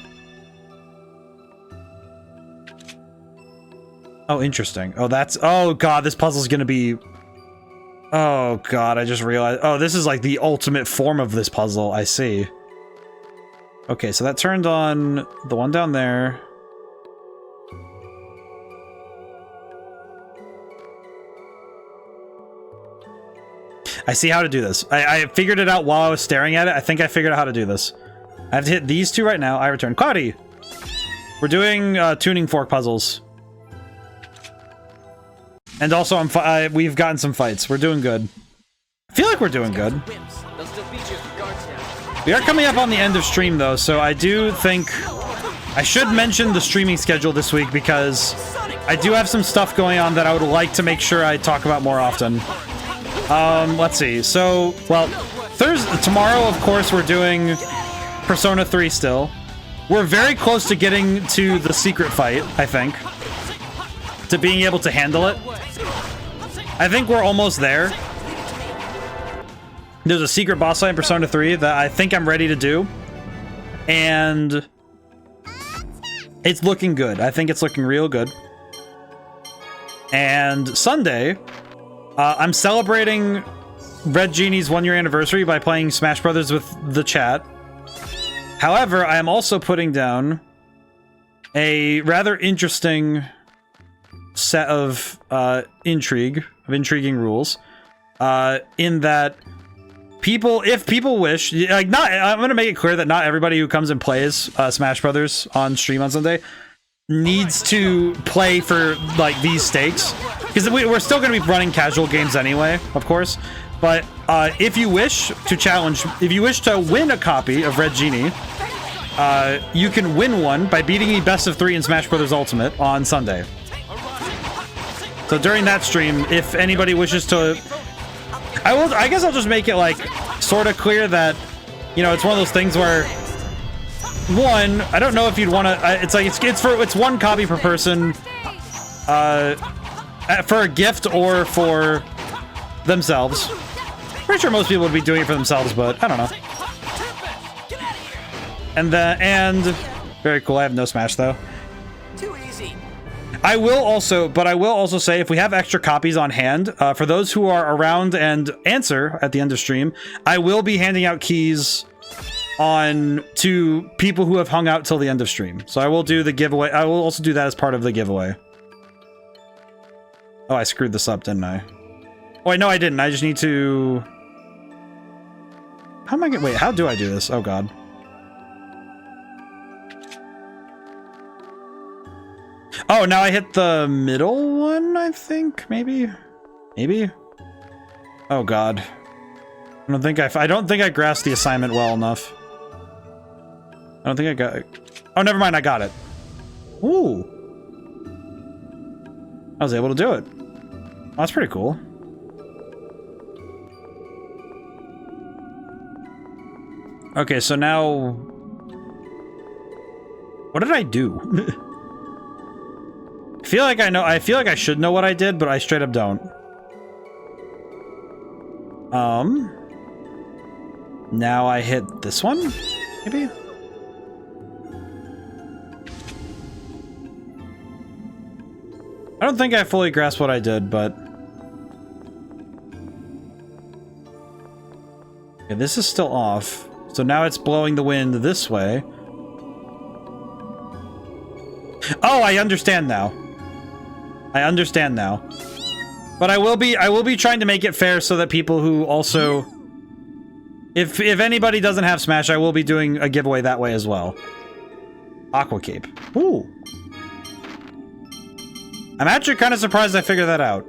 S1: Oh, interesting. Oh, that's... Oh, God, this puzzle's gonna be... Oh, God, I just realized... Oh, this is like the ultimate form of this puzzle, I see. Okay, so that turned on the one down there. I see how to do this. I figured it out while I was staring at it. I think I figured out how to do this. I have to hit these two right now. I return. Cloudy! We're doing tuning fork puzzles. And also, we've gotten some fights. We're doing good. I feel like we're doing good. We are coming up on the end of stream, though, so I do think I should mention the streaming schedule this week because I do have some stuff going on that I would like to make sure I talk about more often. Let's see. So, well, tomorrow, of course, we're doing Persona 3 still. We're very close to getting to the secret fight, I think. To being able to handle it. I think we're almost there. There's a secret boss fight in Persona 3 that I think I'm ready to do. And it's looking good. I think it's looking real good. And Sunday... I'm celebrating Red Genie's 1-year anniversary by playing Smash Brothers with the chat. However, I am also putting down a rather interesting set of intriguing rules. In that if people wish, like I'm gonna make it clear that not everybody who comes and plays Smash Brothers on stream on Sunday needs to play for like these stakes, because we're still going to be running casual games anyway, of course. But if you wish to win a copy of Red Genie, you can win one by beating me best of 3 in Smash Bros. Ultimate on Sunday. So during that stream, if anybody wishes to, I guess I'll just make it like sort of clear that, you know, it's one of those things where, one, I don't know if you'd want to. It's one copy per person, for a gift or for themselves. Pretty sure most people would be doing it for themselves, but I don't know. And very cool. I have no Smash though.
S6: Too easy.
S1: I will also say if we have extra copies on hand, for those who are around and answer at the end of stream, I will be handing out keys to people who have hung out till the end of stream. So I will do the giveaway. I will also do that as part of the giveaway. Oh, I screwed this up, didn't I? Oh, wait, no, I didn't. I just need to... How am I gonna... Wait, how do I do this? Oh, God. Oh, now I hit the middle one, I think? Maybe? Maybe? Oh, God. I don't think I grasped the assignment well enough. I don't think I got it. Oh, never mind. I got it. Ooh. I was able to do it. Oh, that's pretty cool. Okay, so now... What did I do? I feel like I should know what I did, but I straight up don't. Now I hit this one? Maybe? I don't think I fully grasped what I did, but... Okay, this is still off. So now it's blowing the wind this way. Oh, I understand now. I understand now. But I will be trying to make it fair so that people who also... If anybody doesn't have Smash, I will be doing a giveaway that way as well. Aqua Cape. Ooh. I'm actually kind of surprised I figured that out.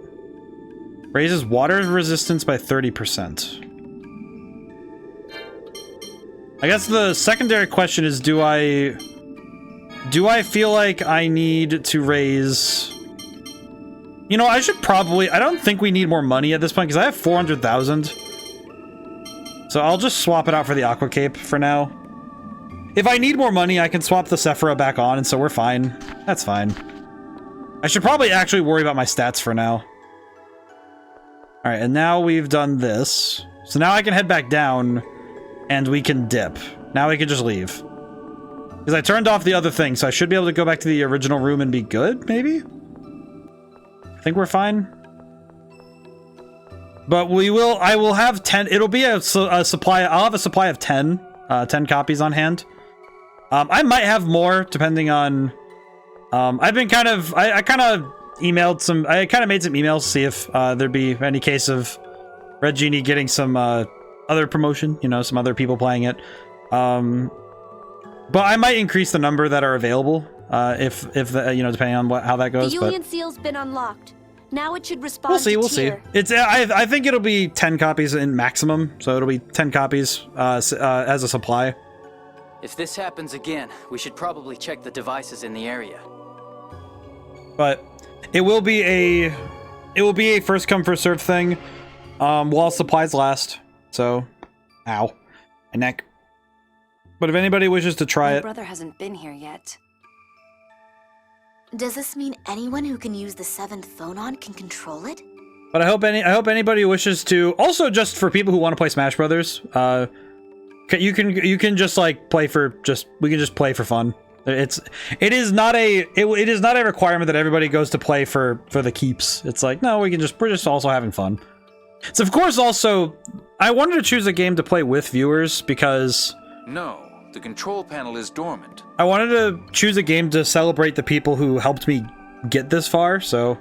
S1: Raises water resistance by 30%. I guess the secondary question is, do I feel like I need to raise... You know, I should probably... I don't think we need more money at this point, because I have 400,000. So I'll just swap it out for the Aqua Cape for now. If I need more money, I can swap the Sephora back on, and so we're fine. That's fine. I should probably actually worry about my stats for now. Alright, and now we've done this. So now I can head back down, and we can dip. Now we can just leave. Because I turned off the other thing, so I should be able to go back to the original room and be good, maybe? I think we're fine. But I will have 10, it'll be a supply, I'll have a supply of 10 copies on hand. I might have more, depending on, I've been kind of, I kind of emailed some, I kind of made some emails to see if there'd be any case of Red Genie getting some other promotion, you know, some other people playing it. But I might increase the number that are available, if the, you know, depending on how that goes.
S3: The Union Seal's been unlocked. Now it should respond.
S1: We'll see. It's I think it'll be 10 copies in maximum, so it'll be 10 copies as a supply.
S4: If this happens again, we should probably check the devices in the area.
S1: But it will be a first come first serve thing, while supplies last. So, ow, my neck. But if anybody wishes to try
S7: My
S1: it,
S7: brother hasn't been here yet.
S2: Does this mean anyone who can use the 7th phonon can control it?
S1: but I hope anybody who wishes to. Also, just for people who want to play Smash Brothers, you can just like play for we can just play for fun. It is not a requirement that everybody goes to play for the keeps. It's like, no, we're just also having fun. It's of course also, I wanted to choose a game to play with viewers because
S5: No, the control panel is dormant.
S1: I wanted to choose a game to celebrate the people who helped me get this far, so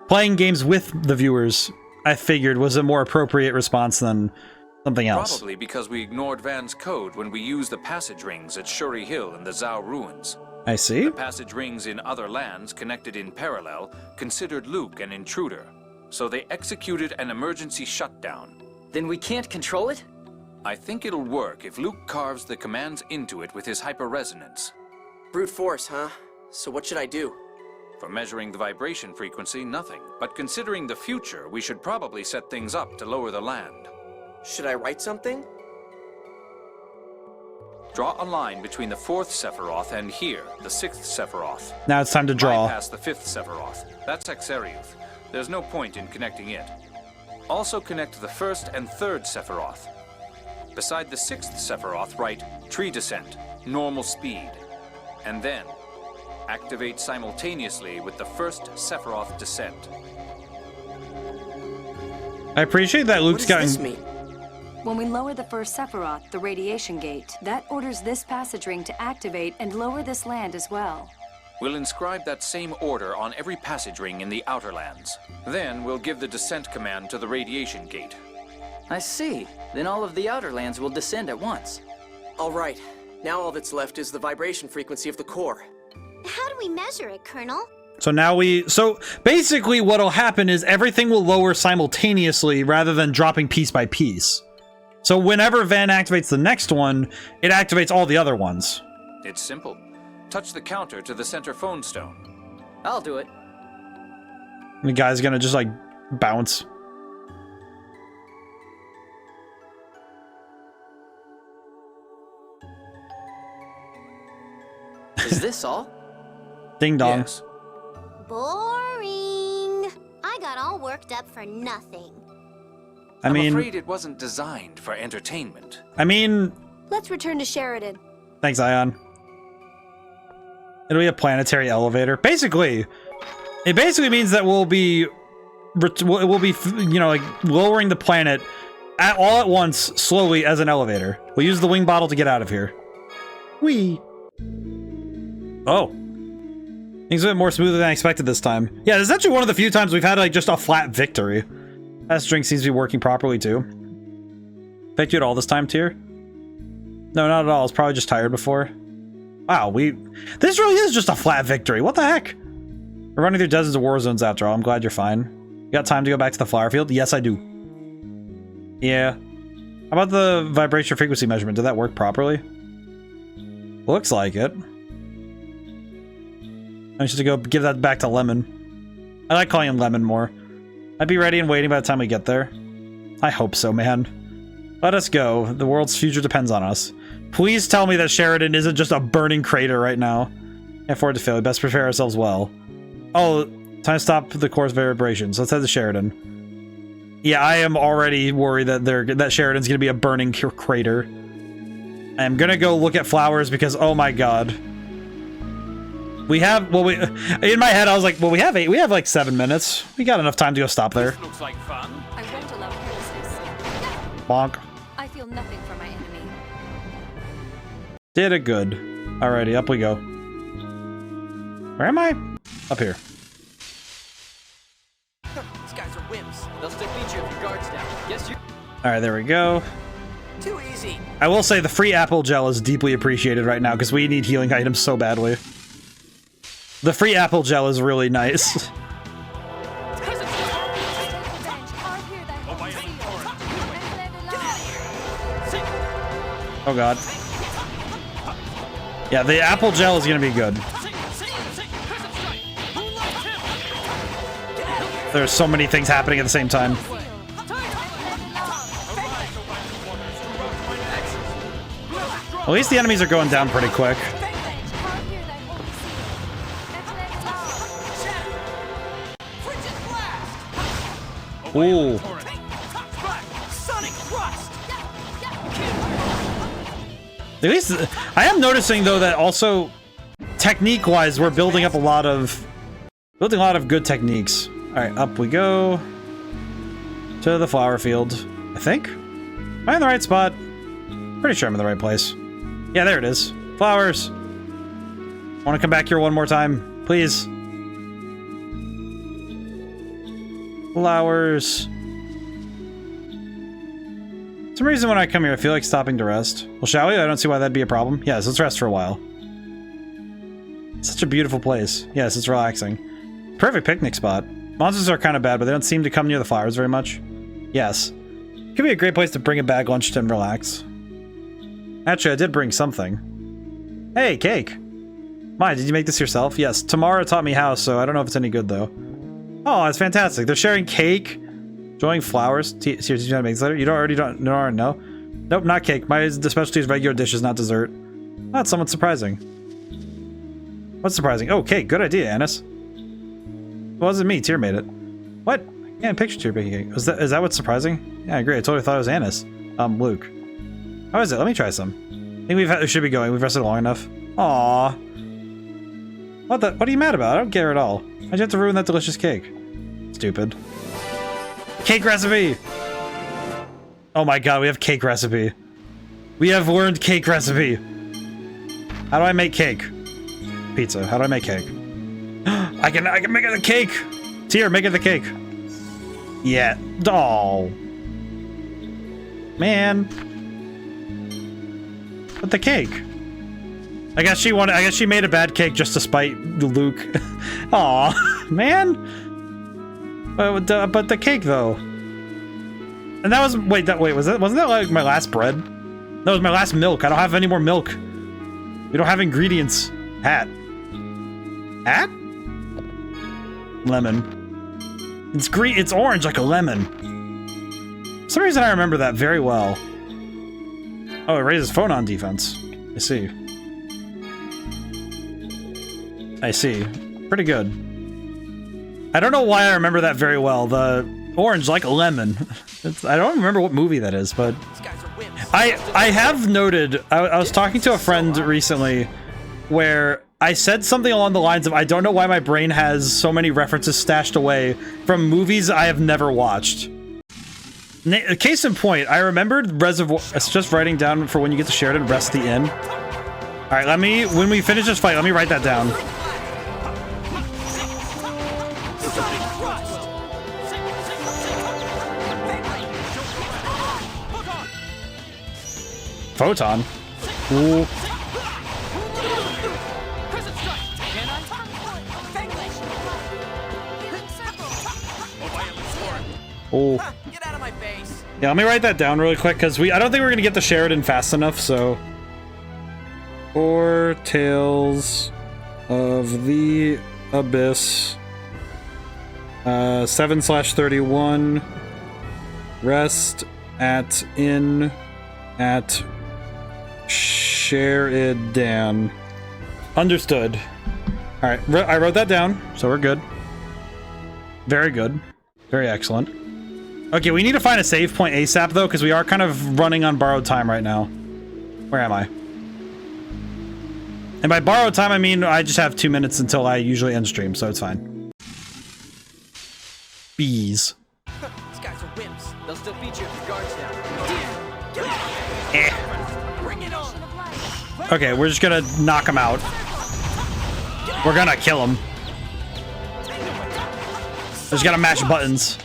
S1: playing games with the viewers, I figured, was a more appropriate response than something else.
S5: Probably because we ignored Van's code when we used the passage rings at Shuri Hill and the Zhao ruins.
S1: I see.
S5: The passage rings in other lands connected in parallel considered Luke an intruder, so they executed an emergency shutdown.
S4: Then we can't control it?
S5: I think it'll work if Luke carves the commands into it with his hyper-resonance.
S6: Brute force, huh? So what should I do?
S5: For measuring the vibration frequency, nothing. But considering the future, we should probably set things up to lower the land.
S6: Should I write something?
S5: Draw a line between the 4th Sephiroth and here, the 6th Sephiroth.
S1: Now it's time to draw.
S5: Bypass the 5th Sephiroth. That's Exariuth. There's no point in connecting it. Also connect the 1st and 3rd Sephiroth. Beside the 6th Sephiroth, write Tree Descent, normal speed. And then, activate simultaneously with the 1st Sephiroth descent.
S1: I appreciate that Luke's gotten...
S6: What does this mean?
S7: When we lower the first Sephiroth, the radiation gate, that orders this passage ring to activate and lower this land as well.
S5: We'll inscribe that same order on every passage ring in the Outer Lands. Then we'll give the descent command to the radiation gate.
S4: I see. Then all of the Outer Lands will descend at once.
S6: All right. Now all that's left is the vibration frequency of the core.
S2: How do we measure it, Colonel?
S1: So basically what'll happen is everything will lower simultaneously rather than dropping piece by piece. So whenever Van activates the next one, it activates all the other ones.
S5: It's simple. Touch the counter to the center phone stone.
S4: I'll do it.
S1: And the guy's gonna just like bounce.
S4: Is this all?
S1: Ding dong.
S5: Yes.
S2: Boring. I got all worked up for nothing.
S1: I'm
S5: afraid it wasn't designed for entertainment.
S3: Let's return to Sheridan.
S1: Thanks, Ion. It'll be a planetary elevator. It basically means that we'll be, you know, like lowering the planet all at once, slowly as an elevator. We'll use the wing bottle to get out of here. Whee! Oh. Things a bit more smoothly than I expected this time. Yeah, this is actually one of the few times we've had like just a flat victory. Fast drink seems to be working properly too. Affect you at all this time, Tyr? No, not at all. I was probably just tired before. Wow, this really is just a flat victory. What the heck? We're running through dozens of war zones after all. I'm glad you're fine. You got time to go back to the flower field? Yes, I do. Yeah. How about the vibration frequency measurement? Did that work properly? Looks like it. I just have to go give that back to Lemon. I like calling him Lemon more. I'd be ready and waiting by the time we get there. I hope so, man. Let us go. The world's future depends on us. Please tell me that Sheridan isn't just a burning crater right now. Can't afford to fail. We best prepare ourselves well. Oh, time to stop the core's vibrations. Let's head to Sheridan. Yeah, I am already worried that that Sheridan's gonna be a burning crater. I'm gonna go look at flowers because, oh my god. We have, well, in my head I was like, well, we have like 7 minutes. We got enough time to go stop there.
S5: This looks like fun.
S3: I won't allow carelessness.
S1: Bonk.
S3: I feel nothing for my enemy.
S1: Did it good. Alrighty, up we go. Where am I? Up here.
S6: These guys are wimps. They'll still beat you if your guard's down. Yes, you.
S1: Alright, there we go.
S6: Too easy.
S1: I will say the free apple gel is deeply appreciated right now because we need healing items so badly. The free apple gel is really nice. Oh god. Yeah, the apple gel is gonna be good. There's so many things happening at the same time. At least the enemies are going down pretty quick. Ooh. At least I am noticing though that also technique-wise we're building up a lot of good techniques. All right, up we go to the flower field. I think. Am I in the right spot? Pretty sure I'm in the right place. Yeah, there it is. Flowers. Want to come back here one more time, please? Flowers. For some reason when I come here, I feel like stopping to rest. Well, shall we? I don't see why that'd be a problem. Yes, let's rest for a while. Such a beautiful place. Yes, it's relaxing. Perfect picnic spot. Monsters are kind of bad, but they don't seem to come near the flowers very much. Yes. Could be a great place to bring a bag lunch and relax. Actually, I did bring something. Hey, cake! Maya, did you make this yourself? Yes, Tamara taught me how, so I don't know if it's any good, though. Oh, that's fantastic. They're sharing cake, enjoying flowers. Here, teach you how to make this later. You don't know? Nope, not cake. My specialty is regular dishes, not dessert. Oh, that's somewhat surprising. What's surprising? Oh, cake. Good idea, Anis. It wasn't me. Tyr made it. What? Yeah, picture Tyr baking cake. Is that what's surprising? Yeah, I agree. I totally thought it was Anis. Luke. How is it? Let me try some. I think we should be going. We've rested long enough. Aww. What are you mad about? I don't care at all. Why'd you have to ruin that delicious cake? Stupid. Cake recipe! Oh my god, we have cake recipe. We have learned cake recipe. How do I make cake? Pizza. How do I make cake? I can make it a cake! Tyr, make it the cake. Yeah. Oh. Man. But the cake. I guess she made a bad cake just to spite Luke. Aw, man. But the cake though. And that was wasn't that like my last bread? That was my last milk. I don't have any more milk. We don't have ingredients. Hat. Lemon. It's green. It's orange like a lemon. For some reason I remember that very well. Oh, it raises photon defense. I see. Pretty good. I don't know why I remember that very well. The orange like a lemon. I don't remember what movie that is, but I have noted. I was talking to a friend recently where I said something along the lines of, I don't know why my brain has so many references stashed away from movies I have never watched. Case in point, I remembered Reservoir. It's just writing down for when you get to Sheridan, rest the inn. All right, when we finish this fight, let me write that down. Photon. Ooh. Oh.
S6: Get out of my face.
S1: Yeah, let me write that down really quick because I don't think we're gonna get to Sheridan fast enough. So, 4 Tales of the Abyss, 7/31. Rest at inn at Sheridan. Understood. All right, I wrote that down, so we're good. Very good. Very excellent. Okay, we need to find a save point ASAP, though, because we are kind of running on borrowed time right now. Where am I? And by borrowed time, I mean I just have 2 minutes until I usually end stream, so it's fine. Bees.
S6: These guys are wimps. They'll still beat you if your guard's down. Bring it on.
S1: Okay, we're just gonna knock him out. We're gonna kill him. Just gotta mash buttons.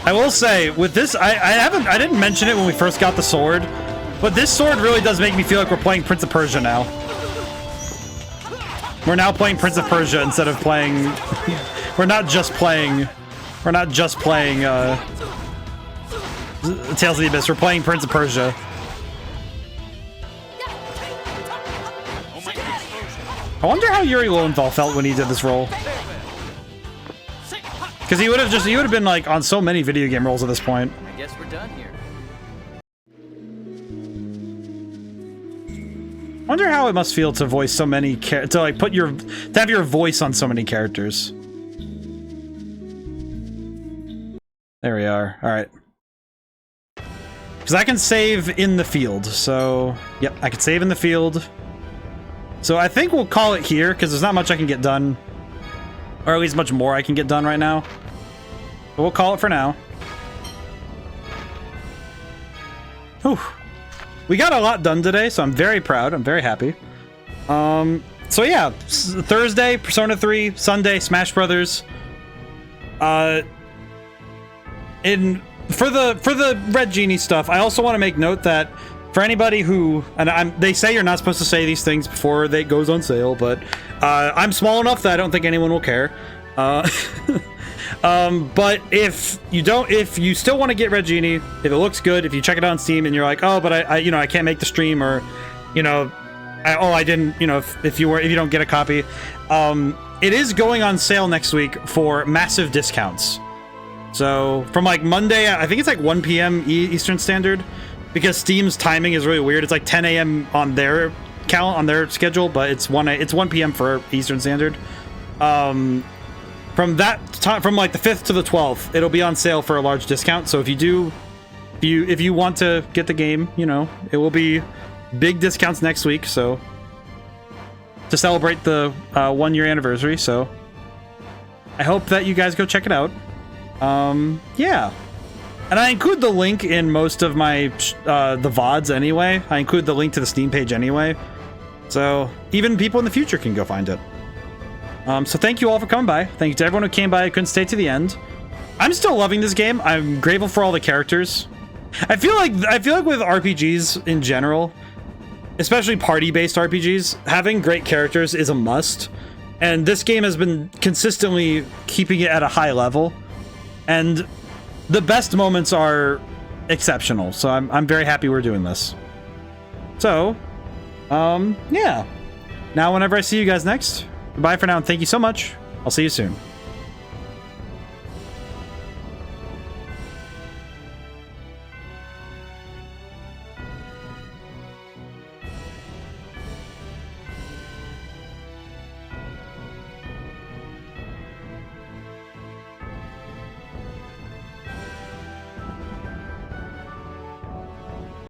S1: I will say, with this, I didn't mention it when we first got the sword, but this sword really does make me feel like we're playing Prince of Persia now. We're now playing Prince of Persia instead of playing, we're not just playing Tales of the Abyss, we're playing Prince of Persia. I wonder how Yuri Lowenthal felt when he did this role. Because he would have been like on so many video game roles at this point.
S6: I guess we're done here.
S1: I wonder how it must feel to voice so many to have your voice on so many characters. There we are. All right. Because I can save in the field, so yep, I can save in the field. So I think we'll call it here because there's not much I can get done, or at least much more I can get done right now. But we'll call it for now. Whew. We got a lot done today, so I'm very proud. I'm very happy. So yeah, Thursday, Persona 3, Sunday, Smash Brothers. For the Red Genie stuff, I also want to make note that for anybody who, and they say you're not supposed to say these things before it goes on sale, but I'm small enough that I don't think anyone will care. But if you still want to get Red Genie, if it looks good, if you check it out on Steam and you're like, oh, but I can't make the stream, or, I didn't, if you don't get a copy, it is going on sale next week for massive discounts. So from like Monday, I think it's like 1 p.m. Eastern Standard, because Steam's timing is really weird. It's like 10 a.m. on their schedule, but it's 1 p.m. for Eastern Standard. From that time, from like the 5th to the 12th, it'll be on sale for a large discount. So if you want to get the game, it will be big discounts next week. So to celebrate the 1 year anniversary. So I hope that you guys go check it out. Yeah. And I include the link in most of my the VODs anyway. I include the link to the Steam page anyway. So even people in the future can go find it. So thank you all for coming by. Thank you to everyone who came by and couldn't stay to the end. I'm still loving this game. I'm grateful for all the characters. I feel like with RPGs in general, especially party-based RPGs, having great characters is a must. And this game has been consistently keeping it at a high level. And the best moments are exceptional. So I'm very happy we're doing this. So, yeah. Now whenever I see you guys next, goodbye for now, and thank you so much. I'll see you soon.